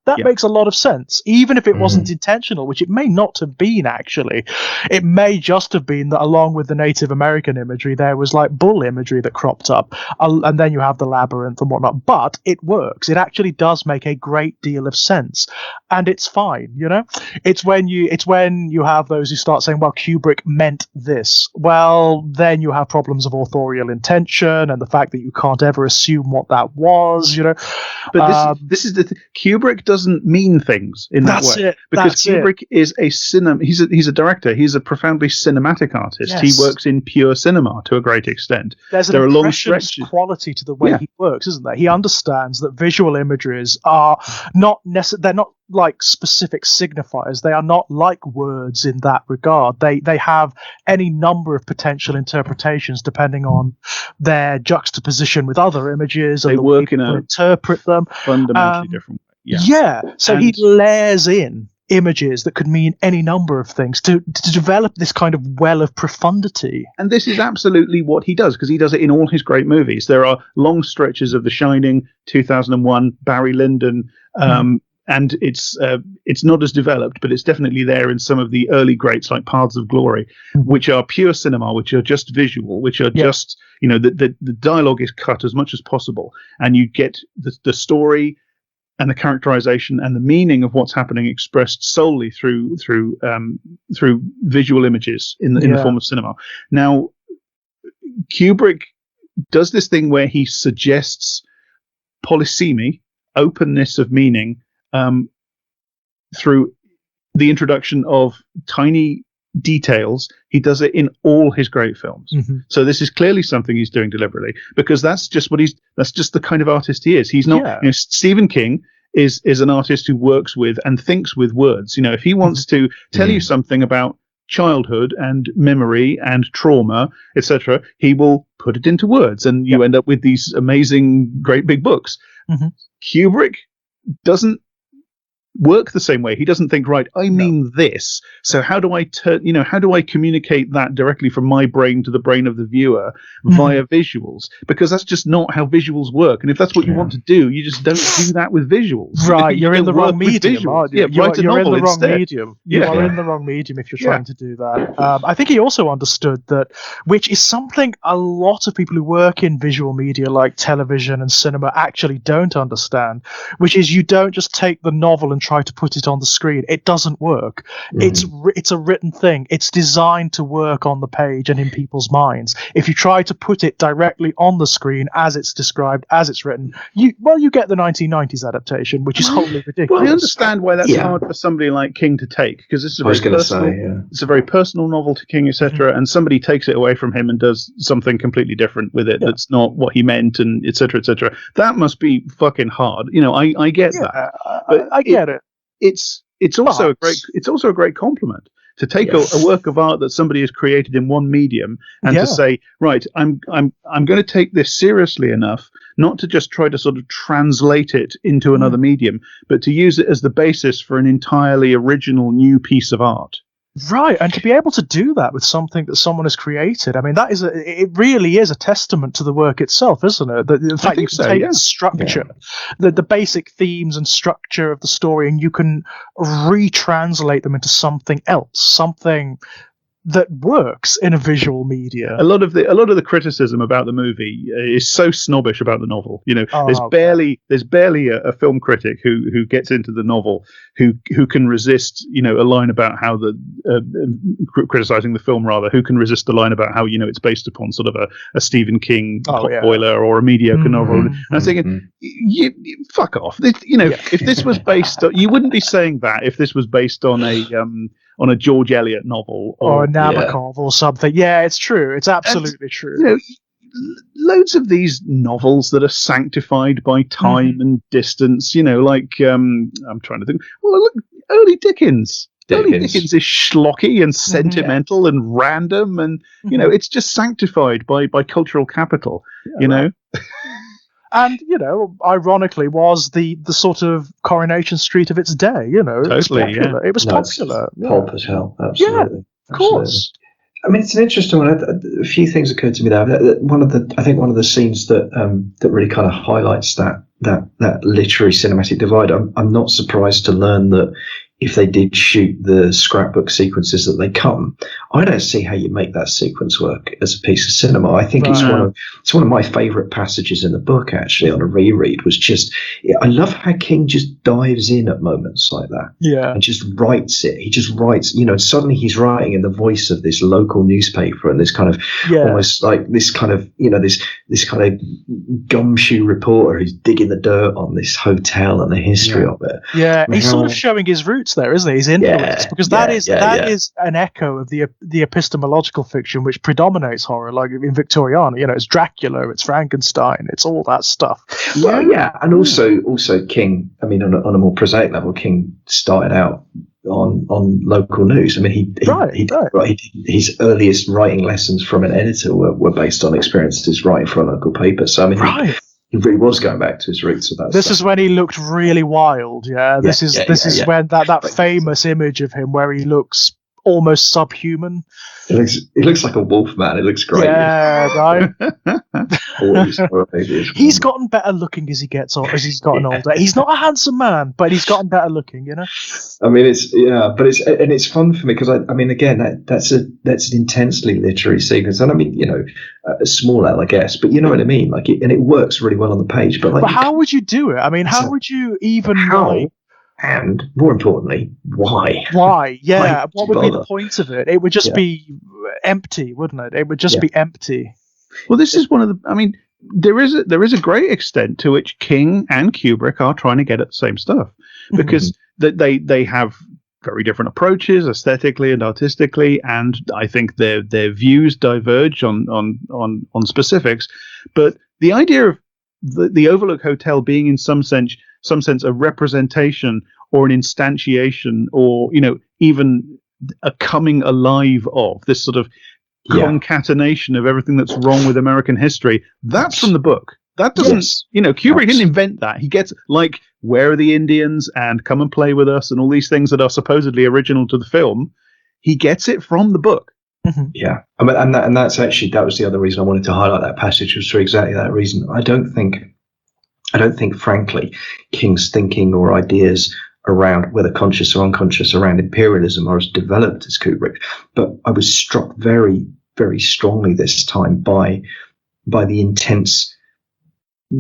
that makes a lot of sense, even if it wasn't intentional, which it may not have been, actually. It may just have been that along with the Native American imagery, there was like bull imagery that cropped up, and then you have the labyrinth and whatnot. But it works. It actually does make a great deal of sense, and it's fine, It's when you have those who start saying, well, Kubrick meant this. Well, then you have problems of authorial intention and the fact that you can't ever assume what that was, But this is the Kubrick doesn't mean things in that way, because Kubrick is he's a director. He's a profoundly cinematic artist. Yes. He works in pure cinema to a great extent. There are long stretches quality to the way he works, isn't there? He understands that visual images are not they're not like specific signifiers. They are not like words in that regard. They have any number of potential interpretations depending on their juxtaposition with other images. They and work in a interpret them fundamentally different way. So he layers in images that could mean any number of things to develop this kind of well of profundity. And this is absolutely what he does, because he does it in all his great movies. There are long stretches of The Shining, 2001, Barry Lyndon, and it's not as developed, but it's definitely there in some of the early greats like Paths of Glory, which are pure cinema, which are just visual, which are just, the dialogue is cut as much as possible, and you get the story and the characterization and the meaning of what's happening expressed solely through visual images in the form of cinema. Now, Kubrick does this thing where he suggests polysemy, openness of meaning, through the introduction of tiny details. He does it in all his great films. So this is clearly something he's doing deliberately, because that's just the kind of artist he is. He's not Stephen King is an artist who works with and thinks with words. If he wants to tell you something about childhood and memory and trauma, etc., he will put it into words, and you end up with these amazing great big books. Kubrick doesn't work the same way. He doesn't think, right, I mean this. So how do I communicate that directly from my brain to the brain of the viewer via visuals? Because that's just not how visuals work. And if that's what you want to do, you just don't do that with visuals. Right, you're in the wrong medium, aren't you? Yeah, you're in the wrong instead. medium. You are in the wrong medium if you're trying to do that. I think he also understood that, which is something a lot of people who work in visual media like television and cinema actually don't understand, which is you don't just take the novel and try to put it on the screen. It doesn't work. It's a written thing. It's designed to work on the page and in people's minds. If you try to put it directly on the screen as it's described, as it's written, you get the 1990s adaptation, which is wholly ridiculous. Well, I understand why that's hard for somebody like King to take, because this is it's a very personal novel to King, etc., and somebody takes it away from him and does something completely different with it that's not what he meant, and etc., etc. That must be fucking hard. I get that. But I get it. It's also a great compliment to take a work of art that somebody has created in one medium and to say, right, I'm going to take this seriously enough not to just try to sort of translate it into another medium, but to use it as the basis for an entirely original new piece of art. Right, and to be able to do that with something that someone has created, I mean, it really is a testament to the work itself, isn't it? The fact you can take the structure, the basic themes and structure of the story, and you can retranslate them into something else, something that works in a visual media. A lot of the criticism about the movie is so snobbish about the novel. There's barely a film critic who gets into the novel who can resist a line about how criticizing the film, rather, who can resist the line about how it's based upon sort of a Stephen King boiler or a mediocre novel. And I'm thinking, you fuck off. If this was based on, you wouldn't be saying that if this was based on a George Eliot novel or a Nabokov or something. Yeah, it's true. It's absolutely true. Loads of these novels that are sanctified by time and distance, like I'm trying to think. Well, look, early Dickens. Early Dickens is schlocky and sentimental and random, and it's just sanctified by cultural capital. And, ironically, was the sort of Coronation Street of its day, Totally, It was popular. Pulp as hell, absolutely. Yeah, of course. I mean, it's an interesting one. A few things occurred to me there. One of the scenes that really kind of highlights that literary cinematic divide. I'm not surprised to learn that if they did shoot the scrapbook sequences that they come, I don't see how you make that sequence work as a piece of cinema. I think it's one of my favourite passages in the book, actually, on a reread. Was just, I love how King just dives in at moments like that, and just writes it. He just writes, and suddenly he's writing in the voice of this local newspaper and this kind of almost like this kind of this kind of gumshoe reporter who's digging the dirt on this hotel and the history of it. Yeah, he's sort of showing his roots there, isn't he? His influence, because that is an echo of the epistemological fiction which predominates horror, like in Victoriana. It's Dracula, it's Frankenstein, it's all that stuff. And also King. I mean, on a more prosaic level, King started out on local news. I mean, his earliest writing lessons from an editor were based on experiences writing for a local paper. So I mean, he really was going back to his roots of that. This is when he looked really wild. This is when that famous image of him where he looks almost subhuman. He looks like a wolf man. It looks great. Yeah, right. He's gotten better looking as he's gotten older. He's not a handsome man, but he's gotten better looking. I mean, it's fun for me because I mean, again, that's an intensely literary sequence, and I mean, a small L, I guess, but you know what I mean. Like, and it works really well on the page. But how would you do it? I mean, how would you even know? And more importantly, why? Why? Yeah. What would be the point of it? It would just be empty, wouldn't it? It would just be empty. Well, this is one of the. I mean, there is a great extent to which King and Kubrick are trying to get at the same stuff, because they have very different approaches aesthetically and artistically, and I think their views diverge on specifics. But the idea of the Overlook Hotel being in some sense a representation or an instantiation or even a coming alive of this sort of concatenation of everything that's wrong with American history, that's from the book. That doesn't, Kubrick didn't invent that. He gets, like, where are the Indians and come and play with us and all these things that are supposedly original to the film. He gets it from the book. Yeah. I mean, and that's actually, that was the other reason I wanted to highlight that passage, was for exactly that reason. I don't think, frankly, King's thinking or ideas around, whether conscious or unconscious, around imperialism are as developed as Kubrick. But I was struck very, very strongly this time by the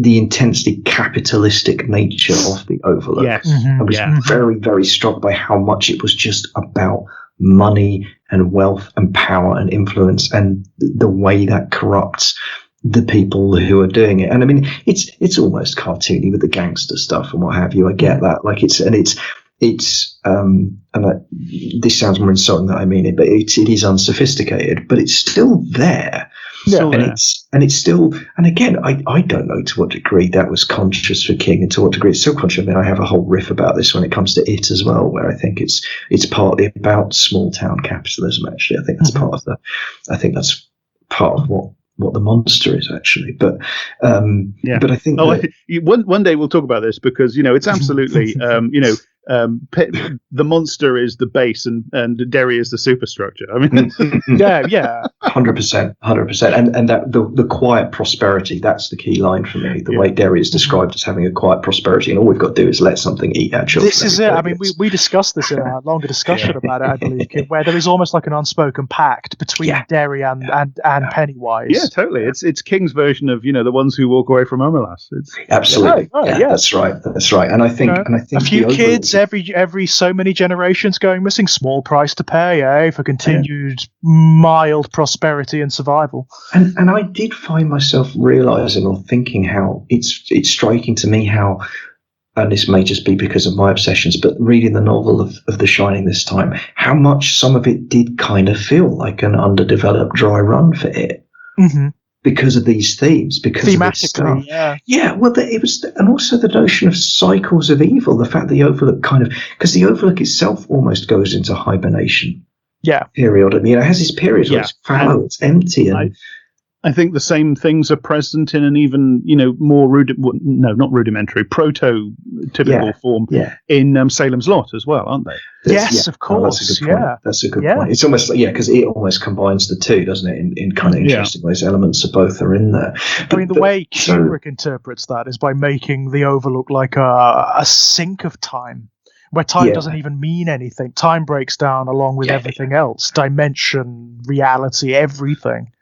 intensely capitalistic nature of the Overlook. Yes. I was very, very struck by how much it was just about money and wealth and power and influence, and the way that corrupts the people who are doing it. And I mean, it's almost cartoony with the gangster stuff and what have you. I get that. Like this sounds more insulting than I mean it, but it is unsophisticated, but it's still there. Yeah. And it's still, and again, I don't know to what degree that was conscious for King and to what degree it's still conscious. I mean, I have a whole riff about this when it comes to It as well, where I think it's partly about small town capitalism. Actually, I think that's that's part of what the monster is actually. But but I think one day we'll talk about this, because it's absolutely the monster is the base and Derry is the superstructure. I mean, 100%, and that the quiet prosperity, that's the key line for me. The way Derry is described as having a quiet prosperity, and all we've got to do is let something eat our children. This is it. I mean, we discussed this in our longer discussion about it, I believe, where there is almost like an unspoken pact between Derry and Pennywise. Yeah, totally. It's King's version of the ones who walk away from Omelas. Absolutely. That's right. And I think a few kids every so many generations going missing, small price to pay, for continued mild prosperity and survival. And I did find myself realizing or thinking how it's striking to me how, and this may just be because of my obsessions, but reading the novel of The Shining this time, how much some of it did kind of feel like an underdeveloped dry run for it. Because of these themes, because thematically, well, it was, and also the notion of cycles of evil. The fact the Overlook because the Overlook itself almost goes into hibernation. Periodically, it has these periods where it's fallow, it's empty, and I think the same things are present in an even, more not rudimentary, prototypical form in Salem's Lot as well, aren't they? Yes, of course. That's a good point. That's a good point. It's almost like, because it almost combines the two, doesn't it? In kind of interesting ways, elements of both are in there. But, the way Kubrick interprets that is by making the Overlook like a sink of time, where time doesn't even mean anything. Time breaks down along with everything else, dimension, reality, everything.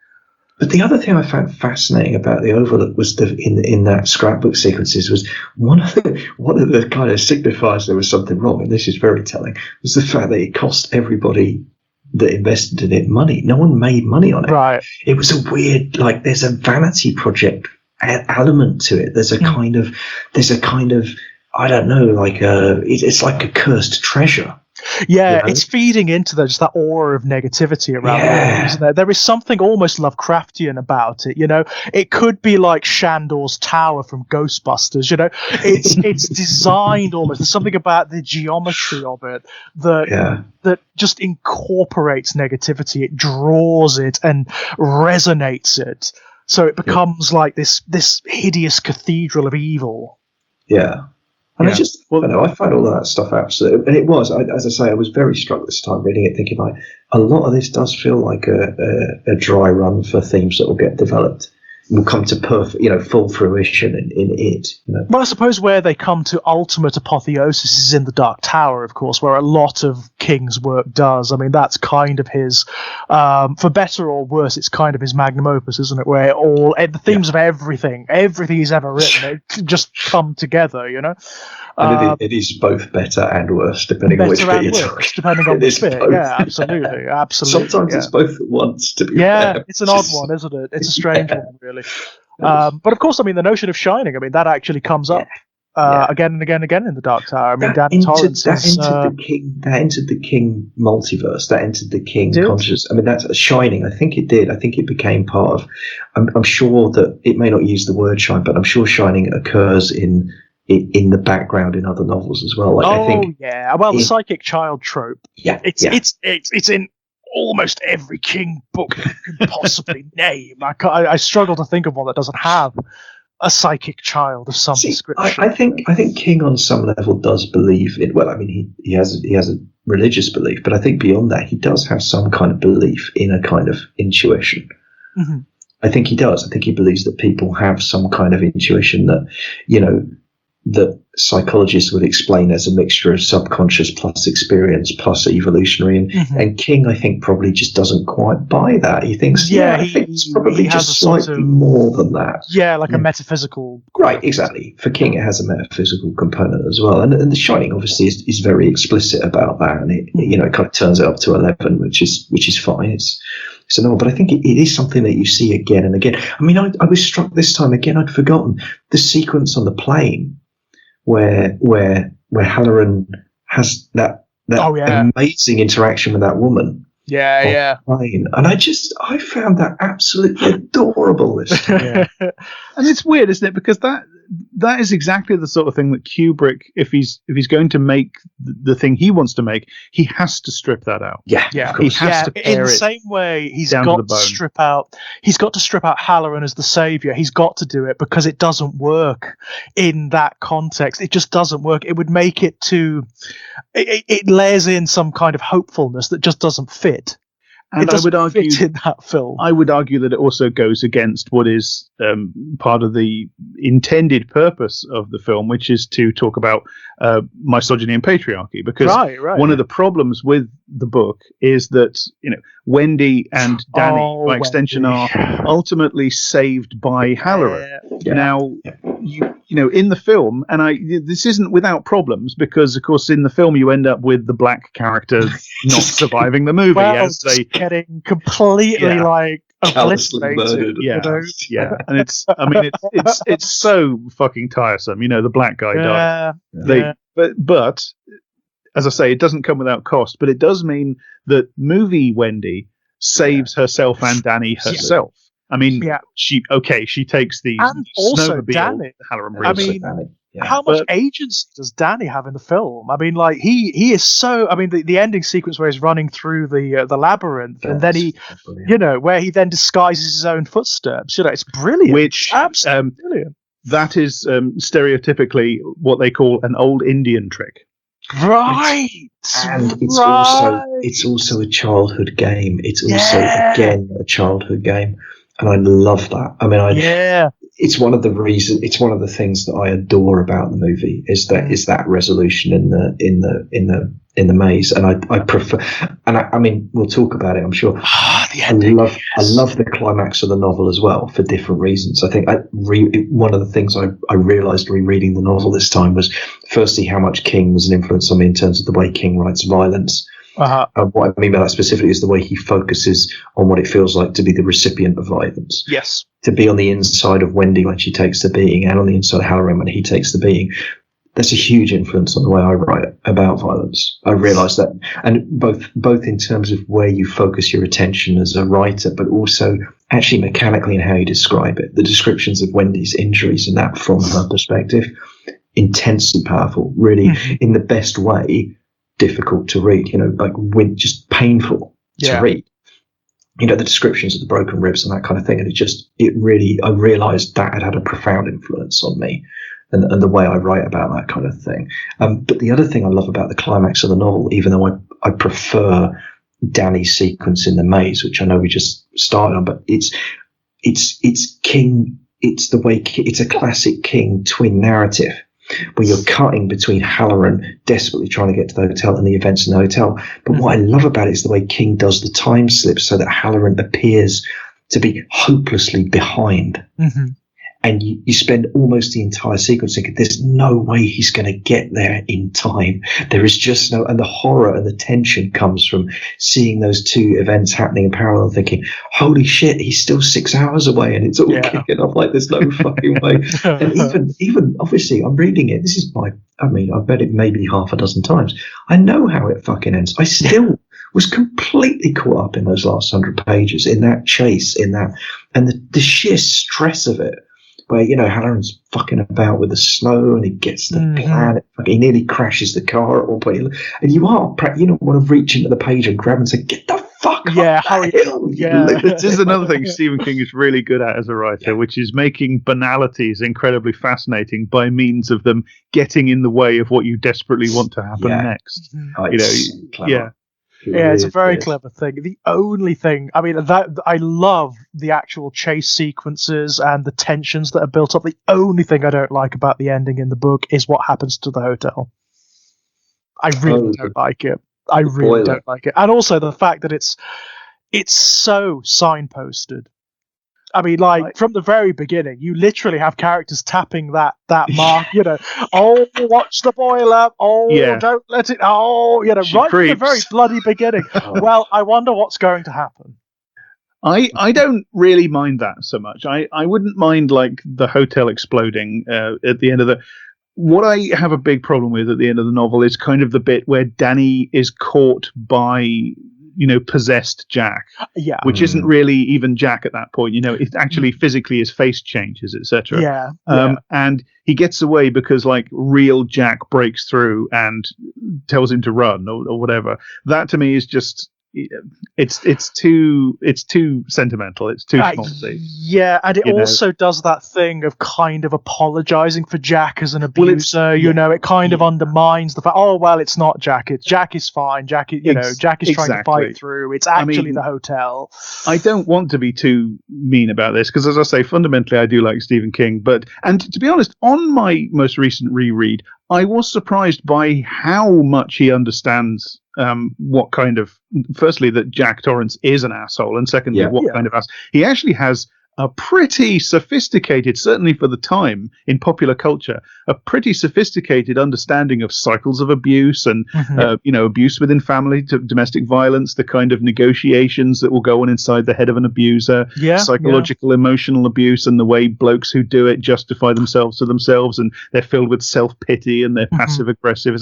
But the other thing I found fascinating about the Overlook was in that scrapbook sequences was one of the kind of signifiers there was something wrong, and this is very telling, was the fact that it cost everybody that invested in it money. No one made money on it. Right. It was a weird, there's a vanity project element to it. There's a kind of I don't know, it's like a cursed treasure. It's feeding into just that aura of negativity around it, isn't there? There is something almost Lovecraftian about it, It could be like Shandor's Tower from Ghostbusters, It's designed almost. There's something about the geometry of it that just incorporates negativity. It draws it and resonates it. So it becomes like this hideous cathedral of evil. Yeah. And I find all of that stuff absolutely, and it was, as I say, I was very struck this time reading it, thinking a lot of this does feel like a dry run for themes that will get developed, will come to full fruition in it. Well, I suppose where they come to ultimate apotheosis is in The Dark Tower, of course, where a lot of King's work does. I mean, that's kind of his, for better or worse, it's kind of his magnum opus, isn't it? Where the themes of everything he's ever written, it just come together, And it is both better and worse, depending on which bit you're talking. Depending on which bit, absolutely. Sometimes it's both at once, to be fair. It's an odd one, isn't it? It's a strange one, really. But of course, I mean, the notion of Shining, I mean, that actually comes up again and again and again in The Dark Tower. I mean, Danny Torrance that entered the King multiverse. That entered the King conscious. I mean, that's Shining. I think it did. I think it became part of. I'm sure that it may not use the word shine, but I'm sure Shining occurs in the background in other novels as well. The psychic child trope. It's in almost every King book you can possibly name. I struggle to think of one that doesn't have a psychic child of some description. I think King on some level does believe in. Well, I mean, he has a religious belief, but I think beyond that, he does have some kind of belief in a kind of intuition. Mm-hmm. I think he does. I think he believes that people have some kind of intuition that, you know, that psychologists would explain as a mixture of subconscious plus experience plus evolutionary. And King, I think, probably just doesn't quite buy that. He thinks, I think it's probably just slightly more than that. Yeah, like a metaphysical. Right, exactly. For King, it has a metaphysical component as well. And The Shining, obviously, is very explicit about that. And it, you know, it kind of turns it up to 11, which is fine. It's a novel, but I think it is something that you see again and again. I mean, I was struck this time again. I'd forgotten the sequence on the plane where Halloran has that amazing interaction with that woman. Yeah. Plane. And I found that absolutely adorable this time. And it's weird, isn't it? Because that is exactly the sort of thing that Kubrick, if he's going to make the thing he wants to make, he has to strip that out. Yeah. He has to in the same way he's got to strip out Halloran as the savior. He's got to do it because it doesn't work in that context. It just doesn't work. It would make it it layers in some kind of hopefulness that just doesn't fit. And I would argue in that film. I would argue that it also goes against what is part of the intended purpose of the film, which is to talk about misogyny and patriarchy. Because one of the problems with the book is that, you know, Wendy and Danny, by extension, are ultimately saved by Halloran. Now, you know, in the film, and this isn't without problems, because of course in the film you end up with the black character not surviving the movie as they getting completely like obliterated. And it's so fucking tiresome. You know, the black guy died. But as I say, it doesn't come without cost, but it does mean that movie Wendy saves herself and Danny herself. I mean, she takes the snowmobile. I mean, how much agency does Danny have in the film? I mean, like he is so. I mean, the ending sequence where he's running through the labyrinth, and then where he then disguises his own footsteps. You know, it's brilliant. Which absolutely brilliant. That is stereotypically what they call an old Indian trick. Right. And it's also a childhood game. It's also again a childhood game. And I love that. I mean, it's one of the reasons. It's one of the things that I adore about the movie is that resolution in the maze. And I prefer. And I mean, we'll talk about it, I'm sure. I love the climax of the novel as well for different reasons. I think one of the things I realised rereading the novel this time was, firstly, how much King was an influence on me in terms of the way King writes violence. What I mean by that specifically is the way he focuses on what it feels like to be the recipient of violence. Yes. To be on the inside of Wendy when she takes the beating, and on the inside of Halloran when he takes the beating. That's a huge influence on the way I write about violence. I realise that, and both in terms of where you focus your attention as a writer, but also actually mechanically in how you describe it. The descriptions of Wendy's injuries and that from her perspective, intensely powerful, really in the best way. Difficult to read, you know, like just painful to read. You know, the descriptions of the broken ribs and that kind of thing. And I realized that had a profound influence on me and the way I write about that kind of thing. But the other thing I love about the climax of the novel, even though I prefer Danny's sequence in the maze, which I know we just started on, but it's King. It's the way it's a classic King twin narrative, where you're cutting between Halloran desperately trying to get to the hotel and the events in the hotel. But what I love about it is the way King does the time slip so that Halloran appears to be hopelessly behind. And you spend almost the entire sequence thinking, there's no way he's going to get there in time. There is just no, and the horror and the tension comes from seeing those two events happening in parallel, thinking, holy shit, he's still 6 hours away, and it's all kicking off like there's no fucking way. And even obviously, I'm reading it. This is I've read it maybe half a dozen times. I know how it fucking ends. I still was completely caught up in those last 100 pages, in that chase, in that, and the sheer stress of it. Where, you know, Halloran's fucking about with the snow and he gets the plan. He nearly crashes the car at one point. And you want to reach into the page and grab and say, get the fuck yeah, off that hill. Yeah. This is another thing Stephen King is really good at as a writer, which is making banalities incredibly fascinating by means of them getting in the way of what you desperately want to happen next. Clever. Yeah, it's a very clever thing. The only thing, I mean, that I love the actual chase sequences and the tensions that are built up. The only thing I don't like about the ending in the book is what happens to the hotel. I really don't like it. I really don't like it. And also the fact that it's so signposted. I mean, like, from the very beginning, you literally have characters tapping that mark, oh, watch the boiler, don't let it, right from the very bloody beginning. Well, I wonder what's going to happen. I don't really mind that so much. I wouldn't mind, like, the hotel exploding at the end of the... What I have a big problem with at the end of the novel is kind of the bit where Danny is caught by... possessed Jack, which isn't really even Jack at that point. It actually physically his face changes, etc. And he gets away because, like, real Jack breaks through and tells him to run or whatever. That to me is just it's too sentimental. It's too schmaltzy. Yeah, and it also does that thing of kind of apologizing for Jack as an abuser. It kind of undermines the fact. Oh well, it's not Jack. Jack is fine. Jack is Jack is trying to fight through. It's actually the hotel. I don't want to be too mean about this because, as I say, fundamentally I do like Stephen King. And to be honest, on my most recent reread, I was surprised by how much he understands what kind of, firstly, that Jack Torrance is an asshole, and secondly, what kind of ass. He actually has a pretty sophisticated, certainly for the time in popular culture, a pretty sophisticated understanding of cycles of abuse and, abuse within family, domestic violence, the kind of negotiations that will go on inside the head of an abuser, psychological, emotional abuse, and the way blokes who do it justify themselves to themselves, and they're filled with self-pity and they're passive-aggressive.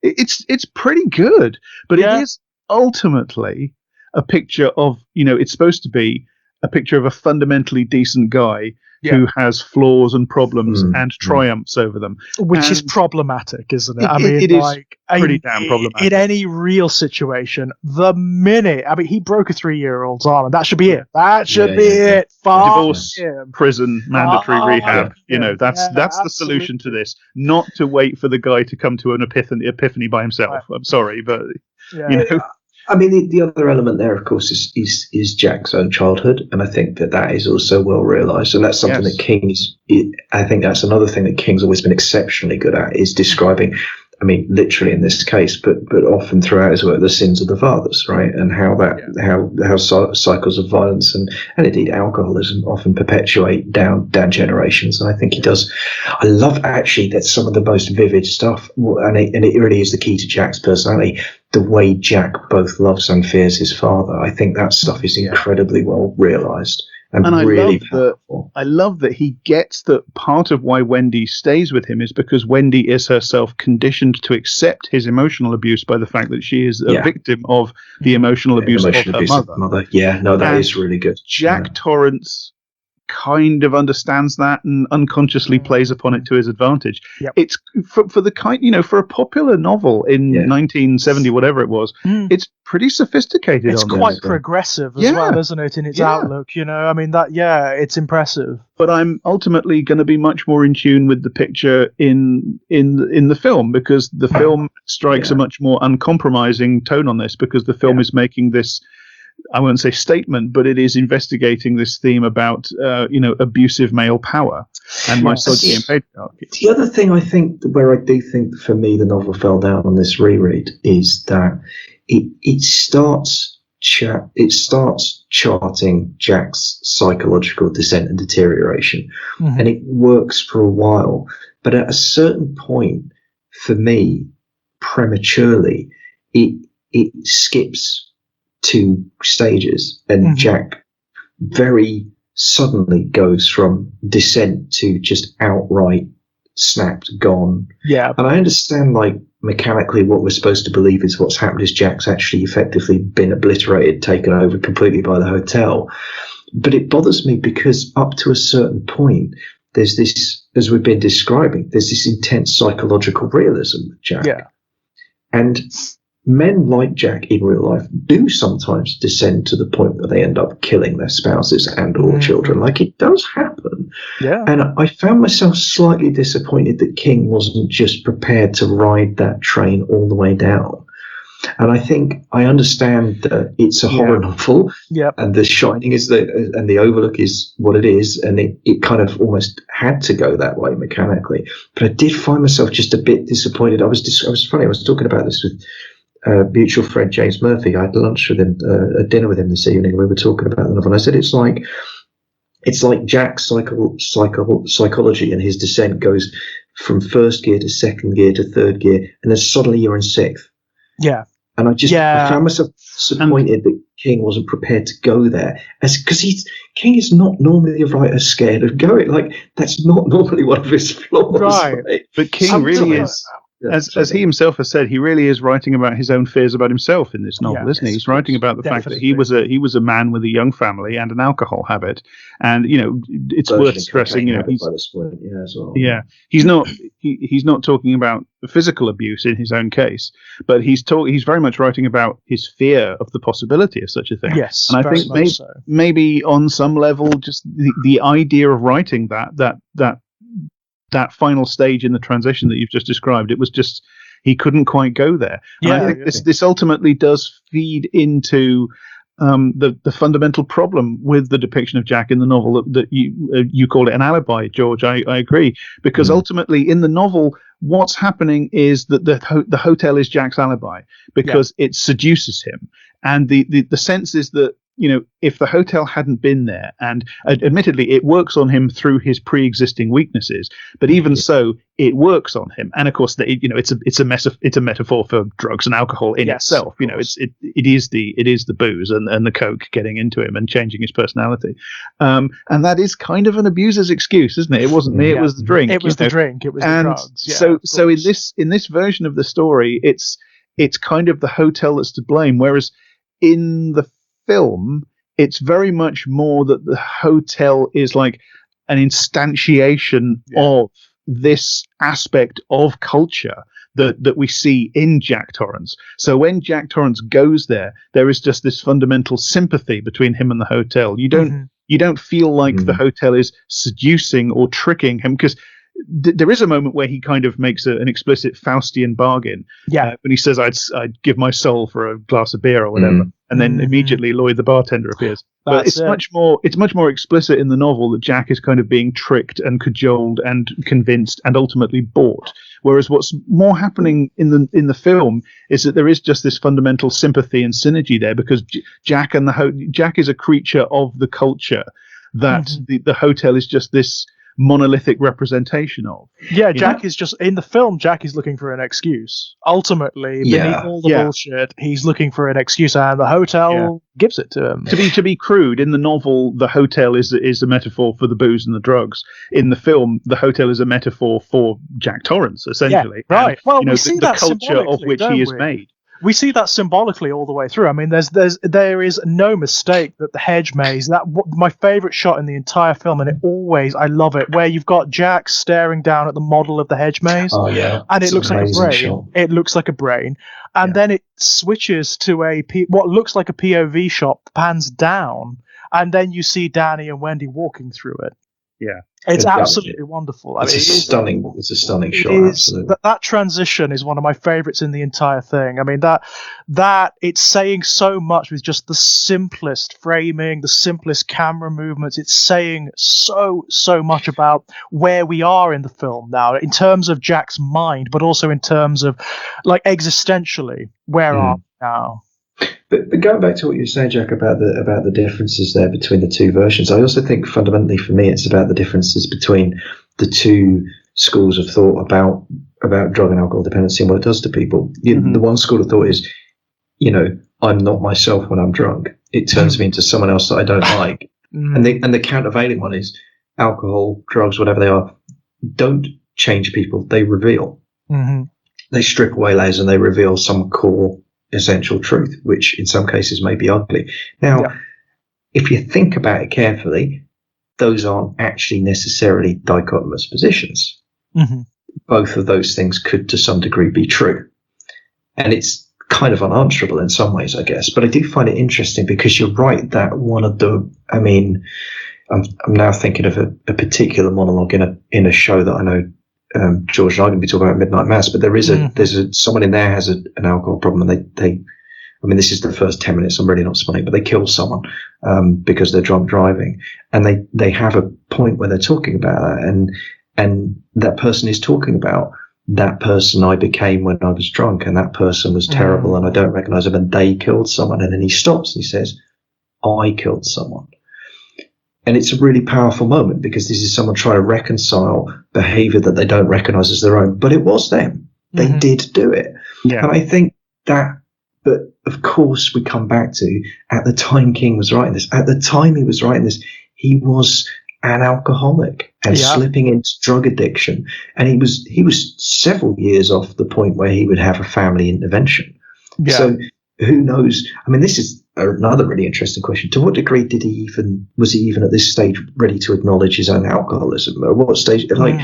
It's pretty good, but it is ultimately a picture of, it's supposed to be a picture of a fundamentally decent guy who has flaws and problems and triumphs over them. Which is problematic, isn't it? It is pretty damn problematic. In any real situation, the minute, he broke a 3-year-old's arm, and that should be it. That should be it. Divorce, prison, mandatory rehab. That's the solution to this. Not to wait for the guy to come to an epiphany by himself. Right. I'm sorry, but the other element there, of course, is Jack's own childhood, and I think that is also well realised, and that's something that I think that's another thing that King's always been exceptionally good at, is describing, literally in this case, but often throughout his work, the sins of the fathers, right, and how cycles of violence and indeed alcoholism often perpetuate down generations. And I think he does. I love actually that some of the most vivid stuff, and it really is the key to Jack's personality. The way Jack both loves and fears his father. I think that stuff is incredibly well realised. And really I love that he gets that part of why Wendy stays with him is because Wendy is herself conditioned to accept his emotional abuse by the fact that she is a victim of the emotional abuse of her mother. Yeah, no, that is really good. Jack Torrance kind of understands that and unconsciously plays upon it to his advantage. It's for the kind, for a popular novel in 1970, whatever it was, it's pretty sophisticated. It's quite progressive as well, isn't it, in its outlook? It's impressive. But I'm ultimately going to be much more in tune with the picture in the film, because the film strikes a much more uncompromising tone on this, because the film is making this, I won't say statement, but it is investigating this theme about, abusive male power and misogyny and patriarchy. The other thing I think, where I do think for me the novel fell down on this reread, is that it starts charting Jack's psychological descent and deterioration, and it works for a while. But at a certain point, for me, prematurely, it skips 2 stages, and Jack very suddenly goes from descent to just outright snapped, gone. And I understand, like, mechanically what we're supposed to believe is what's happened is Jack's actually effectively been obliterated, taken over completely by the hotel. But it bothers me because up to a certain point, there's this, as we've been describing, there's this intense psychological realism with Jack. And men like Jack in real life do sometimes descend to the point where they end up killing their spouses and or children. Like, it does happen. Yeah. And I found myself slightly disappointed that King wasn't just prepared to ride that train all the way down. And I think I understand that it's a horror novel, and The Shining is and The Overlook is what it is, and it kind of almost had to go that way mechanically. But I did find myself just a bit disappointed. I was talking about this with mutual friend James Murphy. I had lunch with him, a dinner with him this evening. We were talking about the novel. And I said it's like Jack's psychology and his descent goes from first gear to second gear to third gear, and then suddenly you're in sixth. Yeah. And I found myself disappointed that King wasn't prepared to go there, because King is not normally a writer scared of going. Like, that's not normally one of his flaws. Right. But King really is. As he himself has said, he really is writing about his own fears about himself in this novel, isn't he? He's writing about the fact that he was a man with a young family and an alcohol habit, and it's worth stressing. He's not talking about physical abuse in his own case, but he's very much writing about his fear of the possibility of such a thing. Yes, and I think maybe on some level, just the idea of writing that final stage in the transition that you've just described, it was just he couldn't quite go there. And I think this ultimately does feed into the fundamental problem with the depiction of Jack in the novel that you call it an alibi, George. I agree, because ultimately in the novel, what's happening is that the hotel is Jack's alibi because it seduces him, and the sense is that if the hotel hadn't been there, and admittedly it works on him through his pre-existing weaknesses, but even so, it works on him. And of course, it's a metaphor for drugs and alcohol in itself. It is the booze and the coke getting into him and changing his personality. And that is kind of an abuser's excuse, isn't it? It wasn't me; it was the drink. It was the drink. It was the drugs. Yeah, so in this version of the story, it's kind of the hotel that's to blame, whereas in the film, it's very much more that the hotel is like an instantiation of this aspect of culture that we see in Jack Torrance. So when Jack Torrance goes there is just this fundamental sympathy between him and the hotel. You don't feel like the hotel is seducing or tricking him, because there is a moment where he kind of makes an explicit Faustian bargain. When he says, I'd give my soul for a glass of beer or whatever. And then immediately Lloyd the bartender appears. But it's much more explicit in the novel that Jack is kind of being tricked and cajoled and convinced and ultimately bought. Whereas what's more happening in the film is that there is just this fundamental sympathy and synergy there, because Jack is a creature of the culture that the hotel is just this monolithic representation of. Jack is just in the film. Jack is looking for an excuse. Ultimately, beneath all the bullshit, he's looking for an excuse, and the hotel gives it to him. To be crude, in the novel, the hotel is a metaphor for the booze and the drugs. In the film, the hotel is a metaphor for Jack Torrance, essentially. Yeah, right. And, well, we see the that culture of which he is made. We see that symbolically all the way through. I mean, there is no mistake that the hedge maze, my favorite shot in the entire film, and I love it, where you've got Jack staring down at the model of the hedge maze. Oh yeah, and it looks like a brain. Shot. It looks like a brain, and then it switches to what looks like a POV shot, pans down, and then you see Danny and Wendy walking through it. Yeah. It's absolutely wonderful. It's a stunning shot. Absolutely. That transition is one of my favorites in the entire thing. I mean, that it's saying so much with just the simplest framing, the simplest camera movements. It's saying so much about where we are in the film now, in terms of Jack's mind, but also in terms of, like, existentially, where are we now? But going back to what you were saying, Jack, about the differences there between the two versions, I also think fundamentally for me it's about the differences between the two schools of thought about drug and alcohol dependency and what it does to people. The one school of thought is, I'm not myself when I'm drunk. It turns me into someone else that I don't like. And the countervailing one is alcohol, drugs, whatever they are, don't change people. They reveal. They strip away layers and they reveal some core essential truth, which in some cases may be ugly. Now, if you think about it carefully, those aren't actually necessarily dichotomous positions. Both of those things could to some degree be true. And it's kind of unanswerable in some ways, I guess. But I do find it interesting because you're right that one of the, I mean, I'm now thinking of a particular monologue in a show that I know George and I are going to be talking about, Midnight Mass. But there's someone in there has an alcohol problem, and they I mean, this is the first 10 minutes. I'm really not spoiling, but they kill someone because they're drunk driving, and they have a point where they're talking about that, and that person is talking about that person I became when I was drunk, and that person was terrible, and I don't recognize them, and they killed someone. And then he stops and he says, I killed someone. And it's a really powerful moment because this is someone trying to reconcile behavior that they don't recognize as their own, but it was them. They did do it. Yeah. And I think that, but of course we come back to, at the time King was writing this, at the time he was writing this, he was an alcoholic and slipping into drug addiction. And he was several years off the point where he would have a family intervention. Yeah. So who knows? I mean, this is another really interesting question. To what degree was he even at this stage ready to acknowledge his own alcoholism? At what stage? Like,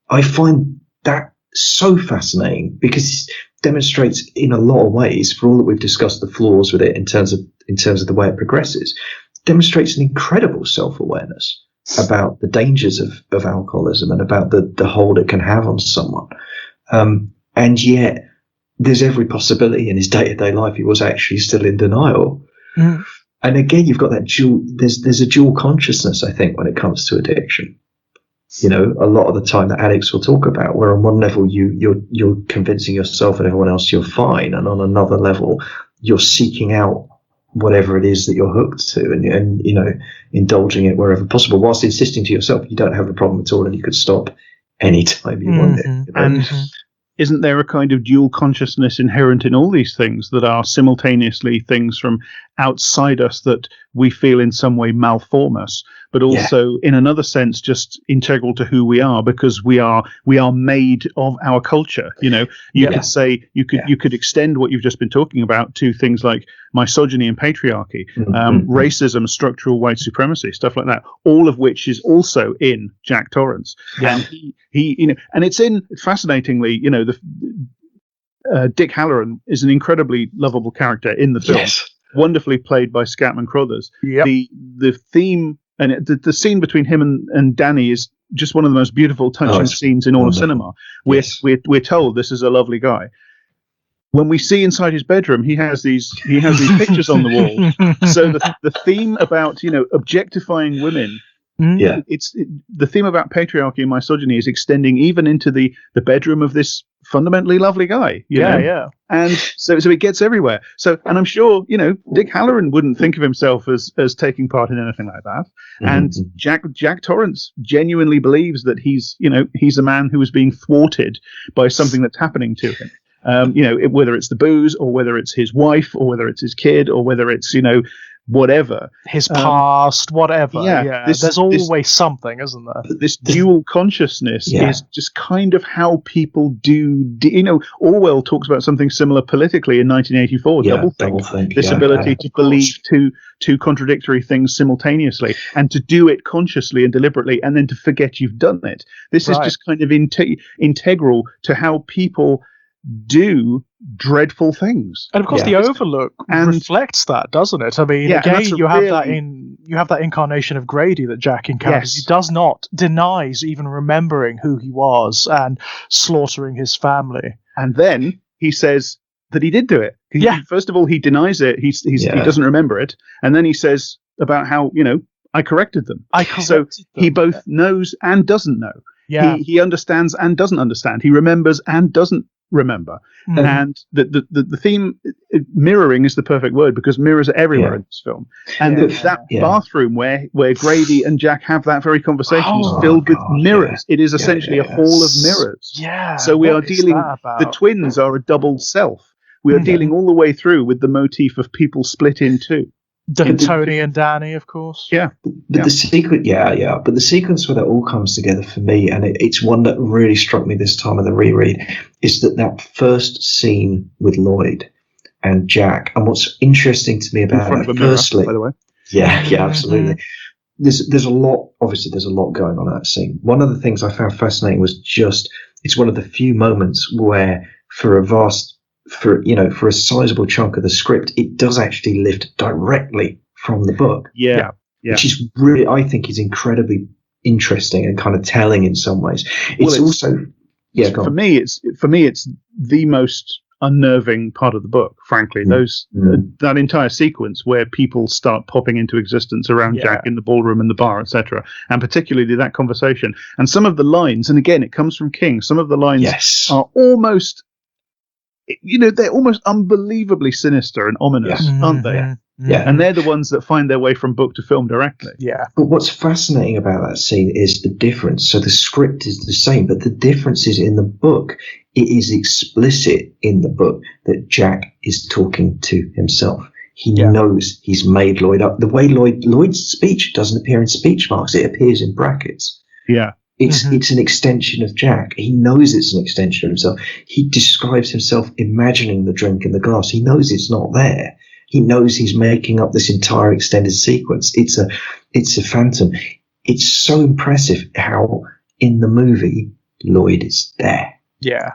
I find that so fascinating because it demonstrates in a lot of ways, for all that we've discussed the flaws with it in terms of the way it progresses, demonstrates an incredible self-awareness about the dangers of alcoholism and about the hold it can have on someone. And yet there's every possibility in his day-to-day life he was actually still in denial. Mm. And again, you've got that there's a dual consciousness, I think, when it comes to addiction. You know, a lot of the time that addicts will talk about, where on one level you're convincing yourself and everyone else you're fine, and on another level you're seeking out whatever it is that you're hooked to, and you know, indulging it wherever possible, whilst insisting to yourself you don't have a problem at all and you could stop anytime you want it. You know? And isn't there a kind of dual consciousness inherent in all these things that are simultaneously things from outside us that we feel in some way malform us, but also in another sense just integral to who we are, because we are made of our culture? You know, you could say you could extend what you've just been talking about to things like misogyny and patriarchy, racism, structural white supremacy, stuff like that, all of which is also in Jack Torrance. And he you know, and it's fascinatingly, you know, Dick Halloran is an incredibly lovable character in the film, wonderfully played by Scatman Crothers. The theme and the scene between him and Danny is just one of the most beautiful, touching scenes in all of cinema. We're told this is a lovely guy. When we see inside his bedroom, he has these pictures on the wall. So the theme about, you know, objectifying women, the theme about patriarchy and misogyny is extending even into the bedroom of this fundamentally lovely guy. You know? And so it gets everywhere. So, and I'm sure, you know, Dick Halloran wouldn't think of himself as taking part in anything like that. And Jack Torrance genuinely believes that he's a man who is being thwarted by something that's happening to him. You know, whether it's the booze or whether it's his wife or whether it's his kid or whether it's, you know, whatever. His past, whatever. There's always something, isn't there? This dual consciousness is just kind of how people do. You know, Orwell talks about something similar politically in 1984, doublethink. This ability to believe two contradictory things simultaneously and to do it consciously and deliberately and then to forget you've done it. This is just kind of integral to how people do dreadful things. And of course the Overlook reflects that, doesn't it? I mean, again, you have that incarnation of Grady that Jack encounters. He does not denies even remembering who he was and slaughtering his family. And then he says that he did do it. First of all, he denies it. He doesn't remember it. And then he says about how, you know, I corrected them. He both knows and doesn't know. Yeah. He understands and doesn't understand. He remembers and doesn't remember. And the theme, mirroring is the perfect word, because mirrors are everywhere in this film. And that bathroom where Grady and Jack have that very conversation is filled with mirrors. It is essentially a hall of mirrors. So we are dealing, the twins are a double self. We are dealing all the way through with the motif of people split in two. Tony and Danny, of course. But the sequence, but the sequence where that all comes together for me, and it's one that really struck me this time in the reread, is that first scene with Lloyd and Jack. And what's interesting to me about it, firstly, by the way, absolutely. There's a lot. Obviously, there's a lot going on in that scene. One of the things I found fascinating was it's one of the few moments where, for a vast for a sizable chunk of the script, it does actually lift directly from the book. Yeah. Which is really, I think, is incredibly interesting and kind of telling in some ways. It's also, for me, it's the most unnerving part of the book, frankly. That entire sequence where people start popping into existence around Jack in the ballroom and the bar, etc., and particularly that conversation and some of the lines. And again, it comes from King. Some of the lines are almost, they're almost unbelievably sinister and ominous, aren't they? Yeah, and they're the ones that find their way from book to film directly. Yeah. But what's fascinating about that scene is the difference. So the script is the same, but the difference is in the book. It is explicit in the book that Jack is talking to himself. He knows he's made Lloyd up. The way Lloyd's speech doesn't appear in speech marks; it appears in brackets. Yeah. It's an extension of Jack. He knows it's an extension of himself. He describes himself imagining the drink in the glass. He knows it's not there. He knows he's making up this entire extended sequence. It's a phantom. It's so impressive how in the movie Lloyd is there. Yeah.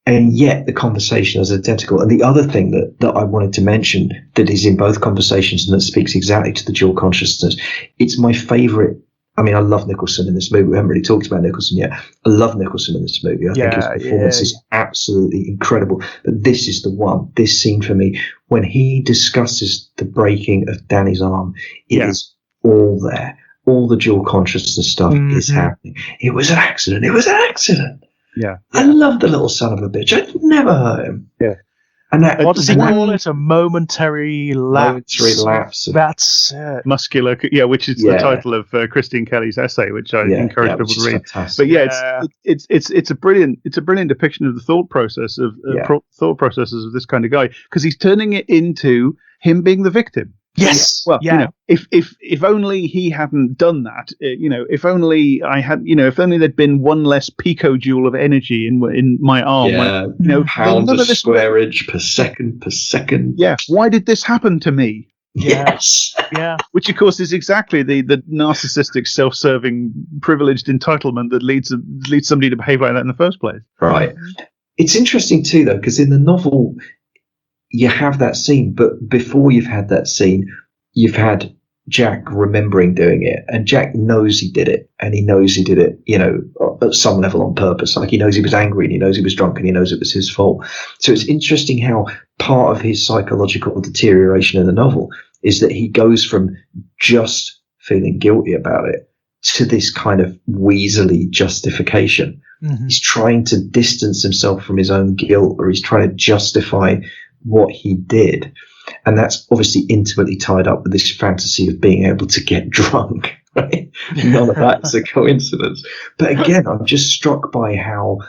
And yet the conversation is identical. And the other thing that I wanted to mention that is in both conversations and that speaks exactly to the dual consciousness, it's my favourite. I mean, I love Nicholson in this movie. We haven't really talked about Nicholson yet. I love Nicholson in this movie. I think his performance is absolutely incredible. But this is the one, this scene for me, when he discusses the breaking of Danny's arm, it is all there. All the dual consciousness stuff is happening. It was an accident. It was an accident. Yeah. I love the little son of a bitch. I'd never hurt him. Yeah. And that, what does he call it? A momentary lapse. That's it. Muscular, which is the title of Christine Kelly's essay, which I encourage people to read. Fantastic. But it's a brilliant depiction of the thought process thought processes of this kind of guy, because he's turning it into him being the victim. Yes. Well, if only he hadn't done that, if only I had, if only there'd been one less picojoule of energy in my arm, pounds of squareage per second. Yeah. Why did this happen to me? Yes. Yeah. Which, of course, is exactly the narcissistic, self-serving, privileged entitlement that leads somebody to behave like that in the first place. Right. It's interesting too, though, because in the novel, you have that scene, but before you've had that scene, you've had Jack remembering doing it, and Jack knows he did it, and he knows he did it, at some level on purpose. Like, he knows he was angry, and he knows he was drunk, and he knows it was his fault. So it's interesting how part of his psychological deterioration in the novel is that he goes from just feeling guilty about it to this kind of weaselly justification. Mm-hmm. He's trying to distance himself from his own guilt, or he's trying to justify what he did, and that's obviously intimately tied up with this fantasy of being able to get drunk, right? None of that's a coincidence. But again, I'm just struck by how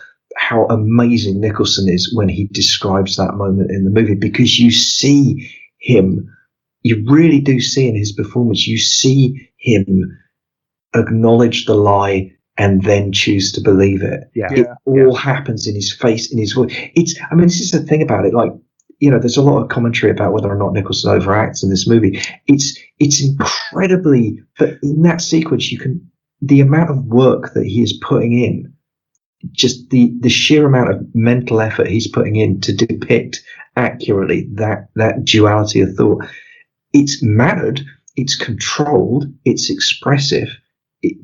amazing Nicholson is when he describes that moment in the movie, because you see him, you really do see in his performance, you see him acknowledge the lie and then choose to believe it. It all happens in his face, in his voice. This is the thing about it, like, there's a lot of commentary about whether or not Nicholson overacts in this movie. It's incredibly, but in that sequence, the amount of work that he is putting in, just the sheer amount of mental effort he's putting in to depict accurately that duality of thought. It's mannered, it's controlled, it's expressive,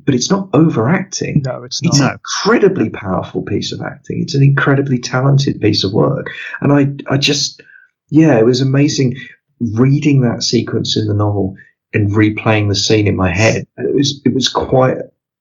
but it's not overacting. No, it's not. It's an incredibly powerful piece of acting. It's an incredibly talented piece of work. And I just, it was amazing reading that sequence in the novel and replaying the scene in my head. It was quite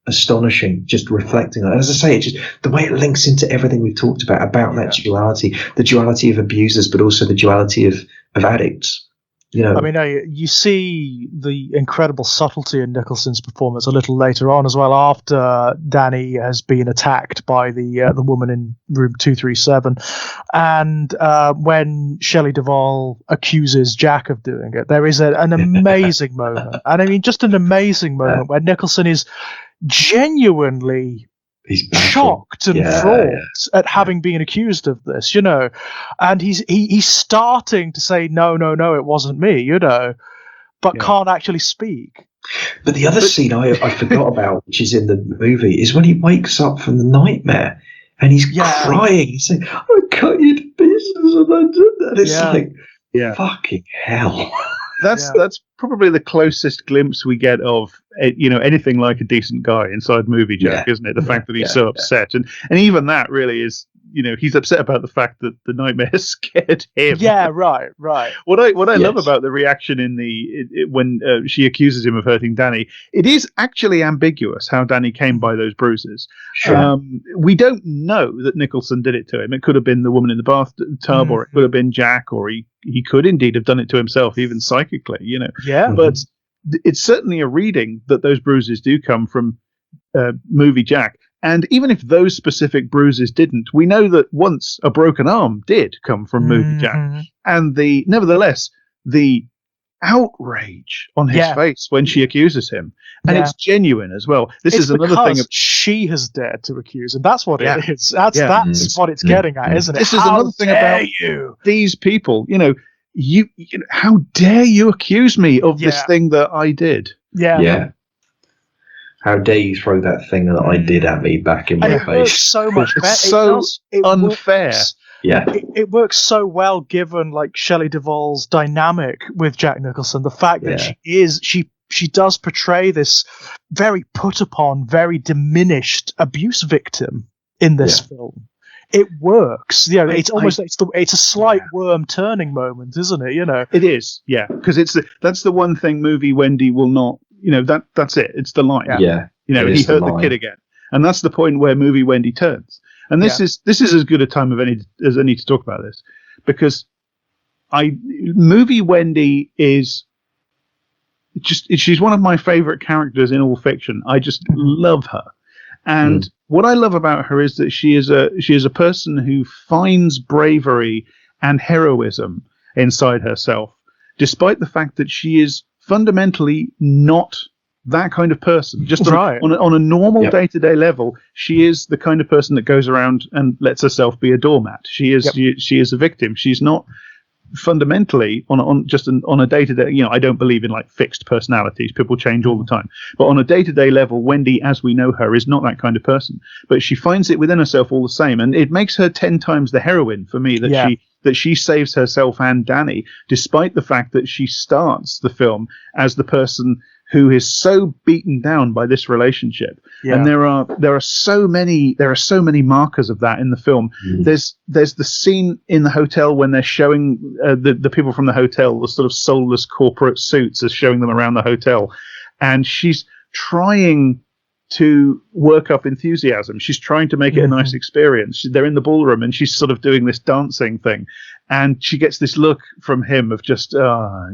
astonishing, just reflecting on it. As I say, it's just the way it links into everything we've talked about that duality, the duality of abusers, but also the duality of addicts. You see the incredible subtlety in Nicholson's performance a little later on as well, after Danny has been attacked by the woman in room 237, and when Shelley Duvall accuses Jack of doing it, there is an amazing moment, and just an amazing moment where Nicholson is genuinely shocked and fraught at having been accused of this, and he's starting to say no, it wasn't me, but can't actually speak. But the other scene I forgot about, which is in the movie, is when he wakes up from the nightmare and he's crying. He's saying, "I cut you to pieces," and it's like, fucking hell. That's probably the closest glimpse we get of anything like a decent guy inside Movie Jack, isn't it? The fact that he's so upset, and even that really is, he's upset about the fact that the nightmare scared him. Yeah, right. What I love about the reaction when she accuses him of hurting Danny, it is actually ambiguous how Danny came by those bruises. Sure. We don't know that Nicholson did it to him. It could have been the woman in the bathtub, or it could have been Jack, or he could indeed have done it to himself, even psychically. Yeah. But it's certainly a reading that those bruises do come from Movie Jack. And even if those specific bruises didn't, we know that once a broken arm did come from Movie Jack. And nevertheless, the outrage on his face when she accuses him, and it's genuine as well. This is another thing. She has dared to accuse him. That's what it is. That's what it's getting at, isn't it? This is another thing about these people. You how dare you accuse me of this thing that I did? Yeah. How dare you throw that thing that I did at me back in my face? Works so much better. It's so unfair. It works so well given like Shelley Duvall's dynamic with Jack Nicholson. The fact that she does portray this very put upon, very diminished abuse victim in this film. It works. It's almost it's a slight worm turning moment, isn't it? It is, because that's the one thing movie Wendy will not. That's it. It's the line. He hurt the kid again, and that's the point where movie Wendy turns. And this is as good a time as any to talk about this, because movie Wendy is she's one of my favorite characters in all fiction. I just love her, and what I love about her is that she is a person who finds bravery and heroism inside herself, despite the fact that she is fundamentally not that kind of person. Just on a normal day-to-day level, she is the kind of person that goes around and lets herself be a doormat. She is a victim. She's not fundamentally on a day-to-day. I don't believe in like fixed personalities. People change all the time. But on a day-to-day level, Wendy, as we know her, is not that kind of person. But she finds it within herself all the same, and it makes her 10 times the heroine for me that she saves herself and Danny, despite the fact that she starts the film as the person who is so beaten down by this relationship. And there are so many markers of that in the film. There's the scene in the hotel when they're showing the people from the hotel, the sort of soulless corporate suits, as showing them around the hotel, and she's trying to work up enthusiasm. She's trying to make it a nice experience. They're in the ballroom and she's sort of doing this dancing thing, and she gets this look from him of just,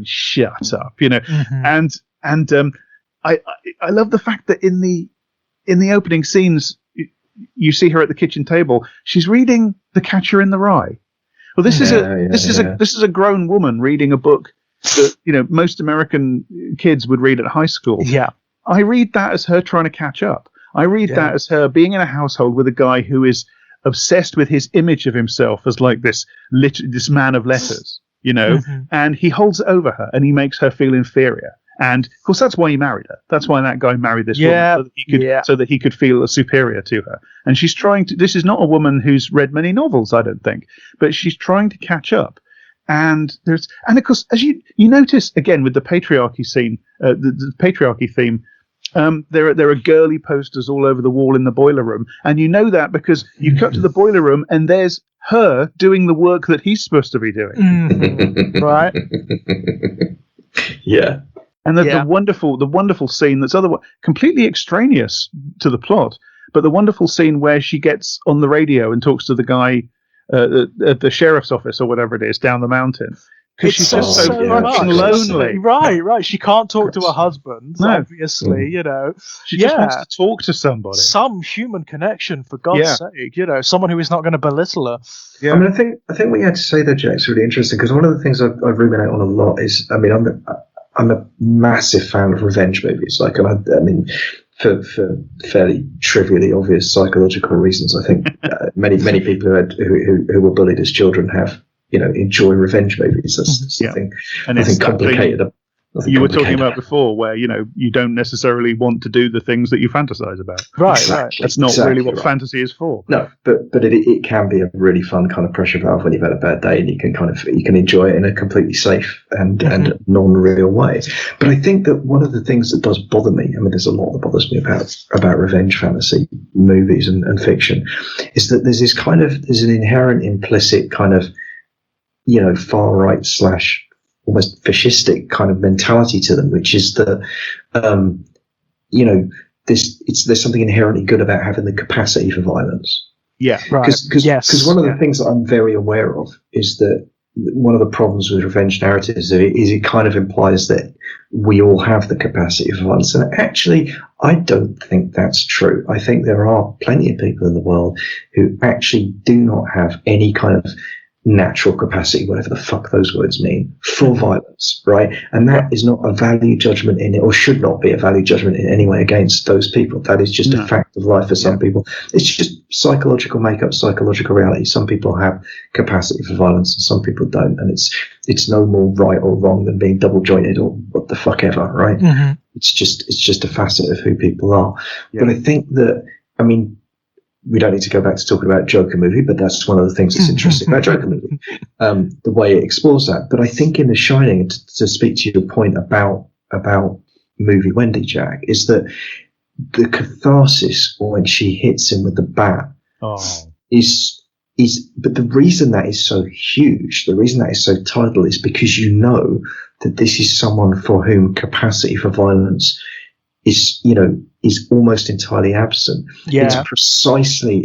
shut up, and I love the fact that in the opening scenes you see her at the kitchen table. She's reading The Catcher in the Rye. Well, this is a grown woman reading a book that most American kids would read at high school. I read that as her trying to catch up. I read that as her being in a household with a guy who is obsessed with his image of himself as like this man of letters, and he holds it over her and he makes her feel inferior. And of course, that's why he married her. That's why that guy married this woman, so that he could feel superior to her. And she's trying to. This is not a woman who's read many novels, I don't think, but she's trying to catch up. And of course, as you notice again with the patriarchy scene, the patriarchy theme. There are girly posters all over the wall in the boiler room, and you know that because you cut to the boiler room and there's her doing the work that he's supposed to be doing, right? Yeah. And the wonderful scene that's completely extraneous to the plot, but the wonderful scene where she gets on the radio and talks to the guy at the sheriff's office or whatever it is down the mountain. Because she's just so fucking lonely. Right. She can't talk to her husband, obviously, She just wants to talk to somebody. Some human connection, for God's sake, someone who is not going to belittle her. Yeah. I mean, I think what you had to say there, Jack's really interesting, because one of the things I ruminate on a lot is, I mean, I'm a massive fan of revenge movies. Like, I mean, for fairly trivially obvious psychological reasons, I think many people who were bullied as children have, enjoy revenge movies. That's nothing complicated. You were talking about before, where you don't necessarily want to do the things that you fantasize about. Right, exactly. That's not really what fantasy is for. No, but it can be a really fun kind of pressure valve when you've had a bad day, and you can enjoy it in a completely safe and non-real way. But I think that one of the things that does bother me, I mean, there's a lot that bothers me about revenge fantasy movies and fiction, is that there's an inherent implicit kind of far right / almost fascistic kind of mentality to them, which is that there's something inherently good about having the capacity for violence. Yeah, right. Because one of the things that I'm very aware of is that one of the problems with revenge narratives is it kind of implies that we all have the capacity for violence, and actually I don't think that's true. I think there are plenty of people in the world who actually do not have any kind of natural capacity, whatever the fuck those words mean, for violence, right? And that is not a value judgment in it, or should not be a value judgment in any way against those people. That is just a fact of life for some people. It's just psychological makeup, psychological reality. Some people have capacity for violence and some people don't, and it's no more right or wrong than being double jointed or what the fuck ever, right? Mm-hmm. It's just a facet of who people are. But I think that, I mean, we don't need to go back to talking about Joker movie, but that's one of the things that's interesting about Joker movie, the way it explores that. But I think in The Shining, to speak to your point about movie Wendy, Jack, is that the catharsis when she hits him with the bat is. But the reason that is so huge, the reason that is so tidal, is because you know that this is someone for whom capacity for violence is almost entirely absent. Yeah. It's precisely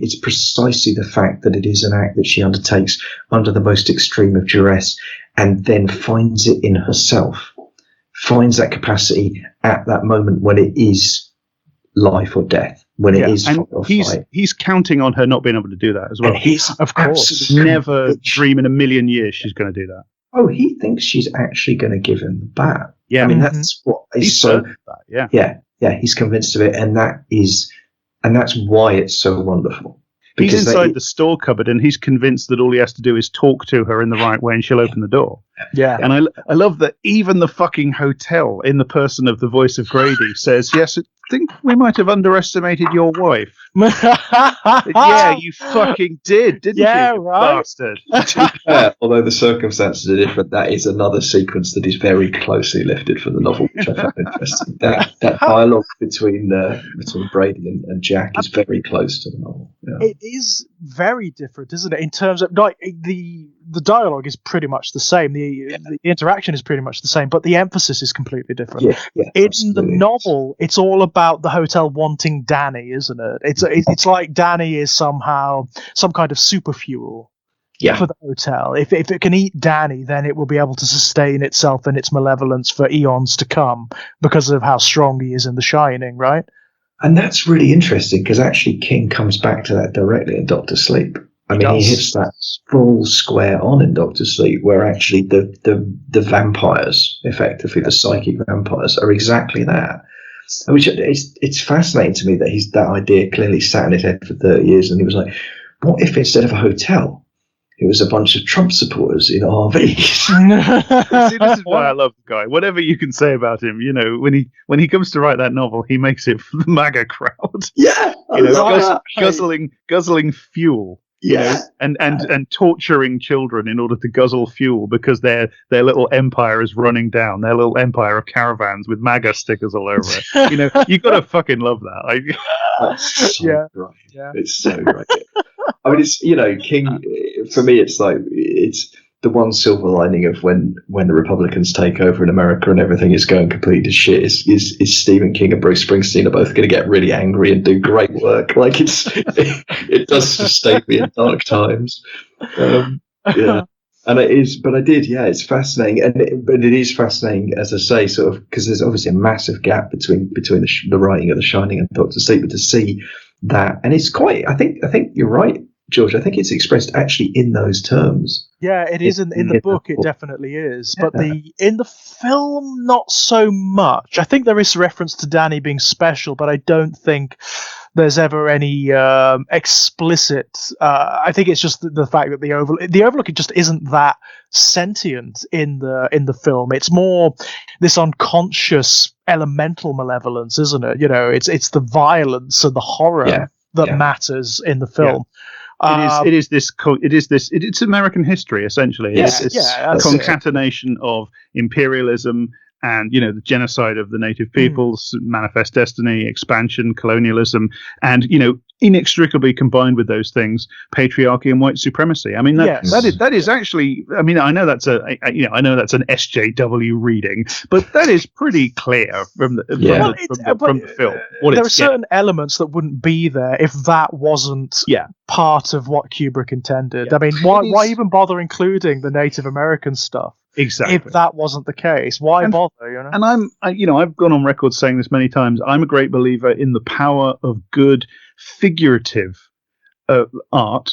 the fact that it is an act that she undertakes under the most extreme of duress, and then finds it in herself, finds that capacity at that moment when it is life or death, when it is fight or flight. He's counting on her not being able to do that as well. And he's of course never dream in a million years she's going to do that. Oh, he thinks she's actually going to give him the bat. Yeah, I mean that's what is so. Yeah, he's convinced of it, and that's why it's so wonderful. He's inside the store cupboard, and he's convinced that all he has to do is talk to her in the right way, and she'll open the door. Yeah, and I love that even the fucking hotel, in the person of the voice of Grady, says, "Yes, I think we might have underestimated your wife." Yeah, you fucking did, didn't you? Right. Bastard. Although the circumstances are different, that is another sequence that is very closely lifted from the novel, which I found interesting. That dialogue between Brady and Jack is very close to the novel. Yeah. It is very different, isn't it? In terms of like the dialogue is pretty much the same, the interaction is pretty much the same, but the emphasis is completely different. In the novel, it's all about the hotel wanting Danny, isn't it? It's like Danny is somehow some kind of super fuel for the hotel. If it can eat Danny, then it will be able to sustain itself and its malevolence for eons to come because of how strong he is in The Shining, right? And that's really interesting because actually King comes back to that directly in Doctor Sleep. I mean, he hits that full square on in Doctor Sleep, where actually the vampires, effectively the psychic vampires, are exactly that. Which it's fascinating to me that that idea clearly sat in his head for 30 years, and he was like, what if instead of a hotel, it was a bunch of Trump supporters in RVs? See, this is why I love the guy. Whatever you can say about him, when he comes to write that novel, he makes it for the MAGA crowd. Yeah, guzzling fuel. And torturing children in order to guzzle fuel because their little empire is running down, their little empire of caravans with MAGA stickers all over it. You gotta fucking love that. That's so right. Yeah. It's so right. I mean, it's King for me. It's like it's the one silver lining of when the Republicans take over in America and everything is going completely to shit is Stephen King and Bruce Springsteen are both going to get really angry and do great work. Like it does sustain me in dark times. And it is, but I did, it's fascinating, but it is fascinating, as I say, sort of, because there's obviously a massive gap between the writing of The Shining and Doctor Sleep, but to see that, and it's quite, I think you're right, George. I think it's expressed actually in those terms. Yeah, it is in the book. It definitely is, but in the film, not so much. I think there is reference to Danny being special, but I don't think there's ever any explicit. I think it's just the fact that the Overlook just isn't that sentient in the film. It's more this unconscious elemental malevolence, isn't it? It's the violence and the horror that matters in the film. It's American history, essentially. It's a concatenation of imperialism and the genocide of the native peoples, manifest destiny, expansion, colonialism, and inextricably combined with those things, patriarchy and white supremacy. I mean, that is actually. I mean, I know that's an SJW reading, but that is pretty clear from the film. There are certain elements that wouldn't be there if that wasn't part of what Kubrick intended. I mean, why even bother including the Native American stuff? Exactly. If that wasn't the case, why bother? And I've gone on record saying this many times. I'm a great believer in the power of good figurative art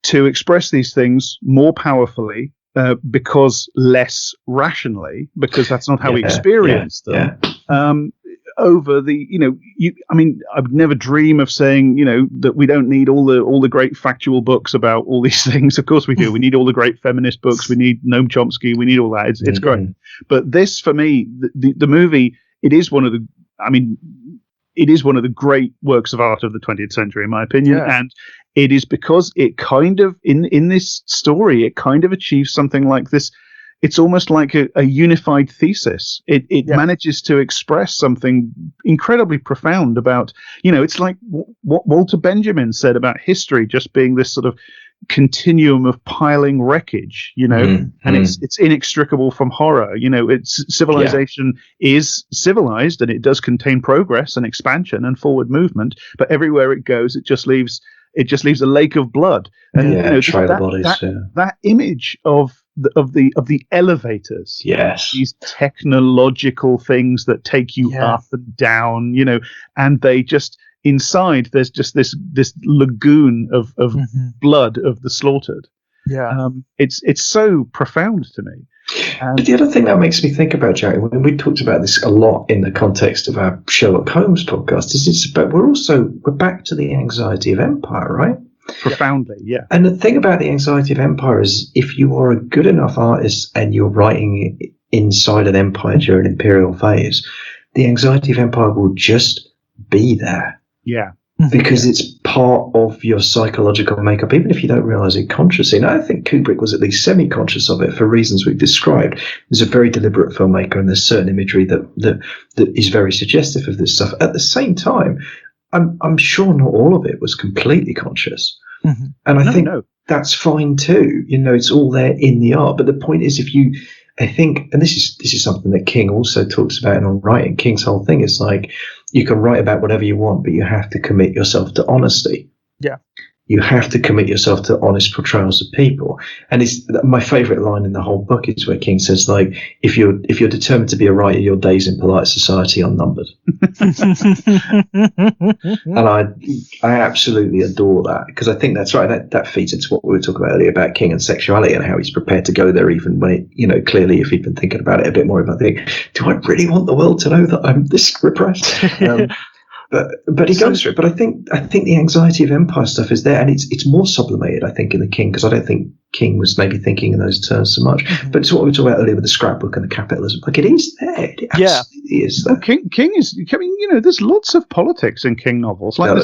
to express these things more powerfully, because less rationally, because that's not how we experience them. Over the, I would never dream of saying, that we don't need all the great factual books about all these things. Of course we do. We need all the great feminist books. We need Noam Chomsky. We need all that. It's great. But this, for me, the movie, it is one of the great works of art of the 20th century, in my opinion. Yeah. And it is because it kind of, in this story, it kind of achieves something like this. It's almost like a unified thesis. It manages to express something incredibly profound about, it's like what Walter Benjamin said about history just being this sort of continuum of piling wreckage, and it's inextricable from horror. It's civilization is civilized, and it does contain progress and expansion and forward movement, but everywhere it goes, it just leaves a lake of blood. And that image of the elevators, these technological things that take you up and down, and they just inside there's just this lagoon of blood of the slaughtered. It's so profound to me. But the other thing that makes me think about, Jerry, when we talked about this a lot in the context of our Sherlock Holmes podcast, is it's about we're back to the anxiety of empire, right? Profoundly, yeah. And the thing about the anxiety of empire is if you are a good enough artist and you're writing inside an empire during Imperial phase, the anxiety of empire will just be there. Yeah. Because it's part of your psychological makeup, even if you don't realize it consciously. And I think Kubrick was at least semi-conscious of it for reasons we've described. He's a very deliberate filmmaker, and there's certain imagery that is very suggestive of this stuff. At the same time, I'm sure not all of it was completely conscious. And I think that's fine too. It's all there in the art. But the point is, I think, and this is something that King also talks about in writing. King's whole thing is like, you can write about whatever you want, but you have to commit yourself to honesty. Yeah. You have to commit yourself to honest portrayals of people. And it's my favorite line in the whole book is where King says, like, if you're determined to be a writer, your days in polite society are numbered. And I absolutely adore that, because I think that's right. That feeds into what we were talking about earlier about King and sexuality and how he's prepared to go there, even when clearly if he'd been thinking about it a bit more, about do I really want the world to know that I'm this repressed? But he goes through it. But I think the anxiety of empire stuff is there, and it's more sublimated, I think, in the King, because I don't think King was maybe thinking in those terms so much. But it's what we were talking about earlier with the scrapbook and the capitalism. Like, it is there. It absolutely is there. King is. I mean, there's lots of politics in King novels. Like,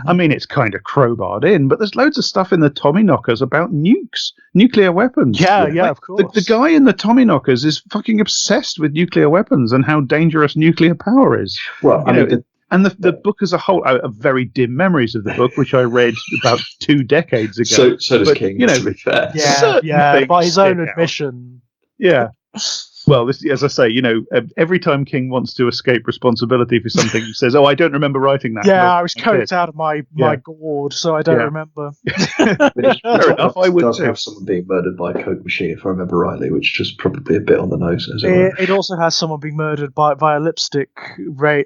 I mean, it's kind of crowbarred in, but there's loads of stuff in the Tommyknockers about nukes, nuclear weapons. Yeah, of course. The guy in the Tommyknockers is fucking obsessed with nuclear weapons and how dangerous nuclear power is. Well, and the book as a whole, I have very dim memories of the book, which I read about 2 decades ago. So does King, to be fair. Yeah, by his own admission. Yeah. Well, as I say, every time King wants to escape responsibility for something, he says, "Oh, I don't remember writing that." Yeah, I was coked out of my gourd, so I don't remember. Fair enough, I would does have someone being murdered by a coke machine, if I remember rightly, which is just probably a bit on the nose. It also has someone being murdered by a lipstick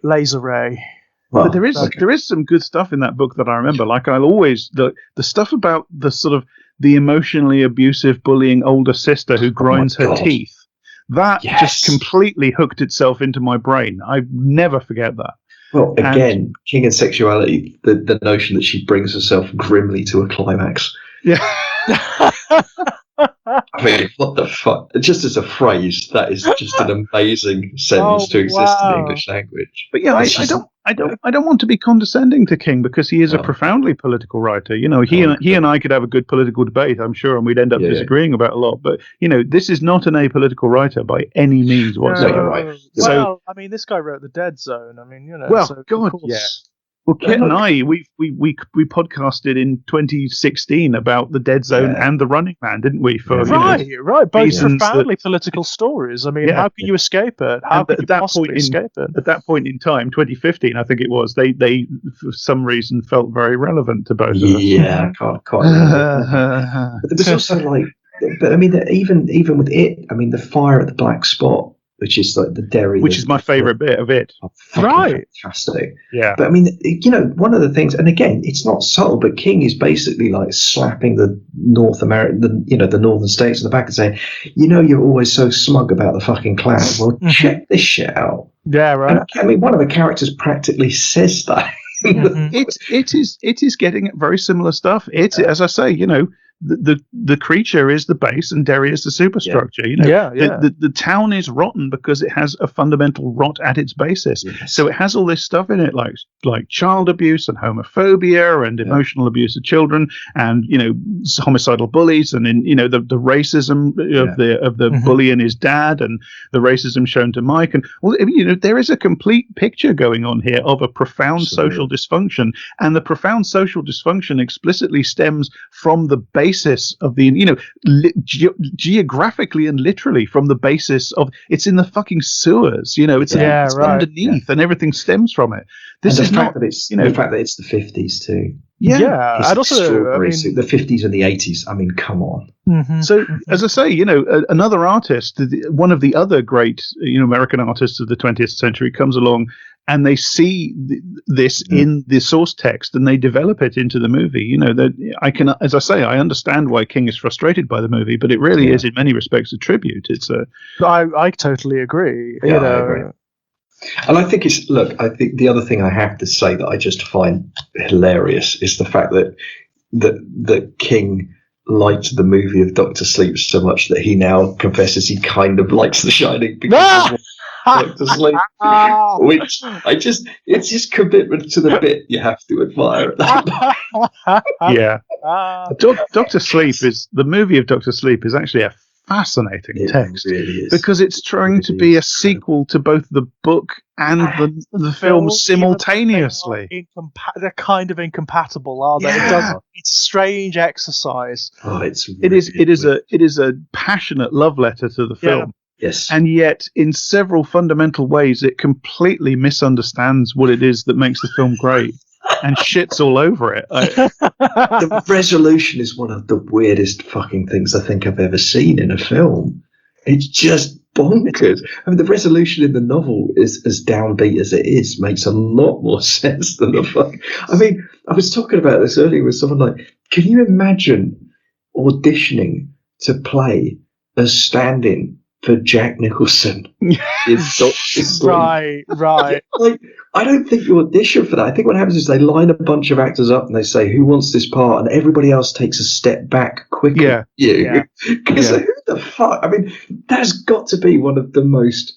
laser ray. Well, but there is some good stuff in that book that I remember. Like, I'll always the stuff about the sort of the emotionally abusive, bullying older sister who grinds her teeth. That just completely hooked itself into my brain. I never forget that. Well, again, King and sexuality, the notion that she brings herself grimly to a climax. Yeah. I mean, what the fuck? Just as a phrase, that is just an amazing sentence to exist in the English language. But yeah, I don't want to be condescending to King because he is a profoundly political writer. You know, he and I could have a good political debate, I'm sure, and we'd end up disagreeing about a lot. But you know, this is not an apolitical writer by any means whatsoever. No, you're right. Well, I mean, this guy wrote The Dead Zone. I mean, you know. Well, so God, yeah. Well, Kit and I, we podcasted in 2016 about The Dead Zone and The Running Man, didn't we? For right, both profoundly political stories. I mean, how can you escape it? How could you possibly escape it? At that point in time, 2015, I think it was, they for some reason felt very relevant to both of us. Yeah, I can't remember. But there's also like, but I mean, even with it, I mean, the fire at the Black Spot, which is like the dairy, which is my favourite bit of it. Right, fantastic. Yeah, but I mean, you know, one of the things, and again, it's not subtle, but King is basically like slapping the North American, the northern states in the back and saying, you know, you're always so smug about the fucking Klan. Well, check this shit out. Yeah, right. And, I mean, one of the characters practically says that. It is getting at very similar stuff. It's as I say, you know. The creature is the base and Derry is the superstructure. You know, the town is rotten because it has a fundamental rot at its basis. Yes. So it has all this stuff in it, like child abuse and homophobia and emotional abuse of children, and you know, homicidal bullies, and in, you know, the racism of the bully and his dad, and the racism shown to Mike, and well, you know, there is a complete picture going on here of a profound social dysfunction, and the profound social dysfunction explicitly stems from the basis of the, you know, geographically and literally from the basis of, it's in the fucking sewers, you know, it's underneath, and everything stems from it. This is not, that it's, you know, the fact that it's the 50s too. Yeah, and also, I mean, the 50s and the 80s. I mean, come on. So, as I say, you know, another artist, one of the other great, you know, American artists of the 20th century comes along, and they see this in the source text, and they develop it into the movie. You know, that I can, as I say, I understand why King is frustrated by the movie, but it really is, in many respects, a tribute. It's a. I totally agree. Yeah, you know. I agree. And I think I think the other thing I have to say that I just find hilarious is the fact that King liked the movie of Dr. Sleep so much that he now confesses he kind of likes The Shining because of Dr. Sleep, which it's just commitment to the bit you have to admire. Yeah, Dr. Sleep is the movie of Dr. Sleep is actually a fascinating text, really is, because it's trying to be a sequel to both the book and the film simultaneously. They're kind of incompatible, are they? Yeah. It's a strange exercise. Oh, it is a passionate love letter to the film. Yes. And yet, in several fundamental ways, it completely misunderstands what it is that makes the film great and shits all over it. The resolution is one of the weirdest fucking things I think I've ever seen in a film. It's just bonkers. I mean, the resolution in the novel is as downbeat as it is, makes a lot more sense than the fuck. I mean, I was talking about this earlier with someone like, can you imagine auditioning to play as stand-in for Jack Nicholson? Right. Like, I don't think you audition for that. I think what happens is they line a bunch of actors up and they say, who wants this part? And everybody else takes a step back quicker. Because who the fuck? I mean, that's got to be one of the most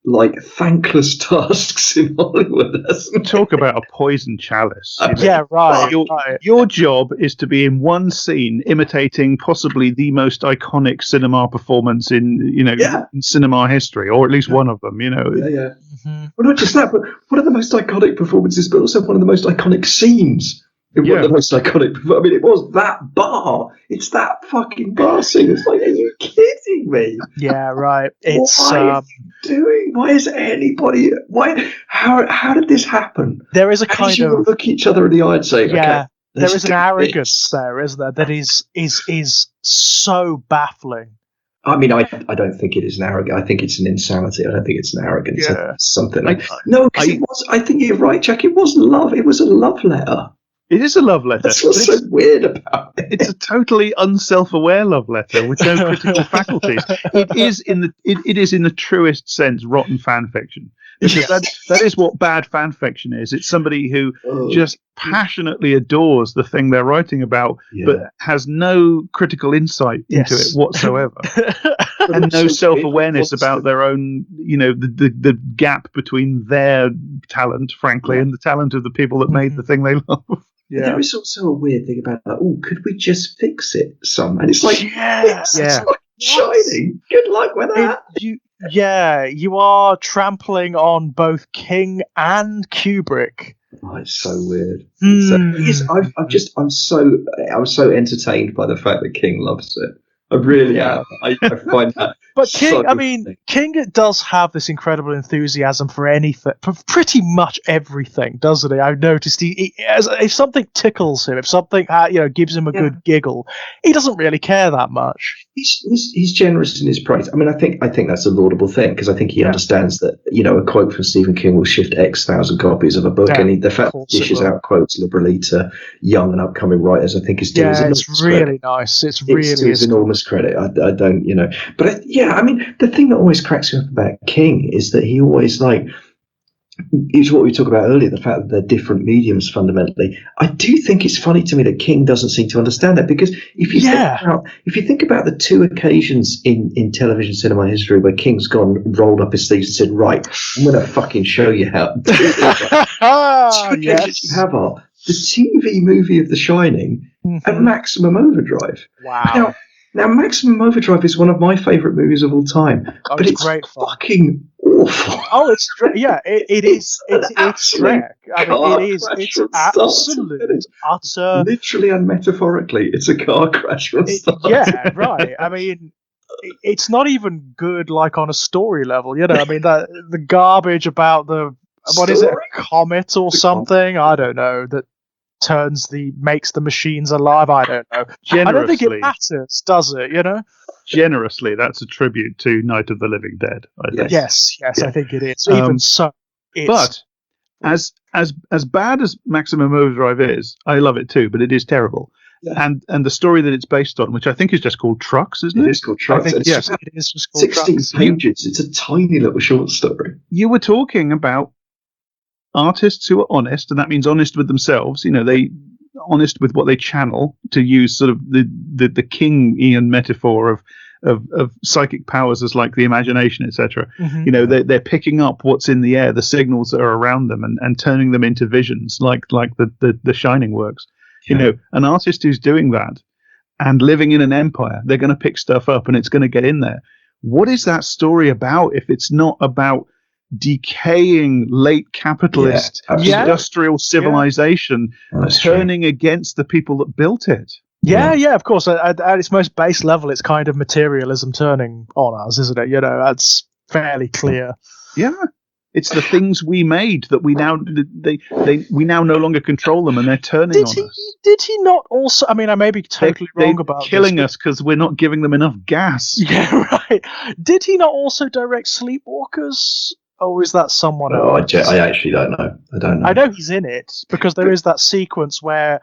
like thankless tasks in Hollywood. Talk about a poison chalice. Right. Your job is to be in one scene imitating possibly the most iconic cinema performance in in cinema history, or at least one of them. You know. Yeah. Well, not just that, but one of the most iconic performances, but also one of the most iconic scenes. One of the most iconic. I mean, it was that bar. It's that fucking bar scene. It's like, are you kidding me? Yeah, right. It's Why is anybody? Why? How did this happen? There is a kind of look each other in the eye and say, okay, there is an arrogance there, isn't there? That is so baffling. I mean, I don't think it is an arrogance. I think it's an insanity. I don't think it's an arrogance. Yeah. It's something like it was. I think you're right, Jack. It wasn't love. It was a love letter. It is a love letter. That's what's so weird about it. It's a totally unself-aware love letter with no critical faculties. It is in the truest sense rotten fan fiction. Because that is what bad fan fiction is. It's somebody who just passionately adores the thing they're writing about, but has no critical insight into it whatsoever. And no self-awareness about their own, the gap between their talent, frankly, and the talent of the people that made the thing they love. Yeah. There is also a weird thing about that. Oh, could we just fix it some? And it's like, it's like Shining. Good luck with that. You are trampling on both King and Kubrick. Oh, it's so weird. I'm so entertained by the fact that King loves it. I really am. I find that. But King does have this incredible enthusiasm for anything, for pretty much everything, doesn't he? I've noticed if something tickles him, if something gives him a good giggle, he doesn't really care that much. He's generous in his praise. I mean, I think that's a laudable thing, because I think he understands that a quote from Stephen King will shift X thousand copies of a book, and the fact that he dishes out quotes liberally to young and upcoming writers, I think is due. It's really nice. It's enormous credit. I don't, but I mean, the thing that always cracks me up about King is that he always is what we talked about earlier, the fact that they're different mediums fundamentally. I do think it's funny to me that King doesn't seem to understand that, because if you think about the two occasions in television cinema history where King's gone, rolled up his sleeves and said, right, I'm going to fucking show you how to do it. Two occasions you have are the TV movie of The Shining and Maximum Overdrive. Wow. Now, Maximum Overdrive is one of my favourite movies of all time, but it's great fucking awful. Oh, it is. It's Shrek. It's absolute, utter. Literally and metaphorically, it's a car crash from start. Yeah, right. I mean, it's not even good, on a story level. I mean, the garbage about what is it, a comet or something? I don't know, that makes the machines alive. I don't know. I don't think it matters, does it? Generously, that's a tribute to Night of the Living Dead. I think. Yes, I think it is. Even so, but as bad as Maximum Overdrive is, I love it too. But it is terrible. Yeah. And the story that it's based on, which I think is just called Trucks, isn't it? It is called Trucks. I think, it is just called 16 Trucks. pages. It's a tiny little short story. You were talking about artists who are honest, and that means honest with themselves. They honest with what they channel, to use sort of the King-ian metaphor of psychic powers as like the imagination, etc. They're picking up what's in the air, the signals that are around them, and turning them into visions, like the Shining works. An artist who's doing that and living in an empire, they're going to pick stuff up and it's going to get in there. What is that story about if it's not about decaying late capitalist industrial civilization turning against the people that built it? Yeah, of course. At its most base level, it's kind of materialism turning on us, isn't it? That's fairly clear. Yeah, it's the things we made that we now we now no longer control them, and they're turning on us. Did he not also? I mean, I may be totally wrong about killing us because we're not giving them enough gas. Yeah, right. Did he not also direct Sleepwalkers? Or is that someone else? I actually don't know. I don't know. I know he's in it, because there is that sequence where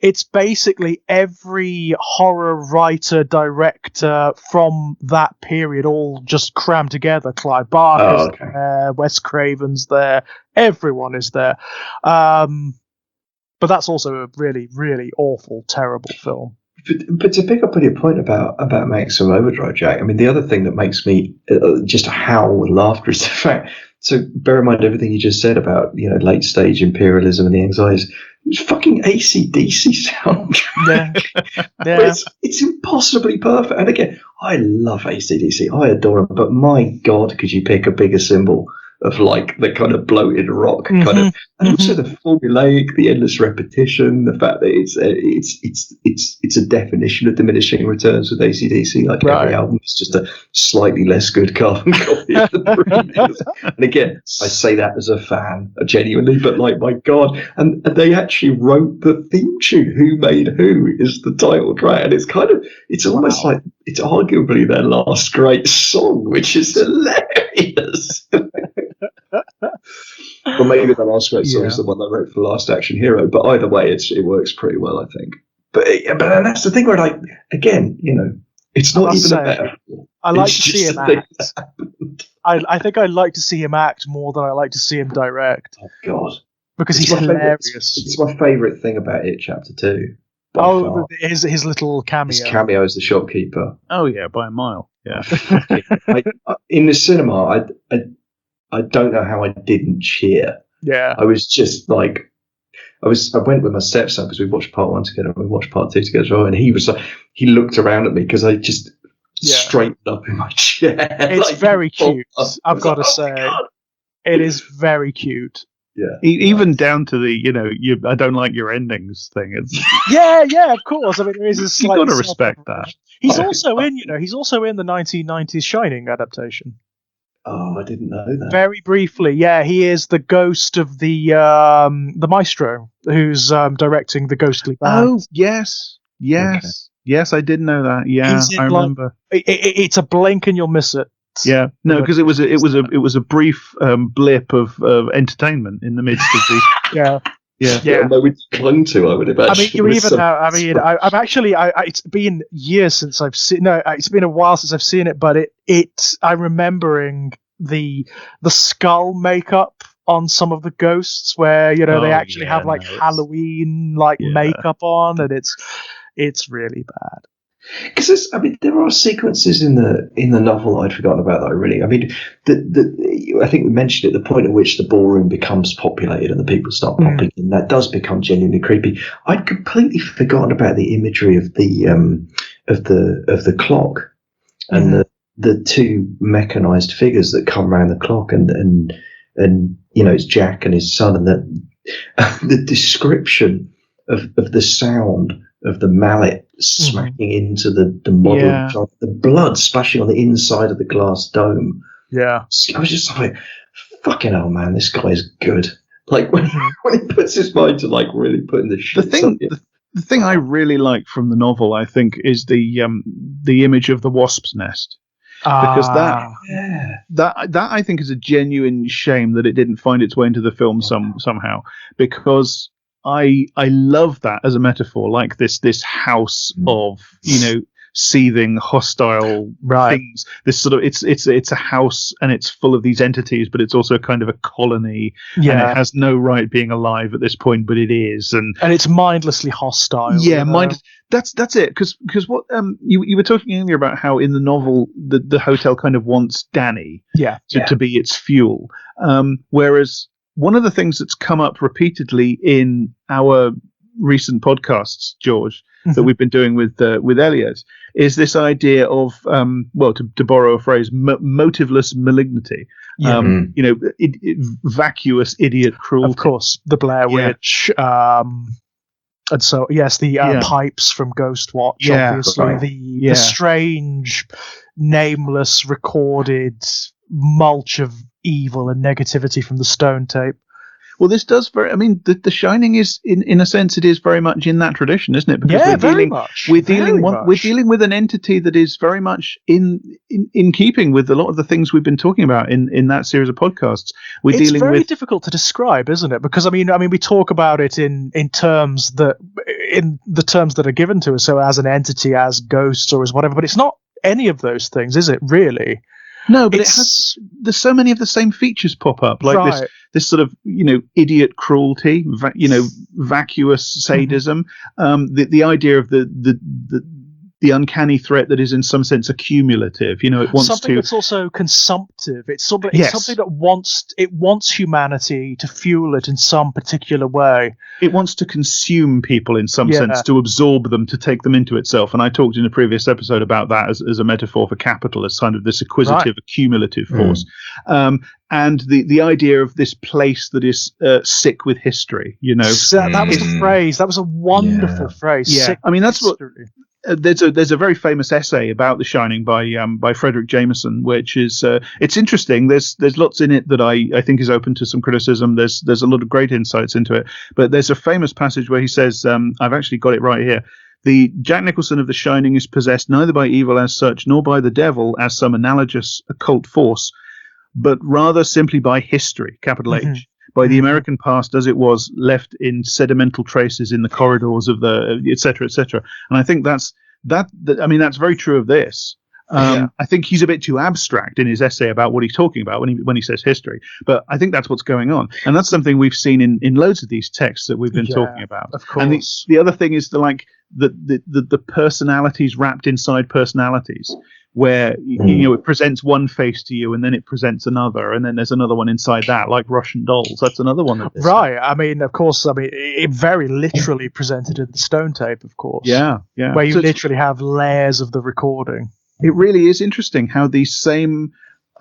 it's basically every horror writer, director from that period all just crammed together. Clive Barker's there, Wes Craven's there, everyone is there. But that's also a really, really awful, terrible film. But to pick up on your point about Maximum Overdrive, Jack, I mean, the other thing that makes me just howl with laughter is the fact, so bear in mind everything you just said about, late stage imperialism and the anxieties. It's fucking AC/DC soundtrack. Yeah. It's impossibly perfect. And again, I love AC/DC. I adore them. But my God, could you pick a bigger symbol of the kind of bloated rock kind of, and also the formulaic, the endless repetition, the fact that it's a definition of diminishing returns with AC/DC. Every album is just a slightly less good carbon copy of the previous. And again, I say that as a fan, genuinely, but my God, and they actually wrote the theme tune. Who Made Who is the title track, and it's almost like it's arguably their last great song, which is hilarious. Or maybe the last great song is the one they wrote for Last Action Hero. But either way, it works pretty well, I think. But that's the thing where, again, it's not even a metaphor. I like to see him act. I think I like to see him act more than I like to see him direct. Oh God, because he's hilarious. It's my favourite thing about it. Chapter 2. Oh, his little cameo. His cameo as the shopkeeper. Oh yeah, by a mile. Yeah. In the cinema, I don't know how I didn't cheer. Yeah. I was just like, I went with my stepson because we watched part 1 together and we watched part 2 together as well, and he was like, he looked around at me because I just straightened up in my chair. It's very cute. I've got to say, it is very cute. Yeah, even down to the I don't like your endings thing. It's yeah, of course. I mean, there is a slight. You've got to respect that. He's also in the 1990s Shining adaptation. Oh, I didn't know that. Very briefly, yeah, he is the ghost of the maestro who's directing the ghostly band. Oh, yes, yes, I did know that. Yeah, I remember. It's a blink and you'll miss it. Yeah, no, because it was a brief blip of entertainment in the midst of the yeah. We clung to. I would imagine. I mean, you even have. I mean, I've actually. It's been years since I've seen. No, it's been a while since I've seen it. But I'm remembering the skull makeup on some of the ghosts, where they actually have like Halloween makeup on, and it's really bad. Because there are sequences in the novel I'd forgotten about that I really. I mean, I think we mentioned it. The point at which the ballroom becomes populated and the people start popping in, that does become genuinely creepy. I'd completely forgotten about the imagery of the clock and the two mechanized figures that come around the clock, and it's Jack and his son, and the description of the sound of the mallet smacking into the model, the blood splashing on the inside of the glass dome. Yeah, I was just like, "Fucking hell, man, this guy is good." Like when he puts his mind to like really putting the shit. The thing I really like from the novel, I think, is the image of the wasp's nest. Because that I think is a genuine shame that it didn't find its way into the film somehow, because I love that as a metaphor, like this house of seething hostile things. This sort of it's a house and it's full of these entities, but it's also kind of a colony. Yeah, and it has no right being alive at this point, but it is, and it's mindlessly hostile. Yeah, That's it. Because what you were talking earlier about how in the novel the hotel kind of wants Danny to be its fuel, whereas one of the things that's come up repeatedly in our recent podcasts, George, that we've been doing with Elliot, is this idea of, to borrow a phrase, motiveless malignity. Vacuous idiot cruelty. Of course, the Blair Witch. And so, yes, the pipes from Ghostwatch, obviously. The strange, nameless, recorded mulch of evil and negativity from the stone tape. Well, this does The Shining is, in a sense, it is very much in that tradition, isn't it? Because we're dealing with an entity that is very much in keeping with a lot of the things we've been talking about in that series of podcasts. It's very difficult to describe, isn't it? Because I mean, we talk about it in the terms that are given to us, so as an entity, as ghosts, or as whatever. But it's not any of those things, is it? Really? No, but there's so many of the same features pop up, like this sort of idiot cruelty, vacuous sadism, the idea of the uncanny threat that is in some sense accumulative. It wants something that's also consumptive. It's something that wants humanity to fuel it in some particular way. It wants to consume people in some sense, to absorb them, to take them into itself. And I talked in a previous episode about that as a metaphor for capital, as kind of this acquisitive, accumulative force. And the idea of this place that is sick with history. That was the phrase. That was a wonderful phrase. Yeah, I mean that's what. There's a very famous essay about The Shining by Frederick Jameson, which is it's interesting. There's lots in it that I think is open to some criticism. There's a lot of great insights into it, but there's a famous passage where he says, I've actually got it right here. The Jack Nicholson of The Shining is possessed neither by evil as such, nor by the devil as some analogous occult force, but rather simply by history, capital H. By the American past as it was left in sedimental traces in the corridors of the et cetera, et cetera. And I think that's very true of this. I think he's a bit too abstract in his essay about what he's talking about when he says history. But I think that's what's going on, and that's something we've seen in loads of these texts that we've been talking about. Of course. And the other thing is the personalities wrapped inside personalities, where it presents one face to you, and then it presents another, and then there's another one inside that, like Russian dolls. That's another one. Right. I mean, of course. I mean, it very literally presented in the stone tape, of course. Yeah. Where you literally have layers of the recording. It really is interesting how these same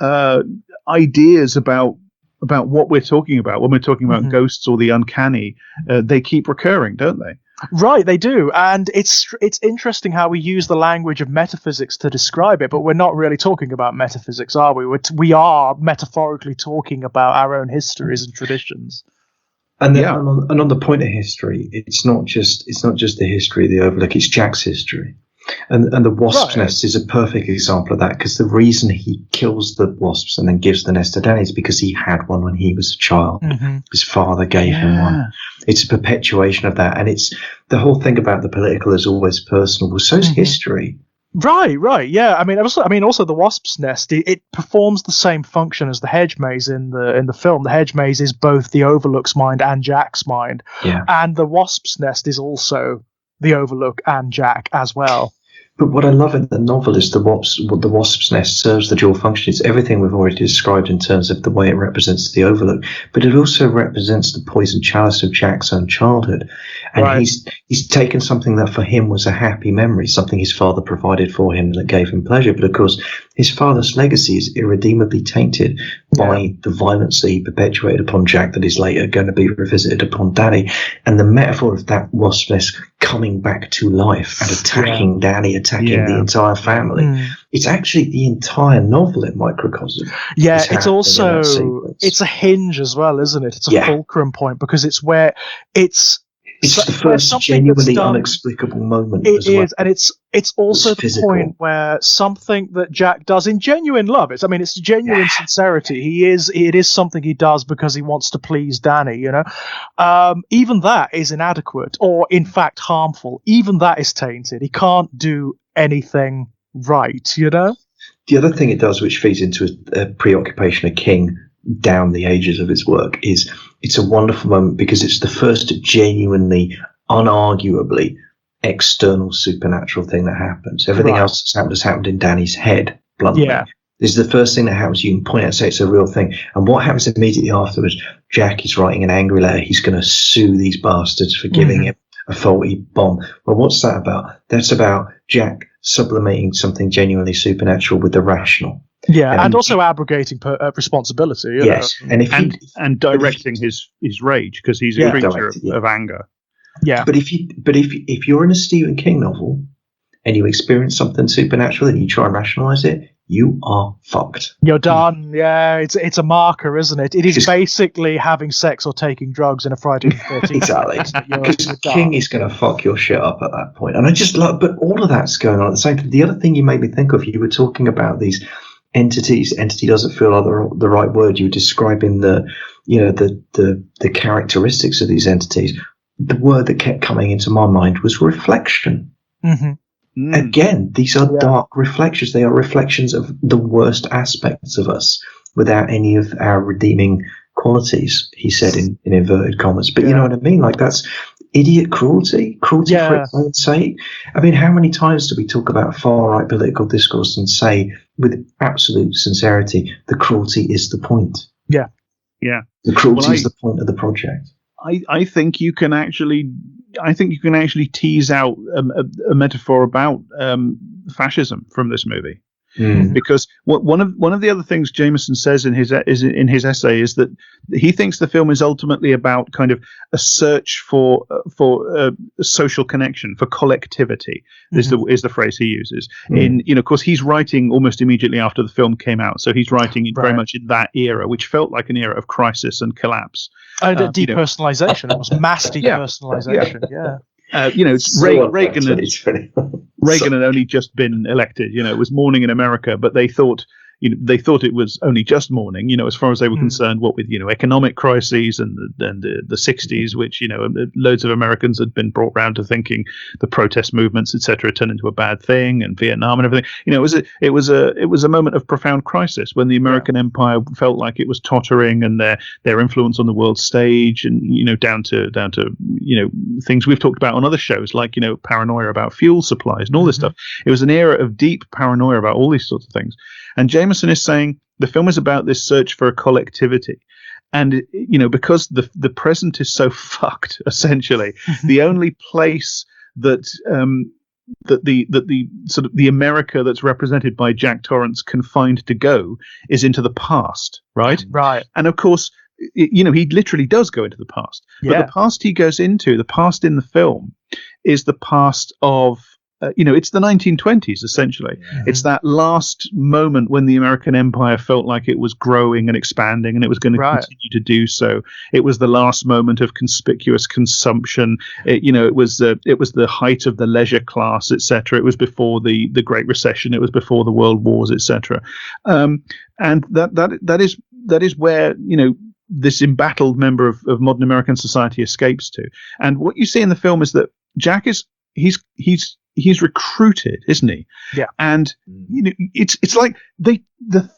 ideas about what we're talking about when we're talking about ghosts or the uncanny, they keep recurring, don't they? Right, they do, and it's interesting how we use the language of metaphysics to describe it, but we're not really talking about metaphysics, are we? We are metaphorically talking about our own histories and traditions. And on the point of history, it's not just the history of the Overlook; it's Jack's history. And the wasp's nest is a perfect example of that, because the reason he kills the wasps and then gives the nest to Danny is because he had one when he was a child. His father gave him one. It's a perpetuation of that, and it's the whole thing about the political is always personal. Well, so's history. Right, yeah. I mean, also the wasp's nest. It performs the same function as the hedge maze in the film. The hedge maze is both the Overlook's mind and Jack's mind, and the wasp's nest is also the Overlook and Jack as well. But what I love in the novel is the wasp's nest serves the dual function. It's everything we've already described in terms of the way it represents the Overlook, but it also represents the poison chalice of Jack's own childhood. And he's taken something that for him was a happy memory, something his father provided for him that gave him pleasure. But of course, his father's legacy is irredeemably tainted by the violence that he perpetuated upon Jack that is later going to be revisited upon Danny. And the metaphor of that wasp's nest coming back to life and attacking Danny, attacking the entire family. It's actually the entire novel in microcosm. Yeah, it's also it's a hinge as well, isn't it? It's a fulcrum point, because it's where it's the first genuinely unexplicable moment. It is, and it's also the point where something that Jack does in genuine love. It's genuine sincerity. It is something he does because he wants to please Danny. Even that is inadequate, or in fact harmful. Even that is tainted. He can't do anything right. The other thing it does, which feeds into a preoccupation of King down the ages of his work, is it's a wonderful moment because it's the first genuinely, unarguably external supernatural thing that happens. Everything else has happened in Danny's head, bluntly. This is the first thing that happens. You can point out and say it's a real thing. And what happens immediately afterwards? Jack is writing an angry letter. He's going to sue these bastards for giving him a faulty bomb. Well, what's that about? That's about Jack sublimating something genuinely supernatural with the rational. Yeah, and also abrogating responsibility. Yes, and directing his rage, because he's a creature of anger. Yeah, but if you're in a Stephen King novel and you experience something supernatural and you try and rationalize it, you are fucked. You're done. Yeah, it's a marker, isn't it? It is basically having sex or taking drugs in a Friday the 13th. Exactly. Because King is going to fuck your shit up at that point. And I just love, but all of that's going on at the same time. The other thing you made me think of, you were talking about these entities. Entity doesn't feel like the right word. You were describing the characteristics of these entities. The word that kept coming into my mind was reflection. Again, these are dark reflections. They are reflections of the worst aspects of us without any of our redeeming qualities, he said in inverted commas. But you know what I mean? Like, that's idiot cruelty for its own sake. I mean, how many times do we talk about far-right political discourse and say with absolute sincerity, the cruelty is the point? Yeah. The cruelty is the point of the project. I think you can actually tease out a metaphor about fascism from this movie, because one of the other things Jameson says in his essay is that he thinks the film is ultimately about kind of a search for social connection, for collectivity is the phrase he uses. Of course, he's writing almost immediately after the film came out, so he's writing very much in that era, which felt like an era of crisis and collapse. And depersonalization. It was mass depersonalization. Reagan had only just been elected. It was morning in America, but they thought, they thought it was only just morning, as far as they were concerned, what with, economic crises and the 60s, which, loads of Americans had been brought round to thinking the protest movements, etc., turned into a bad thing, and Vietnam and everything. It was a moment of profound crisis when the American empire felt like it was tottering, and their influence on the world stage, and, down to things we've talked about on other shows, like, paranoia about fuel supplies and all this stuff. It was an era of deep paranoia about all these sorts of things. And Jameson is saying the film is about this search for a collectivity. And, because the present is so fucked, essentially, the only place that the sort of the America that's represented by Jack Torrance can find to go is into the past, right? Right. And of course, he literally does go into the past. But the past he goes into, the past in the film, is the past of it's the 1920s, essentially. It's that last moment when the American empire felt like it was growing and expanding, and it was going to continue to do so. It was the last moment of conspicuous consumption. It was the height of the leisure class, etc. It was before the Great Recession. It was before the World Wars, etc. And that is where this embattled member of modern American society escapes to. And what you see in the film is that Jack he's recruited, isn't he? Yeah. And it's like the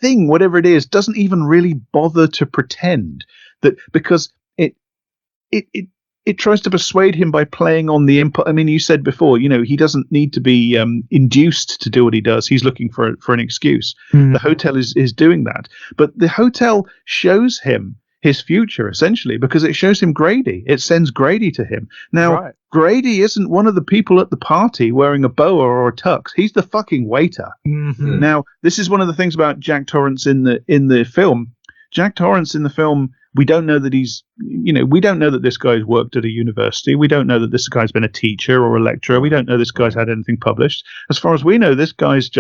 thing, whatever it is, doesn't even really bother to pretend that, because it tries to persuade him by playing on the impulse. I mean, you said before, he doesn't need to be induced to do what he does. He's looking for an excuse. The hotel is doing that, but the hotel shows him his future, essentially, because it shows him Grady. It sends Grady to him. Now, Grady isn't one of the people at the party wearing a boa or a tux. He's the fucking waiter. Now, this is one of the things about Jack Torrance in the film. Jack Torrance in the film, we don't know that we don't know that this guy's worked at a university. We don't know that this guy's been a teacher or a lecturer. We don't know this guy's had anything published. As far as we know, this guy's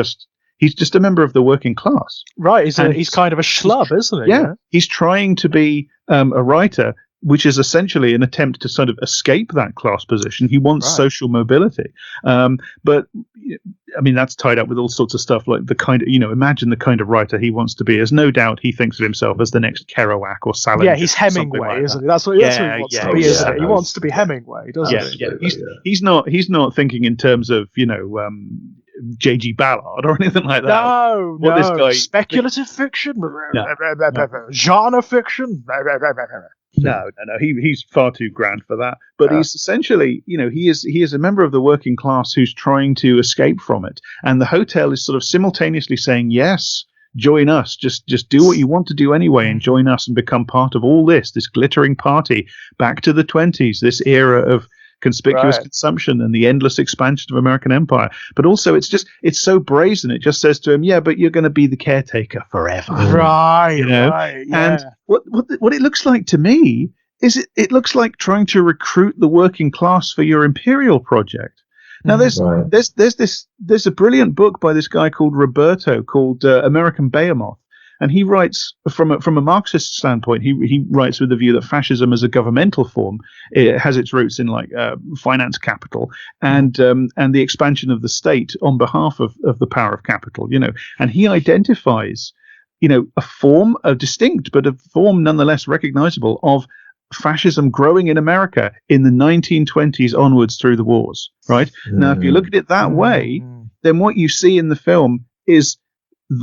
he's just a member of the working class. Right. He's kind of a schlub, isn't he? Yeah. He's trying to be a writer, which is essentially an attempt to sort of escape that class position. He wants social mobility. But, I mean, that's tied up with all sorts of stuff, like the kind of, imagine the kind of writer he wants to be. As no doubt he thinks of himself as the next Kerouac or Salinger. Yeah, he's Hemingway, isn't he? That's what he wants to be, isn't he? He wants to be Hemingway, doesn't he? Yeah. He's not thinking in terms of, J.G. Ballard or anything like that. No. This guy, speculative fiction? Genre fiction? No. He's far too grand for that. But he's essentially, he is a member of the working class who's trying to escape from it. And the hotel is sort of simultaneously saying, yes, join us. Just do what you want to do anyway, and join us and become part of all this glittering party back to the 20s, this era of conspicuous consumption and the endless expansion of American empire. But also it's so brazen. It just says to him, yeah, but you're going to be the caretaker forever. Right. And what it looks like to me is it looks like trying to recruit the working class for your Imperial project. Now there's a brilliant book by this guy called Roberto called American Behemoth. And he writes from a Marxist standpoint. He writes with the view that fascism as a governmental form, it has its roots in finance capital and the expansion of the state on behalf of the power of capital. And he identifies a form, a distinct but a form nonetheless recognizable of fascism growing in America in the 1920s onwards through the wars. Right now, if you look at it that way, then what you see in the film is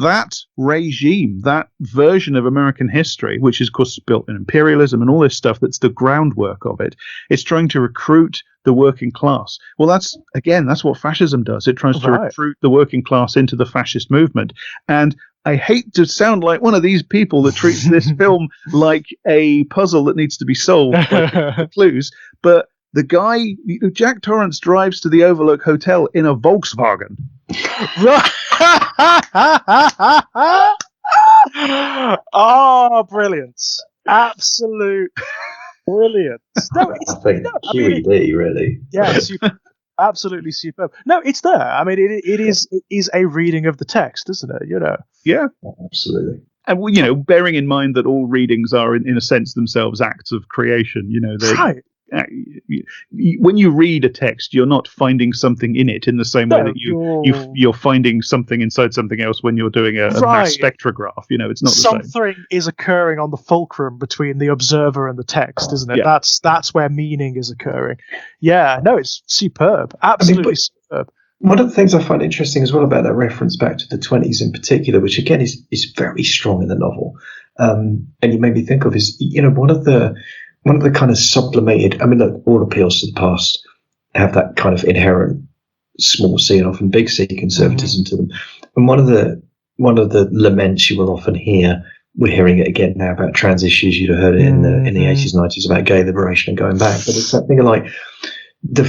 that regime, that version of American history, which is, of course, built in imperialism and all this stuff, that's the groundwork of it. It's trying to recruit the working class. Well, that's what fascism does. It tries to recruit the working class into the fascist movement. And I hate to sound like one of these people that treats this film like a puzzle that needs to be solved, like the clues, but the guy, Jack Torrance, drives to the Overlook Hotel in a Volkswagen. Oh, brilliant. Absolute brilliant. No, I think QED, really. Yeah, absolutely superb. No, it's there. I mean, it is a reading of the text, isn't it? Yeah. Absolutely. And, bearing in mind that all readings are, in a sense, themselves acts of creation, Right. when you read a text, you're not finding something in it in the same way that you're finding something inside something else when you're doing a mass spectrograph. It's not the same. Something is occurring on the fulcrum between the observer and the text, isn't it? Yeah. That's where meaning is occurring. Yeah, no, it's superb, absolutely superb. One of the things I find interesting as well about that reference back to the 20s in particular, which again is very strong in the novel, and you made me think of is, one of the kind of sublimated, I mean, look, all appeals to the past have that kind of inherent small c and often big C conservatism to them. And one of the laments you will often hear, we're hearing it again now about trans issues, you'd have heard it in the 80s, 90s about gay liberation and going back, but it's that thing of like, the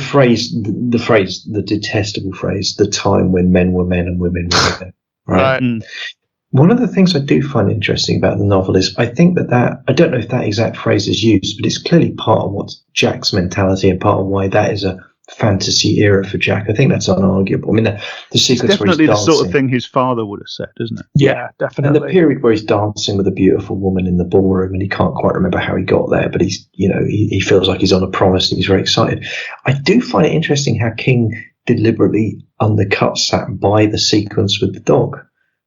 detestable phrase, the time when men were men and women were women. Right. One of the things I do find interesting about the novel is I think that I don't know if that exact phrase is used, but it's clearly part of what's Jack's mentality and part of why that is a fantasy era for Jack. I think that's unarguable. I mean, the sequence it's definitely the sort of thing his father would have said, isn't it? Yeah, definitely. And the period where he's dancing with a beautiful woman in the ballroom and he can't quite remember how he got there, but he's, he feels like he's on a promise and he's very excited. I do find it interesting how King deliberately undercuts that by the sequence with the dog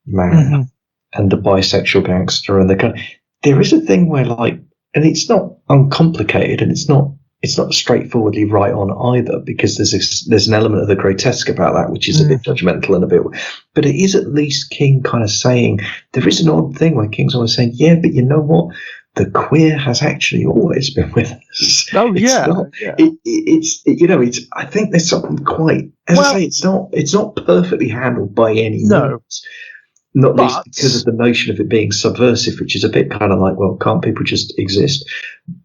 man and the bisexual gangster and there is a thing where and it's not uncomplicated and it's not straightforwardly right on either, because there's an element of the grotesque about that, which is a bit judgmental and but it is at least King kind of saying, there is an odd thing where King's always saying, yeah, but you know what? The queer has actually always been with us. Oh, yeah. I think there's something quite, I say, it's not perfectly handled by any means. Not least because of the notion of it being subversive, which is a bit kind of like, well, can't people just exist?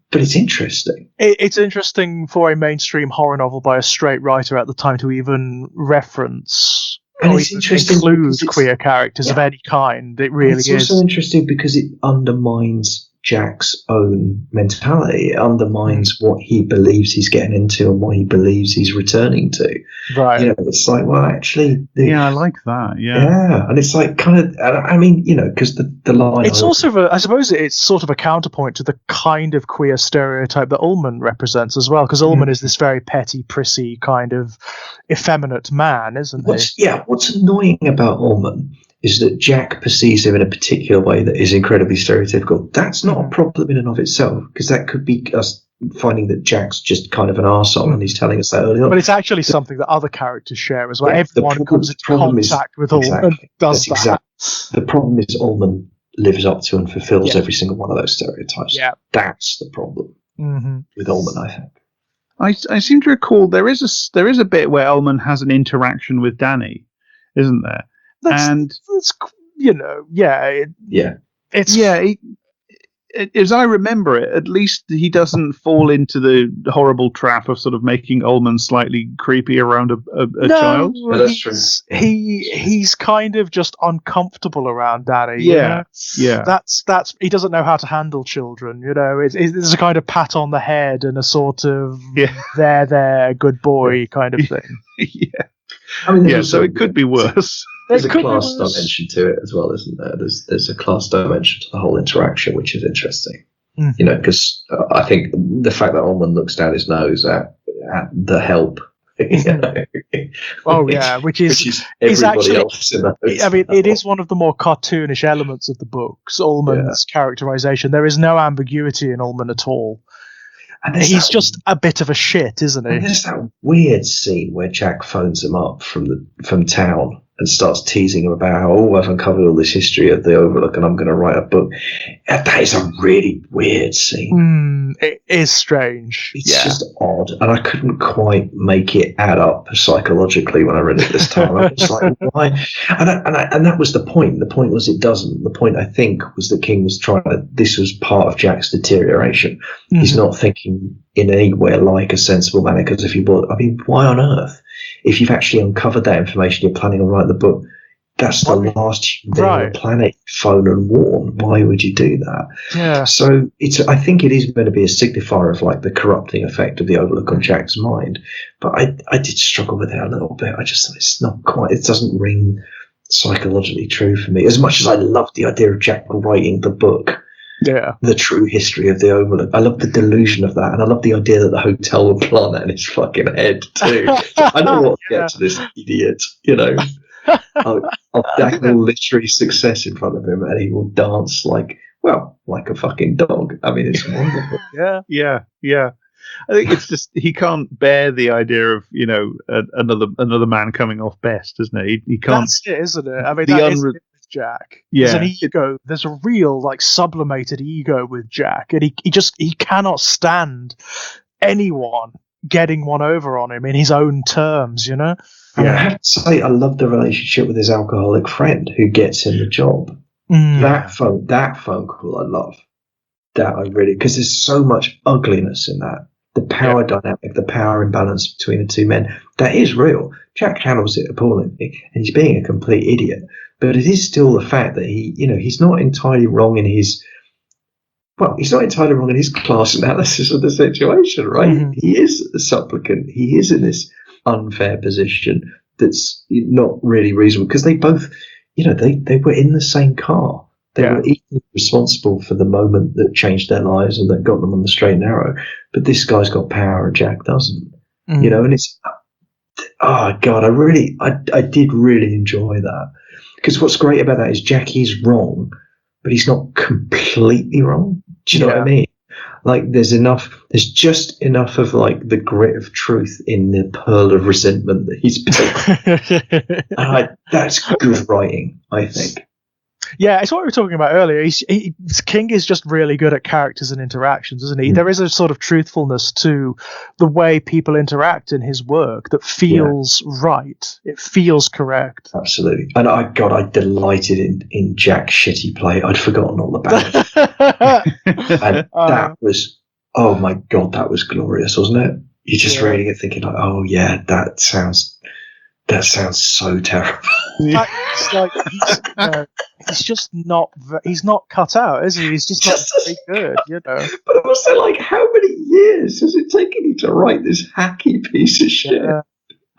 But it's interesting. It's interesting for a mainstream horror novel by a straight writer at the time to even reference and it's interesting include queer characters of any kind. It really is. It's also interesting because it undermines Jack's own mentality. It undermines what he believes he's getting into and what he believes he's returning to. Right. It's like, well, actually... I like that, Yeah, and it's like kind of... I mean, because the line... It's also, I suppose it's sort of a counterpoint to the kind of queer stereotype that Ullman represents as well, because Ullman is this very petty, prissy, kind of effeminate man, isn't he? Yeah, what's annoying about Ullman is that Jack perceives him in a particular way that is incredibly stereotypical. That's not a problem in and of itself, because that could be us finding that Jack's just kind of an arsehole and he's telling us that early on. But it's actually something that other characters share as well. Everyone comes into contact with Ullman and does that. The problem is Ullman lives up to and fulfills every single one of those stereotypes. Yeah. That's the problem with Ullman, I think. I seem to recall there is a bit where Ullman has an interaction with Danny, isn't there? As I remember it, at least he doesn't fall into the horrible trap of sort of making Ullman slightly creepy around a child. No, that's true. He's kind of just uncomfortable around Danny. Yeah. That's he doesn't know how to handle children. It's a kind of pat on the head and a sort of there, good boy kind of thing. Yeah. I mean, so it could be worse. There's a class dimension to it as well, isn't there? There's a class dimension to the whole interaction, which is interesting. Because I think the fact that Ullman looks down his nose at the help, which is everybody actually, else in that. I mean, it is one of the more cartoonish elements of the books. Ullman's characterization. There is no ambiguity in Ullman at all. And he's just a bit of a shit, isn't he? And there's that weird scene where Jack phones him up from town and starts teasing him about how, I've uncovered all this history of the Overlook and I'm going to write a book. And that is a really weird scene. It is strange. It's just odd. And I couldn't quite make it add up psychologically when I read it this time. I was like, why? And that was the point. The point was it doesn't. The point, I think, was that King was this was part of Jack's deterioration. He's not thinking in anywhere like a sensible manner, because why on earth? If you've actually uncovered that information, you're planning on writing the book, that's the last human on the planet, phone and warn. Why would you do that? Yeah. So I think it is meant to be a signifier of like the corrupting effect of the Overlook on Jack's mind. But I did struggle with it a little bit. I just thought it's not quite, it doesn't ring psychologically true for me. As much as I love the idea of Jack writing the book, the true history of the Overlook. I love the delusion of that, and I love the idea that the hotel will plant that in his fucking head too. I don't want to get to this idiot, I'll dangle literary success in front of him, and he will dance like a fucking dog. I mean, it's wonderful. Yeah. I think it's just he can't bear the idea of another man coming off best, isn't it? He can't. That's it, isn't it? I mean, that is Jack. There's an ego. There's a real sublimated ego with Jack, and he cannot stand anyone getting one over on him in his own terms. Yeah, I have to say, I love the relationship with his alcoholic friend who gets him the job. That phone call, I love. That I really, because there's so much ugliness in that. The power dynamic, the power imbalance between the two men, that is real. Jack handles it appallingly, and he's being a complete idiot. But it is still the fact that he's not entirely wrong in his. Well, he's not entirely wrong in his class analysis of the situation, right? Mm-hmm. He is a supplicant. He is in this unfair position that's not really reasonable, because they both, they were in the same car. They were equally responsible for the moment that changed their lives and that got them on the straight and narrow. But this guy's got power and Jack doesn't. And it's, oh God, I did really enjoy that. Because what's great about that is Jack is wrong, but he's not completely wrong. Do you know what I mean? Like there's just enough of the grit of truth in the pearl of resentment that he's built. And that's good writing, I think. Yeah, it's what we were talking about earlier. King is just really good at characters and interactions, isn't he? There is a sort of truthfulness to the way people interact in his work that feels right. It feels correct. Absolutely. And I delighted in Jack's shitty play. I'd forgotten all about it. And that was, oh my God, that was glorious, wasn't it? You're just reading it thinking oh yeah, that sounds so terrible. He's just not. He's not cut out, is he? He's just not very good, But also, how many years has it taken you to write this hacky piece of shit?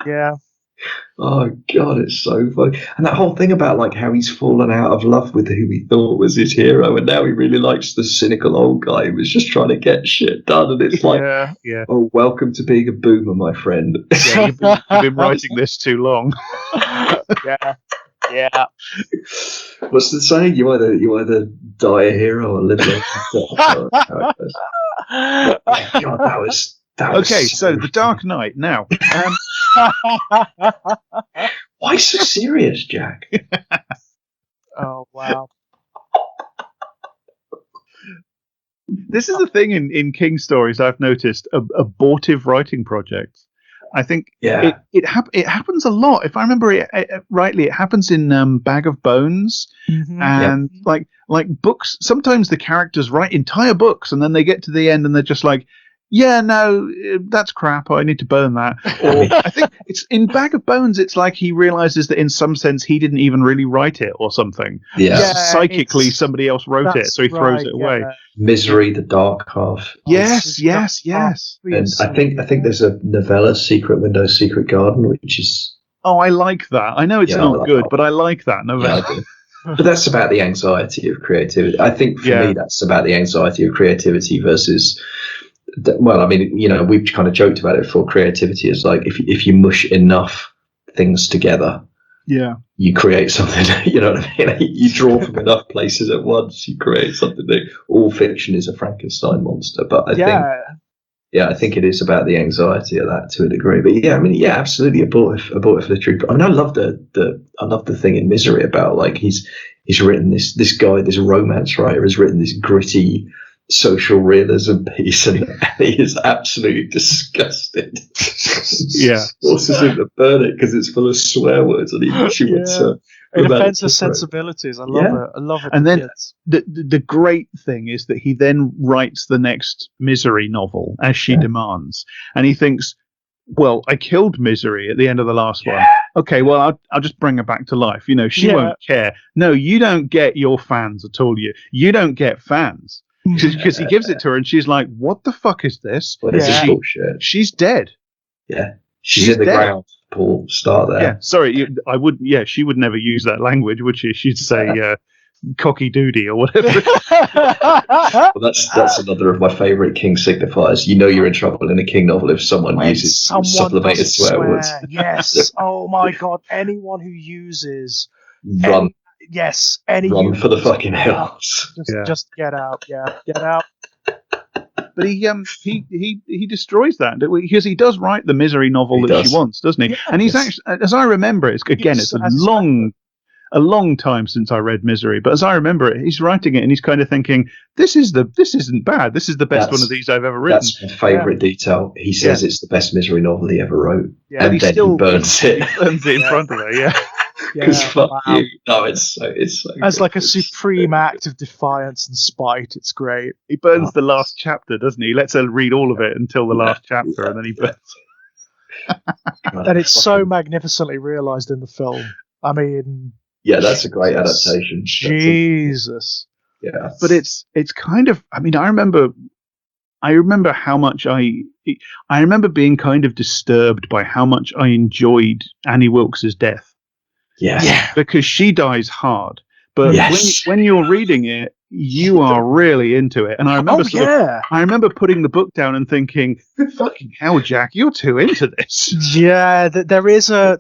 Yeah. Oh God, it's so funny. And that whole thing about how he's fallen out of love with who he thought was his hero, and now he really likes the cynical old guy who was just trying to get shit done. And it's oh, welcome to being a boomer, my friend. Yeah, you've been writing this too long. Yeah. What's the saying? You either die a hero or live a God, that was okay. So The Dark Knight now. Why so serious, Jack? Oh wow. This is the thing in King stories I've noticed: abortive writing projects. I think it happens a lot. If I remember it rightly, it happens in Bag of Bones, and like books. Sometimes the characters write entire books, and then they get to the end, and they're just like, "Yeah, no, that's crap. I need to burn that." Or I think it's in Bag of Bones. It's like he realizes that in some sense he didn't even really write it, or something. Yeah, psychically somebody else wrote it, so he throws it away. Misery, the Dark Half. Yes. And I think there's a novella, Secret Window, Secret Garden, which is. Oh, I like that. I know it's not good, but I like that novella. Yeah, but that's about the anxiety of creativity. I think for me, that's about the anxiety of creativity versus. Well, I mean, we've kind of joked about it before. Creativity is like if you mush enough things together, you create something. You know what I mean? You draw from enough places at once, you create something new. All fiction is a Frankenstein monster, but I think it is about the anxiety of that to a degree. But absolutely abortive literary. I mean, I love the thing in Misery about he's written this guy, this romance writer has written this gritty social realism piece, and he is absolutely disgusted. Forces him to burn it because it's full of swear words, and she wants it offends his sensibilities. I love it. And then the great thing is that he then writes the next Misery novel as she demands, and he thinks, well, I killed Misery at the end of the last one. Okay, well, I'll just bring her back to life. She won't care. No, you don't get your fans at all. You don't get fans. Because he gives it to her, and she's like, "What the fuck is this?" What is this bullshit? She's dead. Yeah, she's in the ground. Paul, start there. Yeah, sorry, I wouldn't. Yeah, she would never use that language, would she? She'd say, cocky doody or whatever. Well, that's another of my favourite King signifiers. You know you're in trouble in a King novel if someone uses sublimated swear words. Yes. Oh my God. Anyone who uses run any for the fucking hills. Just get out. Yeah, get out. But he destroys that because he does write the misery novel she wants, doesn't he? Yeah, and he's actually, as I remember it, it's a long time since I read Misery, but as I remember it, he's writing it and he's kind of thinking, this isn't bad. This is the best one of these I've ever written. That's my favourite detail. He says it's the best misery novel he ever wrote, and then he burns it. He burns it in front of her. Yeah. Because fuck you. No, it's so as like a supreme act of defiance and spite. It's great. He burns the last chapter, doesn't he? He lets her read all of it until the last chapter, and then he burns. And it's so magnificently realised in the film. I mean, that's a great adaptation. Jesus. Yeah, but it's kind of. I mean, I remember how much I remember being kind of disturbed by how much I enjoyed Annie Wilkes's death. Yeah. Because she dies hard. But when you're reading it, you are really into it. And I remember I remember putting the book down and thinking, fucking hell, Jack, you're too into this. Yeah, there is a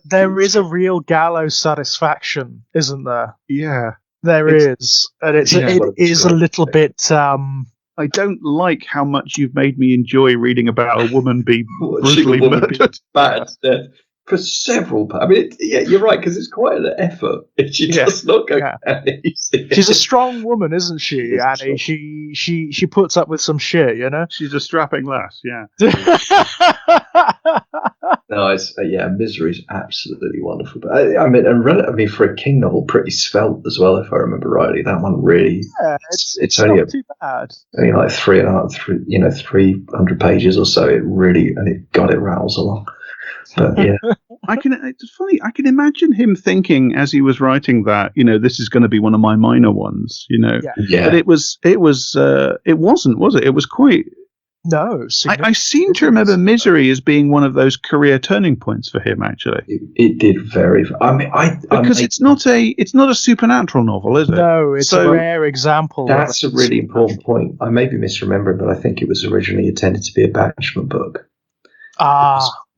real gallows satisfaction, isn't there? Yeah. There is. And it is a little bit I don't like how much you've made me enjoy reading about a woman be brutally murdered. Bad death. For several, I mean, you're right, because it's quite an effort. She does not go easy. She's a strong woman, isn't she, Annie? She puts up with some shit, you know. She's a strapping lass, yeah. No, it's Misery's absolutely wonderful. But I mean, for a King novel, pretty svelte as well, if I remember rightly. That one really, it's only not too bad. Only like 300 pages or so. It rattles along. But yeah, it's funny. I can imagine him thinking as he was writing that, this is going to be one of my minor ones, Yeah. But it wasn't, was it? It was quite. No, I seem to remember Misery as being one of those career turning points for him. Actually, it did very. I mean, because it's not a supernatural novel, is it? No, it's a rare example. That's a really important point. I may be misremembering, but I think it was originally intended to be a Bachman book.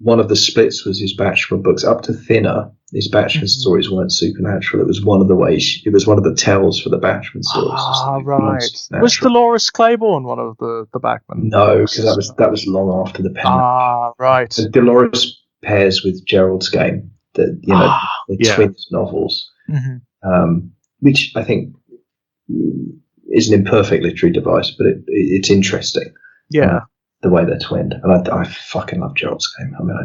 One of the splits was his Bachman books. Up to Thinner, his Bachman stories weren't supernatural. It was one of the ways. It was one of the tells for the Bachman stories. Right. Was Dolores Claiborne one of the Bachman? No, because that was long after the pen. Right. So Dolores pairs with Gerald's Game, the twins novels, which I think is an imperfect literary device, but it's interesting. Yeah. The way they're twinned, and I fucking love Gerald's Game. I mean,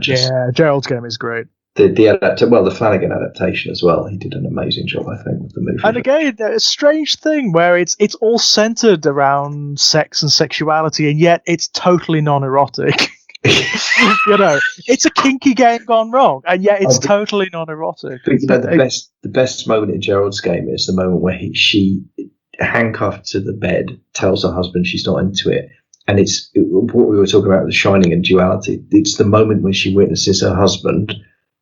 Gerald's Game is great. The Flanagan adaptation as well. He did an amazing job, I think, with the movie. And again, a strange thing where it's all centered around sex and sexuality, and yet it's totally non-erotic. It's a kinky game gone wrong, and yet it's totally non-erotic. The best moment in Gerald's Game is the moment where she handcuffed to the bed tells her husband she's not into it. And it's what we were talking about, the Shining and duality. It's the moment when she witnesses her husband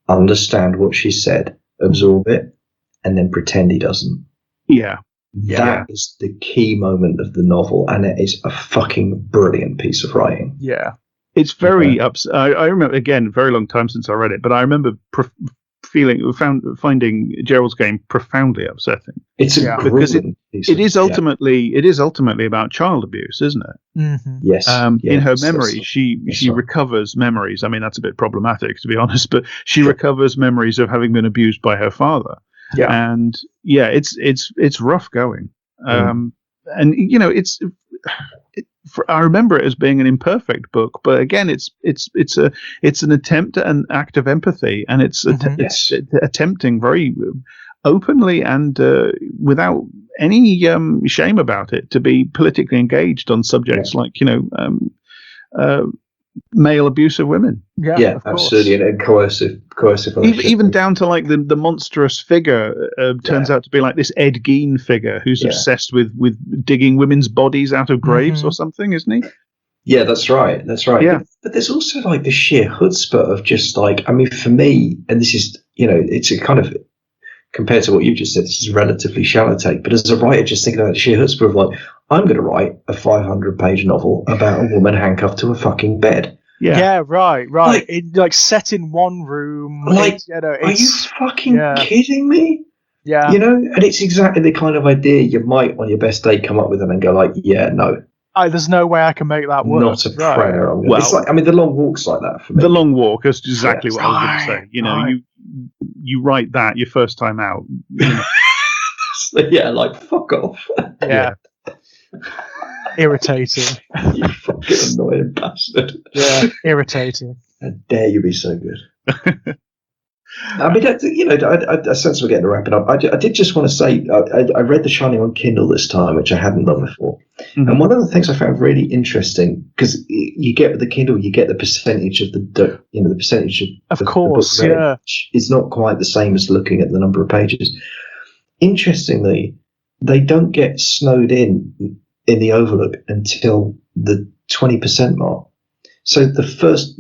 understand what she said, absorb it, and then pretend he doesn't. Yeah. That is the key moment of the novel, and it is a fucking brilliant piece of writing. Yeah. It's very I remember, again, very long time since I read it, but I remember finding Gerald's Game profoundly upsetting. It's because it is ultimately about child abuse, isn't it? Mm-hmm. Yes. In her memory, she recovers memories. I mean, that's a bit problematic, to be honest, but she recovers memories of having been abused by her father. Yeah. And it's rough going. And I remember it as being an imperfect book, but again, it's an attempt at an act of empathy, and it's attempting very openly and without any shame about it to be politically engaged on subjects like male abuse of women. Yeah, absolutely, and coercive. Even down to like the monstrous figure turns out to be like this Ed Gein figure who's obsessed with digging women's bodies out of graves or something, isn't he? Yeah, that's right. Yeah. But there's also like the sheer chutzpah of just like, I mean, for me, and this is, it's a kind of compared to what you just said, this is a relatively shallow take. But as a writer, just thinking about the sheer chutzpah of like, I'm going to write a 500-page novel about a woman handcuffed to a fucking bed. Yeah, right. Like set in one room. Like, are you fucking kidding me? Yeah. You know, and it's exactly the kind of idea you might, on your best day, come up with and then go like, yeah, no. There's no way I can make that work. Not a prayer. Well, it's like, I mean, The Long Walk's like that for me. The Long Walk is exactly what I was going to say. You know, you write that your first time out. Yeah, like, fuck off. Yeah. Irritating. You fucking annoying bastard. Yeah, irritating. How dare you be so good? I mean, I sense we're getting to wrap it up. I did just want to say, I read The Shining on Kindle this time, which I hadn't done before. Mm-hmm. And one of the things I found really interesting, because you get with the Kindle, you get the percentage of the percentage of the book read, it's not quite the same as looking at the number of pages. Interestingly, they don't get snowed in the overlook until the 20% mark. So the first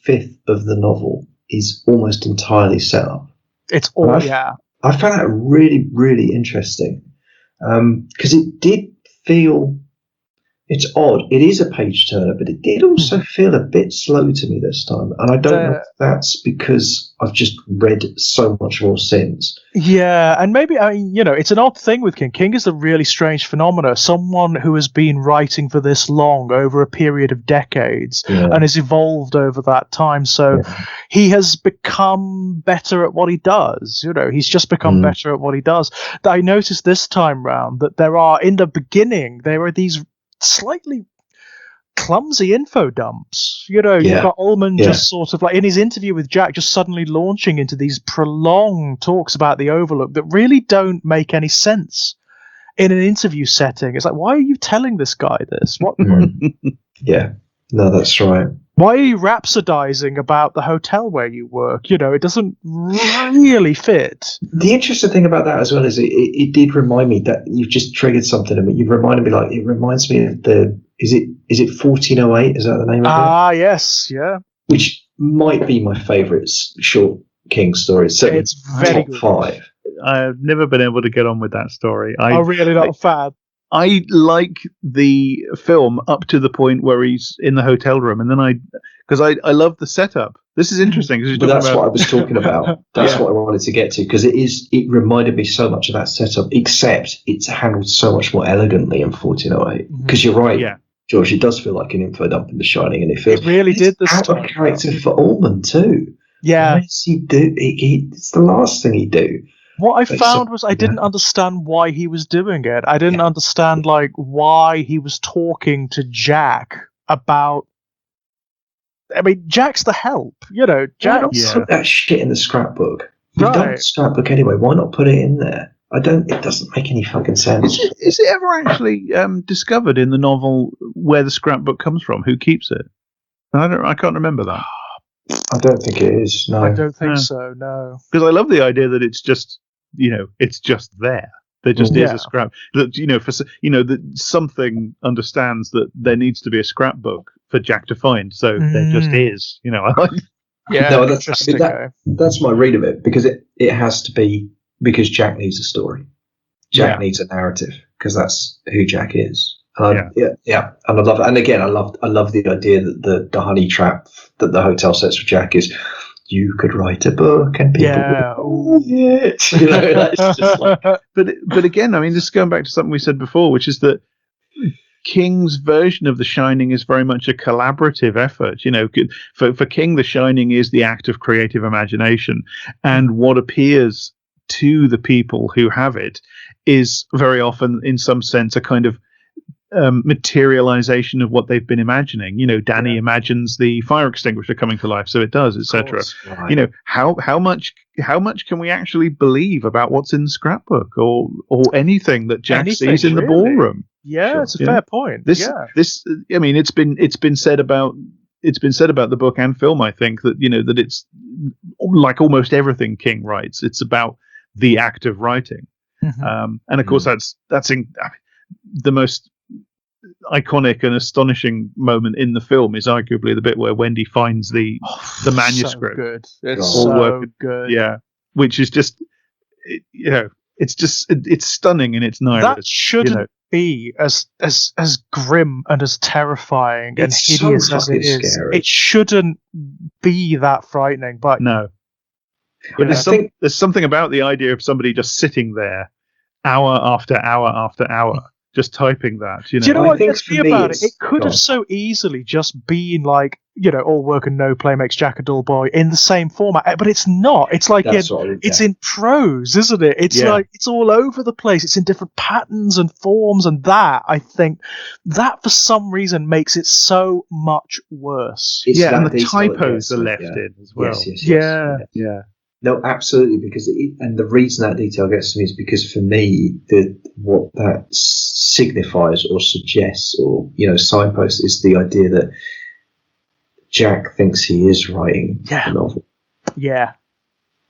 fifth of the novel is almost entirely set up. It's all, I found that really, really interesting because it did feel, it's odd. It is a page turner, but it did also feel a bit slow to me this time. And I don't know if that's because I've just read so much more since. Yeah, and maybe, it's an odd thing with King. King is a really strange phenomenon. Someone who has been writing for this long, over a period of decades, and has evolved over that time. So he has become better at what he does. You know, he's just become better at what he does. I noticed this time round that in the beginning, there are these slightly clumsy info dumps. You've got Ullman just sort of like in his interview with Jack, just suddenly launching into these prolonged talks about the Overlook that really don't make any sense in an interview setting. It's like, why are you telling this guy this? What? Yeah, no, that's right. Why are you rhapsodizing about the hotel where you work? It doesn't really fit. The interesting thing about that as well is it did remind me that you've just triggered something in me. You've reminded me, like, it reminds me of is it 1408? Is that the name of it? Ah, yes, yeah. Which might be my favourite short King story. Certainly it's very top 5. I've never been able to get on with that story. I'm really not a fan. I like the film up to the point where he's in the hotel room, and then because I love the setup. This is interesting. But that's what I was talking about. That's what I wanted to get to, because it reminded me so much of that setup, except it's handled so much more elegantly in 1408. Because you're right, George, it does feel like an info dump in The Shining, and it really did this out of character for Ullman too. Yeah. What does he do? It's the last thing he'd do. What I found was I didn't understand why he was doing it. I didn't understand why he was talking to Jack about. I mean, Jack's the help, Jack. Put that shit in the scrapbook. You've done the scrapbook anyway. Why not put it in there? It doesn't make any fucking sense. Is it ever actually discovered in the novel where the scrapbook comes from? Who keeps it? I can't remember that. I don't think it is. No, I don't think so. No, because I love the idea that it's just it's just there. There just is a scrap. That that something understands that there needs to be a scrapbook for Jack to find. So there just is. That's my read of it, because it has to be, because Jack needs a story. Jack needs a narrative, because that's who Jack is. And and I love it. And again, I love the idea that the honey trap that the hotel sets for Jack is, you could write a book and people would read it. That's just like... but again, I mean, this is going back to something we said before, which is that King's version of The Shining is very much a collaborative effort. For King, The Shining is the act of creative imagination, and what appears to the people who have it is very often, in some sense, a kind of materialization of what they've been imagining. Danny imagines the fire extinguisher coming to life, so it does, etc. Right. How much can we actually believe about what's in the scrapbook or anything that Jack sees in the ballroom? Yeah, it's a fair point. I mean, it's been said about the book and film, I think, that that it's like almost everything King writes, it's about the act of writing. And of course that's the most iconic and astonishing moment in the film is arguably the bit where Wendy finds the manuscript. So good. It's so good. Yeah, which is just it's just it's stunning in its nihilism. That shouldn't be as grim and as terrifying and hideous as it is. Scary. It shouldn't be that frightening. But no, but there's something about the idea of somebody just sitting there, hour after hour after hour, just typing that. Do you know what gets me about it? It could have so easily just been like, all work and no play makes Jack a dull boy in the same format, but it's not. It's like it's in prose, isn't it? It's like it's all over the place. It's in different patterns and forms, and that I think that for some reason makes it so much worse. And the typos are left in as well. Yes. Yeah. No, absolutely, because and the reason that detail gets to me is because for me, what that signifies or suggests or signposts is the idea that Jack thinks he is writing a novel. Yeah.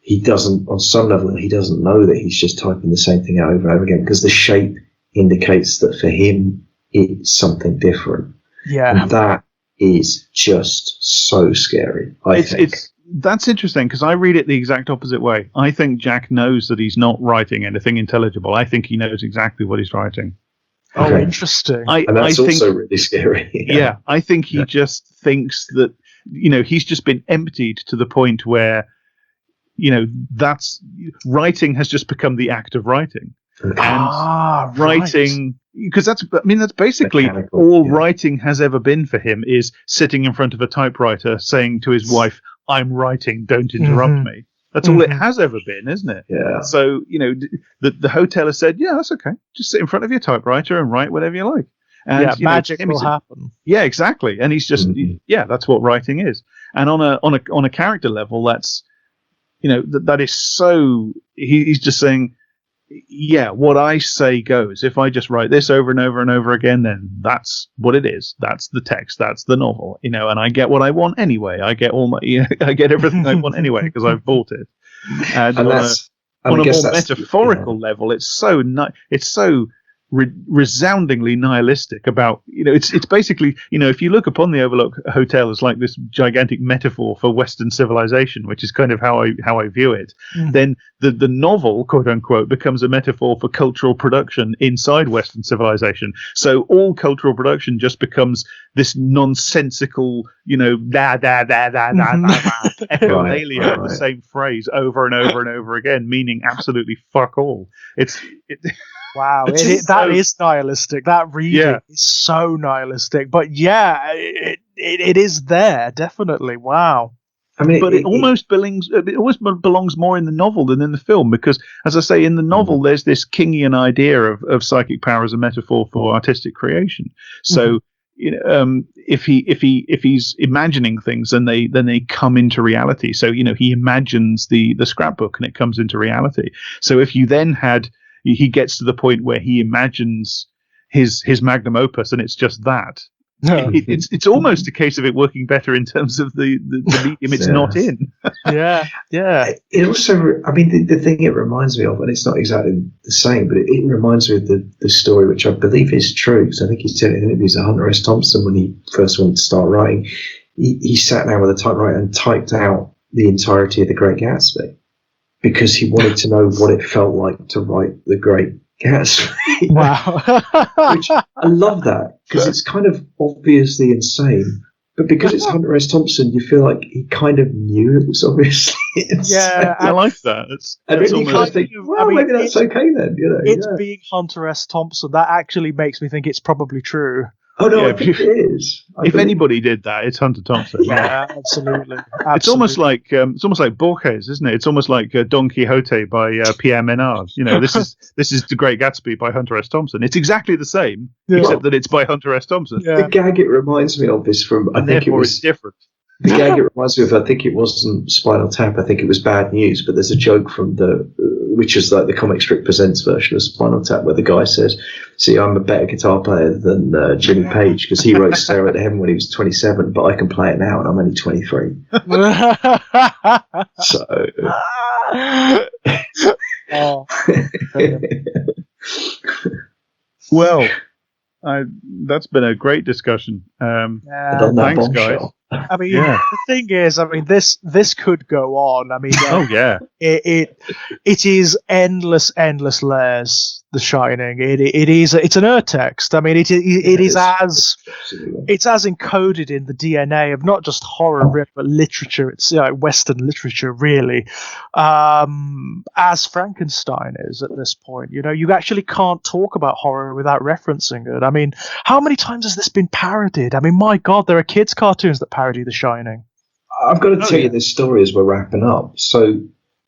He doesn't, on some level, he doesn't know that he's just typing the same thing out over and over again, because the shape indicates that for him it's something different. Yeah. And that is just so scary. I think. That's interesting, because I read it the exact opposite way. I think Jack knows that he's not writing anything intelligible. I think he knows exactly what he's writing. Oh, interesting. And that's also really scary. Yeah, I think he just thinks that, he's just been emptied to the point where, that's writing has just become the act of writing. And writing, because that's basically all writing has ever been for him, is sitting in front of a typewriter saying to his wife, "I'm writing, don't interrupt me." That's all it has ever been, isn't it? Yeah. So, the hotel has said, yeah, that's okay. Just sit in front of your typewriter and write whatever you like. And, magic will happen. Yeah, exactly. And he's just, that's what writing is. And on a character level, that's, that is so, he's just saying, what I say goes. If I just write this over and over and over again, then that's what it is. That's the text. That's the novel. And I get what I want anyway. I get all my, I get everything I want anyway because I've bought it. And on a more metaphorical level, it's so resoundingly nihilistic about, it's basically, if you look upon the Overlook Hotel as like this gigantic metaphor for Western civilization, which is kind of how I view it, then the novel, quote unquote, becomes a metaphor for cultural production inside Western civilization. So all cultural production just becomes this nonsensical, echolalia, the same phrase over and over and over again, meaning absolutely fuck all. Wow, that is nihilistic. That reading is so nihilistic. But it is there, definitely. Wow. But it almost belongs more in the novel than in the film, because, as I say, in the novel there's this Kingian idea of psychic power as a metaphor for artistic creation. So if he's imagining things, then they come into reality. So he imagines the scrapbook and it comes into reality. So if you then he gets to the point where he imagines his magnum opus, and it's just that. It's almost a case of it working better in terms of the medium it's not in. Yeah. It also, the thing it reminds me of, and it's not exactly the same, but it reminds me of the story, which I believe is true, because I think he said it in interviews, Hunter S. Thompson, when he first wanted to start writing, he sat down with a typewriter and typed out the entirety of The Great Gatsby, because he wanted to know what it felt like to write The Great Gatsby. Wow. Which I love that, because it's kind of obviously insane, but because it's Hunter S. Thompson, you feel like he kind of knew it was obviously insane. Yeah, I like that. And then you kind of think, maybe that's okay then. It's being Hunter S. Thompson. That actually makes me think it's probably true. Oh no, I think it is. If anybody did that, it's Hunter Thompson. Yeah, absolutely. It's almost like Borges, isn't it? It's almost like Don Quixote by Pierre Menard. This is The Great Gatsby by Hunter S. Thompson. It's exactly the same, except that it's by Hunter S. Thompson. Yeah. The gag it reminds me of is from, I think it was different. The gag it reminds me of, I think it wasn't Spinal Tap, I think it was Bad News, but there's a joke from which is like the Comic Strip Presents version of Spinal Tap, where the guy says, "See, I'm a better guitar player than Jimmy Page, because he wrote Stairway to Heaven when he was 27, but I can play it now and I'm only 23. So. Well, That's been a great discussion. Thanks, guys. I mean, the thing is, this could go on. I mean, it is endless layers. The Shining. It's an urtext. I mean, it's as encoded in the DNA of not just horror, really, but literature. It's Western literature, really, as Frankenstein is at this point. You actually can't talk about horror without referencing it. I mean, how many times has this been parodied? I mean, my God, there are kids' cartoons that parody The Shining. I've got to tell you this story as we're wrapping up. So,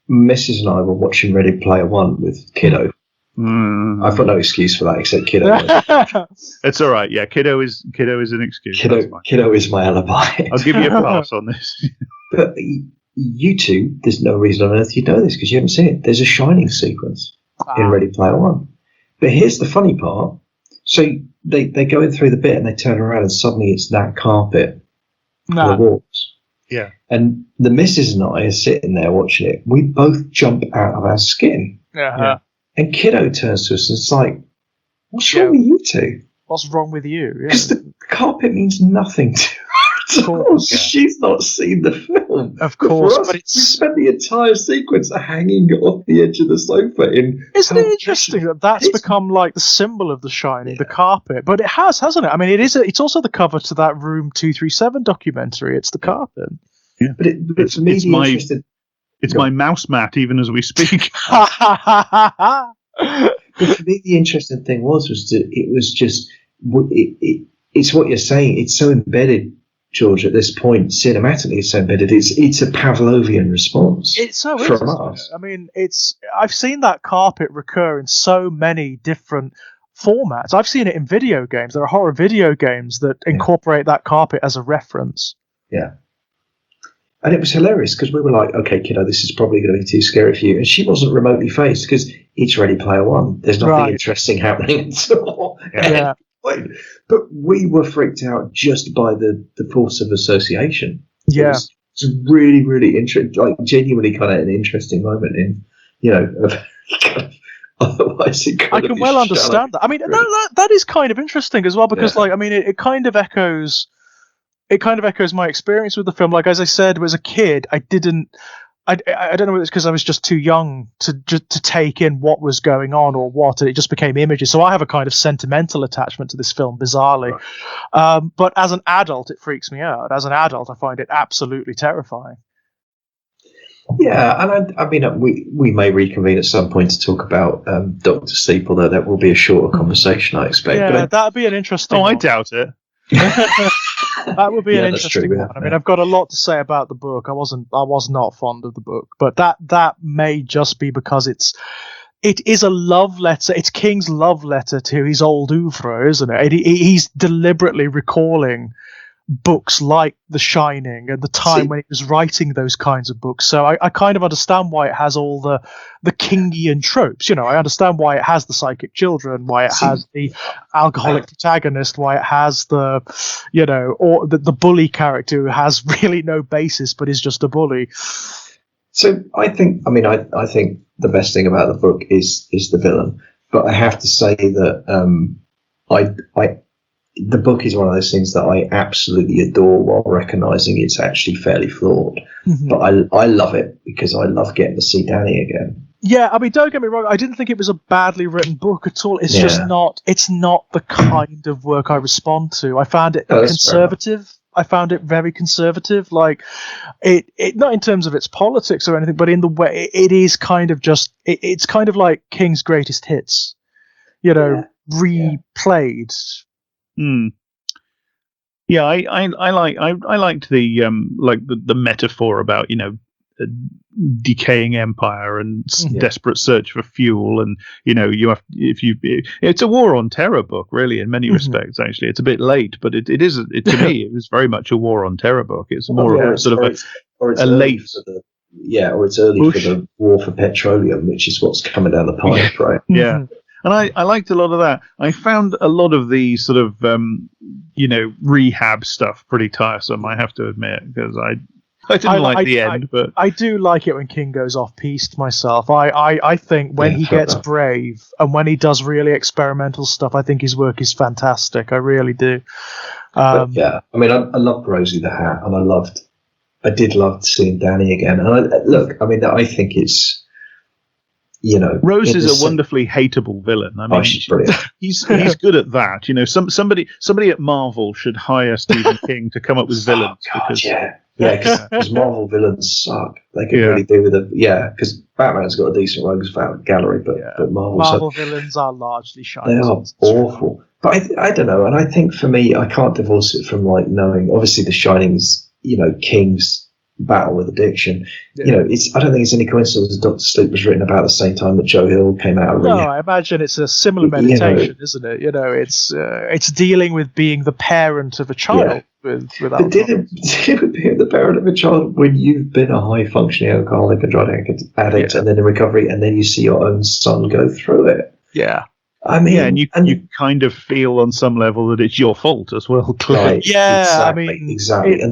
Mrs. and I were watching Ready Player One with Kiddo. I've got no excuse for that except Kiddo. It's all right. Yeah, Kiddo is an excuse. Kiddo is my alibi. I'll give you a pass on this. But you two, there's no reason on earth you know this because you haven't seen it. There's a Shining sequence in Ready Player One. But here's the funny part. So they go in through the bit and they turn around and suddenly it's that carpet on the walls. Yeah. And the missus and I are sitting there watching it. We both jump out of our skin. Yeah. And Kiddo turns to us and it's like, what's wrong with you two? What's wrong with you? Because the carpet means nothing to her at all. She's not seen the film. Of course. But we spent the entire sequence hanging off the edge of the sofa. Isn't it interesting that that's become like the symbol of The Shining, the carpet? But it has, hasn't it? I mean, it's also the cover to that Room 237 documentary. It's the carpet. Yeah. But it's my mouse mat, even as we speak. But for me, the interesting thing was that it was just it's what you're saying. It's so embedded, George. At this point, cinematically, it's so embedded. It's a Pavlovian response. It's so from us. I mean, I've seen that carpet recur in so many different formats. I've seen it in video games. There are horror video games that incorporate that carpet as a reference. Yeah. And it was hilarious because we were like, okay, Kiddo, this is probably going to be too scary for you. And she wasn't remotely phased because it's Ready Player One. There's nothing interesting happening at all. Yeah. But we were freaked out just by the force of association. Yeah. It's really, really interesting, like genuinely kind of an interesting moment in, otherwise it I can well understand that. I mean, that is kind of interesting as well because, it kind of echoes... It kind of echoes my experience with the film. Like, as I said, as a kid, I don't know whether it's because I was just too young to take in what was going on or what, and it just became images. So I have a kind of sentimental attachment to this film, bizarrely. Right. But as an adult, it freaks me out. As an adult, I find it absolutely terrifying. Yeah, and I mean, we may reconvene at some point to talk about Dr. Sleep, although that will be a shorter conversation, I expect. Yeah, that'd be an interesting one. I doubt it. That would be an interesting one. I mean, I've got a lot to say about the book. I was not fond of the book, but that may just be because it is a love letter. It's King's love letter to his old oeuvre, isn't it? He's deliberately recalling books like The Shining and the time when he was writing those kinds of books. So I kind of understand why it has all the Kingian tropes. I understand why it has the psychic children, why it has the alcoholic protagonist, why it has the bully character who has really no basis but is just a bully. So I think the best thing about the book is the villain, but I have to say that the book is one of those things that I absolutely adore while recognizing it's actually fairly flawed. Mm-hmm. But I love it because I love getting to see Danny again. Yeah, I mean, don't get me wrong. I didn't think it was a badly written book at all. It's just not. It's not the kind of work I respond to. I found it conservative. I found it very conservative. Like it not in terms of its politics or anything, but in the way it is kind of just. It's kind of like King's greatest hits, replayed. Yeah, I liked the metaphor about a decaying empire and desperate search for fuel, and it's a war on terror book, really, in many respects. Actually, it's a bit late, but it is to me it was very much a war on terror book. It's more of a sort of a late. Or it's early for the war for petroleum, which is what's coming down the pipe, right? Yeah. And I liked a lot of that. I found a lot of the sort of, rehab stuff pretty tiresome, I have to admit, because I didn't like the end, but I do like it when King goes off piste myself. I think when he gets brave and when he does really experimental stuff, I think his work is fantastic. I really do. I mean, I loved Rosie the Hat, and I did love seeing Danny again. And I think it's, Rose is a wonderfly hateable villain. I mean, she's brilliant. He's good at that. Somebody at Marvel should hire Stephen King to come up with villains. Because Marvel villains suck. They could really do with because Batman's got a decent rogues gallery, but Marvel villains are largely shiny. They are awful. But I don't know, and I think for me, I can't divorce it from knowing. Obviously, The Shining's King's battle with addiction. I don't think it's any coincidence that Dr. Sleep was written about the same time that Joe Hill came out of rehab. No, I imagine it's a similar meditation, isn't it? It's dealing with being the parent of a child with alcohol. Dealing with being the parent of a child when you've been a high functioning alcoholic and drug addict and then in recovery, and then you see your own son go through it. Yeah. I mean, and you kind of feel on some level that it's your fault as well. Right, exactly. And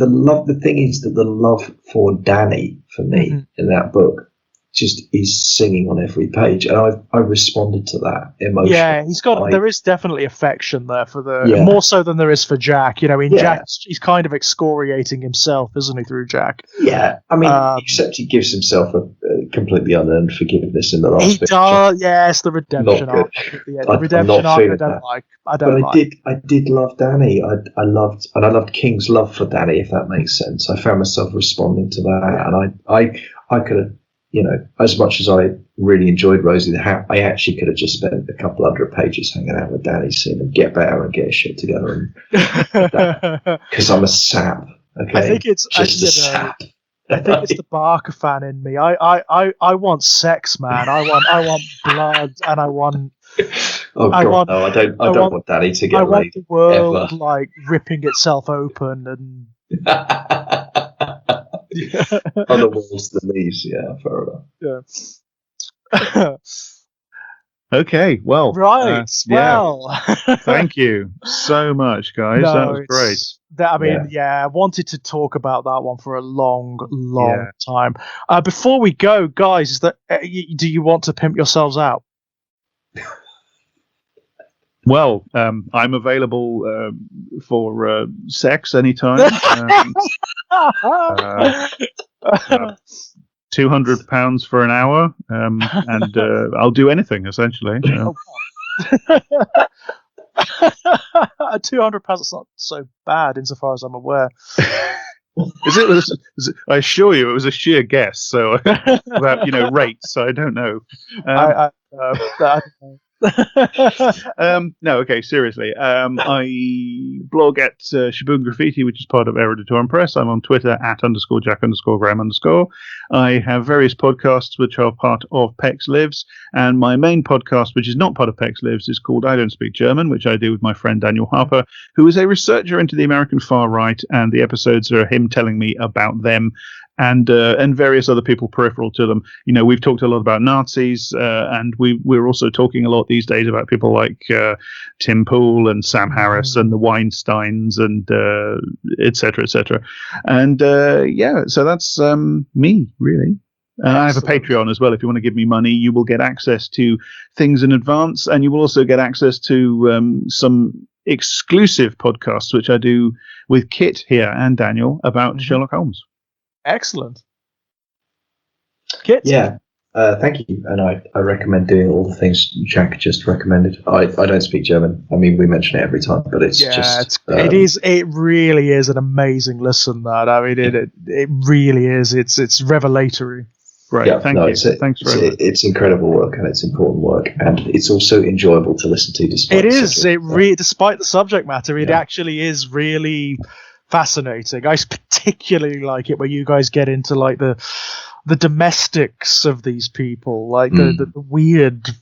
the thing is that the love for Danny for me in that book just is singing on every page, and I responded to that emotionally. Yeah, there is definitely affection there for more so than there is for Jack. Jack, he's kind of excoriating himself, isn't he, through Jack? Yeah, I mean, except he gives himself a completely unearned forgivened in the last. He does, yes, the redemption arc. The redemption arc. I did love Danny. I loved King's love for Danny, if that makes sense. I found myself responding to that, and I could have. As much as I really enjoyed Rosie the Hat, I actually could have just spent a couple hundred pages hanging out with Danny, seeing him get better and get his shit together. Because I'm a sap. Okay, I think it's just a sap. I think it's the Barker fan in me. I want sex, man. I want blood, and I want. I don't want Danny to get laid. I want the world ripping itself open and. On the walls, the knees, fair enough. Yeah. Okay, well, right. Thank you so much, guys. That was great. I wanted to talk about that one for a long time. Before we go, guys, do you want to pimp yourselves out? Well, I'm available for sex anytime. £200 for an hour, and I'll do anything essentially. £200 is not so bad, insofar as I'm aware. Is it? I assure you, it was a sheer guess. So about rates, I don't know. I No, okay, seriously. I blog at Shaboom Graffiti, which is part of Eruditorium Press. I'm on Twitter @_Jack_Graham_. I have various podcasts which are part of Pex Lives, and my main podcast, which is not part of Pex Lives, is called I Don't Speak German, which I do with my friend Daniel Harper, who is a researcher into the American far right, and the episodes are him telling me about them and various other people peripheral to them. We've talked a lot about Nazis, and we're also talking a lot these days about people like Tim Pool and Sam Harris and the Weinsteins and et cetera, et cetera. And so that's me, really. I have a Patreon as well. If you want to give me money, you will get access to things in advance, and you will also get access to some exclusive podcasts, which I do with Kit here and Daniel about Sherlock Holmes. Excellent. Kit? Yeah, thank you. And I recommend doing all the things Jack just recommended. I don't speak German. I mean, we mention it every time, but it really is an amazing listen, that. I mean, it really is. It's revelatory. Great. Yeah, Thank you. Thanks very much. It's incredible work, and it's important work, and it's also enjoyable to listen to. Despite despite the subject matter, it actually is really fascinating. I particularly like it where you guys get into the domestics of these people, the weird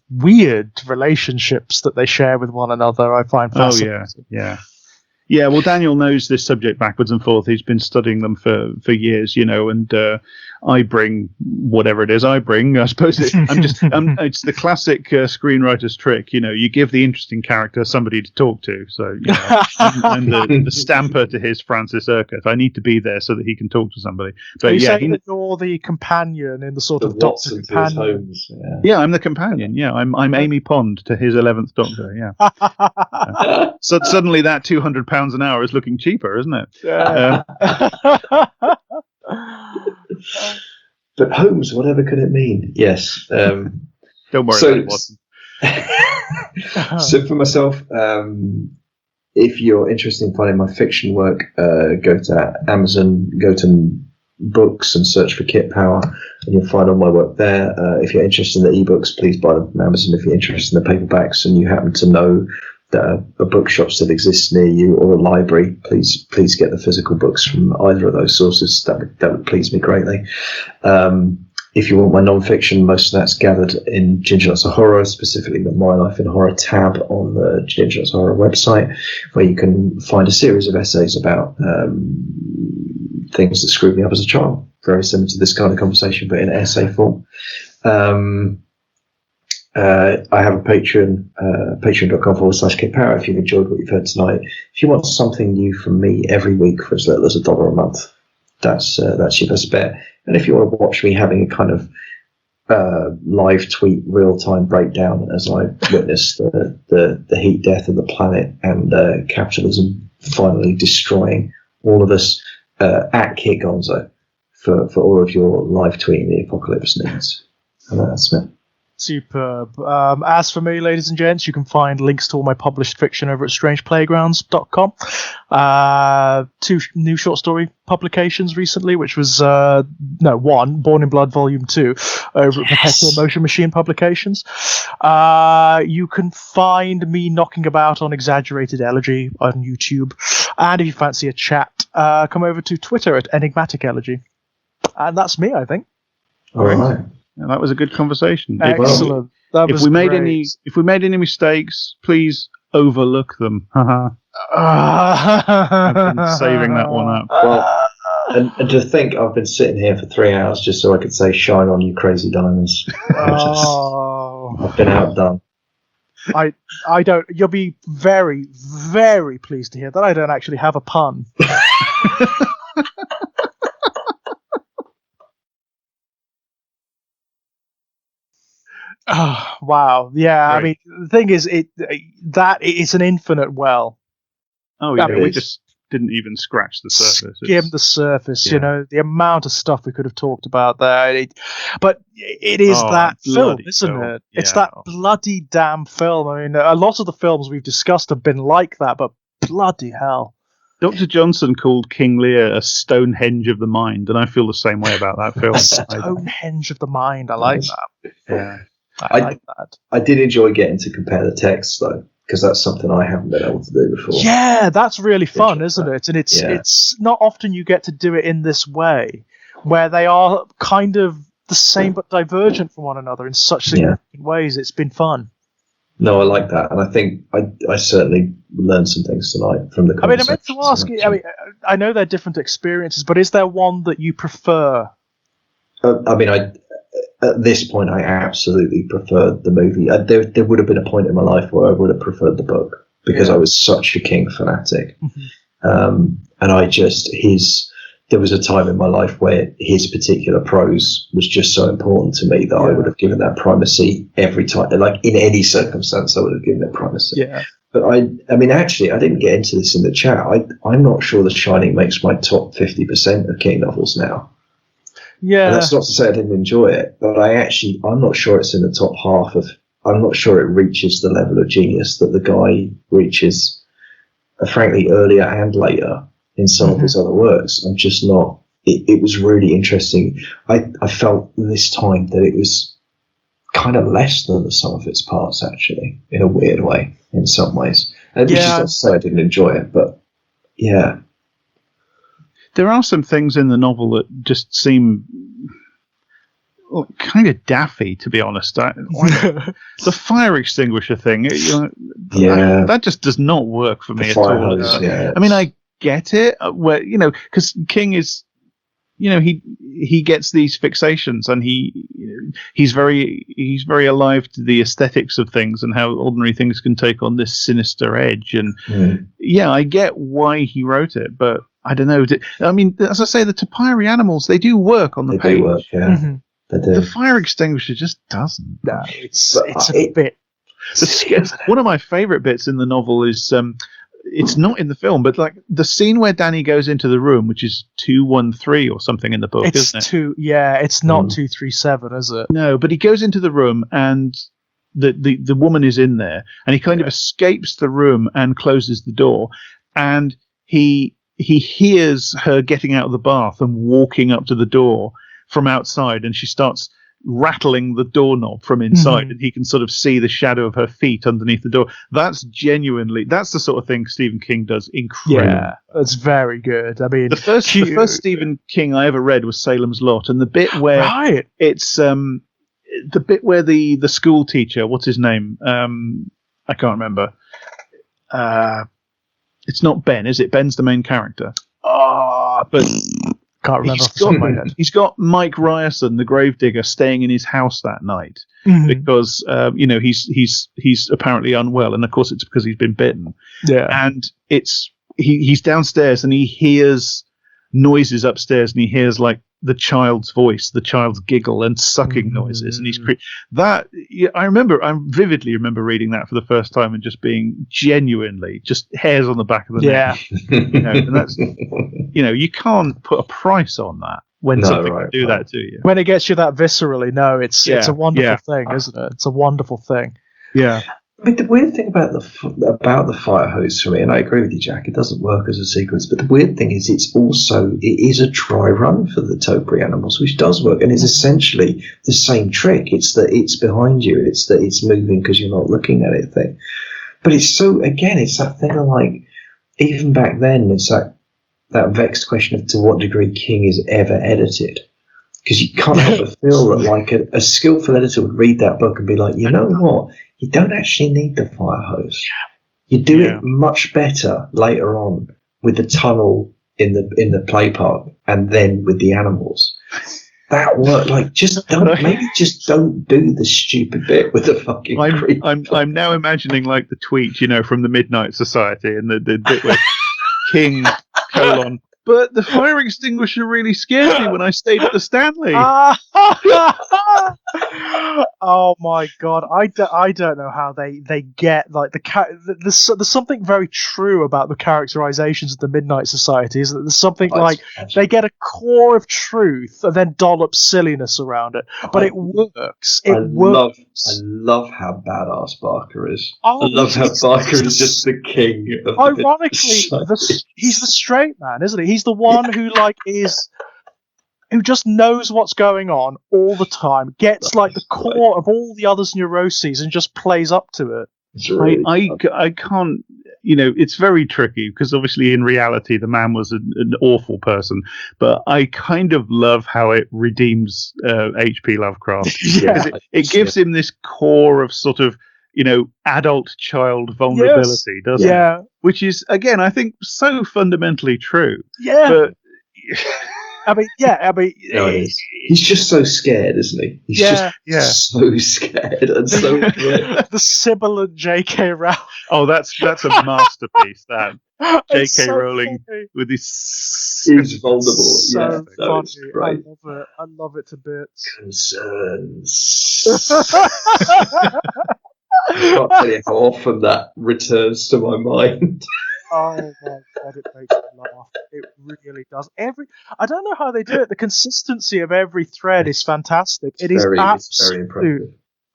relationships that they share with one another. I find fascinating. Yeah, well, Daniel knows this subject backwards and forth. He's been studying them for years, and I bring whatever it is I bring. I suppose it's the classic screenwriter's trick. You give the interesting character somebody to talk to. So I'm the stamper to his Francis Urquhart. I need to be there so that he can talk to somebody. But you saying that you're the companion in the sort of Doctor companion? Holmes, yeah, I'm the companion. Yeah, I'm Amy Pond to his 11th Doctor. Yeah. So suddenly that £200 an hour is looking cheaper, isn't it? Yeah. But Holmes, whatever could it mean? Yes. Don't worry about it. So for myself, if you're interested in finding my fiction work, go to Amazon, go to books and search for Kit Power, and you'll find all my work there. If you're interested in the ebooks, please buy them from Amazon. If you're interested in the paperbacks and you happen to know that a bookshop still exists near you or a library, please get the physical books from either of those sources. That would please me greatly. If you want my non-fiction, most of that's gathered in Ginger Nuts of Horror, specifically the My Life in Horror tab on the Ginger Nuts of Horror website, where you can find a series of essays about things that screwed me up as a child. Very similar to this kind of conversation, but in essay form. I have a Patreon, patreon.com/Kit Power. If you've enjoyed what you've heard tonight, if you want something new from me every week for as little as $1 a month, that's your best bet. And if you want to watch me having a kind of live tweet, real-time breakdown as I witness the heat death of the planet and capitalism finally destroying all of us, at Kit Gonzo for all of your live tweeting the apocalypse needs. And that's it. Superb. As for me, ladies and gents, you can find links to all my published fiction over at strangeplaygrounds.com. 2 new short story publications recently, which was one, Born in Blood Volume 2, over at Perpetual Motion Machine Publications. You can find me knocking about on Exaggerated Elegy on YouTube, and if you fancy a chat, come over to Twitter at Enigmatic Elegy. And that's me, I think. All right. Yeah, that was a good converation. Excellent. If we made any mistakes, please overlook them. I've been saving that one up. Well, and to think I've been sitting here for 3 hours just so I could say "Shine on, you crazy diamonds." I've been outdone. I don't. You'll be very, very pleased to hear that I don't actually have a pun. Oh, wow. Yeah, right. I mean, the thing is, it's an infinite well. Oh, yeah, we just didn't even scratch the surface. Skim the surface, yeah. The amount of stuff we could have talked about there. But it is that film, isn't it? Yeah. It's that bloody damn film. I mean, a lot of the films we've discussed have been like that, but bloody hell. Dr. Johnson called King Lear a Stonehenge of the mind, and I feel the same way about that film. A Stonehenge of the mind. I like that. Yeah. I like that. I did enjoy getting to compare the texts, though, because that's something I haven't been able to do before. Yeah, that's really fun, isn't it? And it's not often you get to do it in this way, where they are kind of the same but divergent from one another in such significant ways. It's been fun. No, I like that, and I think I certainly learned some things tonight from the conversation. I mean, I meant to ask you. I mean, I know they're different experiences, but is there one that you prefer? At this point, I absolutely preferred the movie. There would have been a point in my life where I would have preferred the book because I was such a King fanatic. Mm-hmm. And there was a time in my life where his particular prose was just so important to me that I would have given that primacy every time. Like in any circumstance, I would have given it primacy. Yeah. But I mean, actually, I didn't get into this in the chat. I'm not sure The Shining makes my top 50% of King novels now. Yeah, and that's not to say I didn't enjoy it, but I'm not sure it's in the top half of. I'm not sure it reaches the level of genius that the guy reaches, frankly, earlier and later in some of his other works. I'm just not. It was really interesting. I felt this time that it was kind of less than the sum of its parts, actually, in a weird way, in some ways. And which is not to say I didn't enjoy it, but yeah. There are some things in the novel that just seem kind of daffy, to be honest. The fire extinguisher thing, that just does not work for me at all. Yeah. I mean, I get it, because King is he gets these fixations, and he's very alive to the aesthetics of things and how ordinary things can take on this sinister edge. And I get why he wrote it, but I don't know. I mean, as I say, the Tapiri animals, they do work on the page. They work, yeah. Mm-hmm. They do. The fire extinguisher just doesn't. No, it's a bit. One of my favourite bits in the novel is it's not in the film, but like the scene where Danny goes into the room, which is 213 or something in the book, isn't it? It's not 237, is it? No, but he goes into the room and the woman is in there, and he kind of escapes the room and closes the door, and he hears her getting out of the bath and walking up to the door from outside, and she starts rattling the doorknob from inside, and he can sort of see the shadow of her feet underneath the door. That's the sort of thing Stephen King does incredibly. Yeah, it's very good. I mean, the first Stephen King I ever read was Salem's Lot, and the bit where it's the bit where the school teacher, what's his name? I can't remember. It's not Ben, is it? Ben's the main character. But can't remember. He's got Mike Ryerson, the gravedigger, staying in his house that night because he's apparently unwell, and of course it's because he's been bitten. Yeah, and he's downstairs and he hears noises upstairs, and he hears like the child's voice, the child's giggle and sucking noises, and I vividly remember reading that for the first time and just being genuinely just hairs on the back of the neck. And that's you can't put a price on that when something can do that to you. When it gets you that viscerally, it's a wonderful thing, isn't it? It's a wonderful thing. Yeah. I mean, the weird thing about the fire hose for me, and I agree with you, Jack, it doesn't work as a sequence, but the weird thing is it is a dry run for the Tapiri animals, which does work, and is essentially the same trick. It's that it's behind you, it's that it's moving because you're not looking at it thing. But it's that thing of like, even back then, it's that vexed question of to what degree King is ever edited. Because you can't help but feel that like a skillful editor would read that book and be like, you know what? You don't actually need the fire hose. You do it much better later on with the tunnel in the play park and then with the animals. That work, like just don't do the stupid bit with the fucking creep. I'm now imagining like the tweet, from the Midnight Society and the bit where King : but the fire extinguisher really scared me when I stayed at the Stanley. Oh my god! I don't know how they get like there's something very true about the characterizations of the Midnight Society. Is that there's something they get a core of truth and then dollop silliness around it, but it works. I love how badass Barker is. I love how Barker is just the king of ironically, he's the straight man, isn't he? He's the one who who just knows what's going on all the time, gets like the core of all the others' neuroses and just plays up to it. Really I can't, it's very tricky because obviously in reality the man was an awful person, but I kind of love how it redeems H.P. Lovecraft. It gives him this core of sort of, adult child vulnerability, doesn't it? Which is, again, I think so fundamentally true. Yeah. But he's just so scared, isn't he? He's just so scared and so the sibilant J.K. Rowling. Oh, that's a masterpiece. That J.K. Rowling with his is vulnerable. So funny. I love it to bits. Concerns. I can't tell you how often that returns to my mind. Oh my god, it makes me laugh. It really does. I don't know how they do it. The consistency of every thread is fantastic. It's very impressive.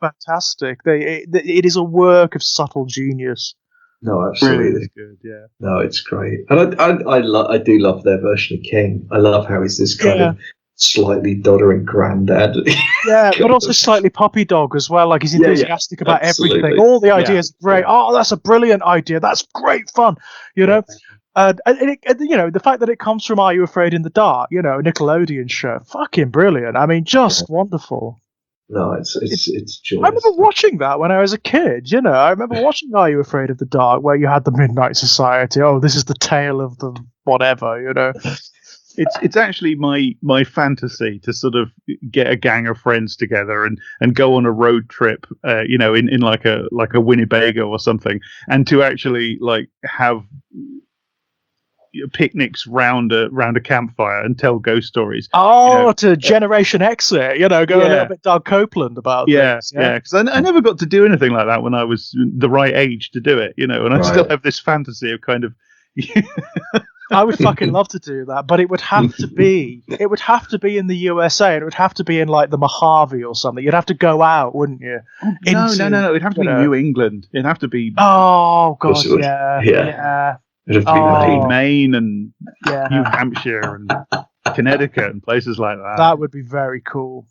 Fantastic. It is a work of subtle genius. No, absolutely. Really good, yeah. No, it's great. And I do love their version of King. I love how he's this kind of slightly doddering granddad. Yeah, but also slightly puppy dog as well. Like he's enthusiastic about everything. All the ideas are great. Oh, that's a brilliant idea. That's great fun. And the fact that it comes from Are You Afraid in the Dark? A Nickelodeon show. Fucking brilliant. I mean, just wonderful. No, it's joyous. I remember watching that when I was a kid. I remember watching Are You Afraid of the Dark, where you had the Midnight Society. Oh, this is the tale of the whatever. It's actually my fantasy to sort of get a gang of friends together and go on a road trip, in like a Winnebago or something, and to actually like have picnics round a campfire and tell ghost stories. To Generation Exit, go a little bit Doug Copeland about things. Because I never got to do anything like that when I was the right age to do it, and I still have this fantasy of kind of. I would fucking love to do that, but it would have to be in the USA, and it would have to be in like the Mojave or something. You'd have to go out, wouldn't you? No. It'd have to be New England. It'd have to be. Oh god, yeah. It'd have to be Maine and New Hampshire and Connecticut and places like that. That would be very cool.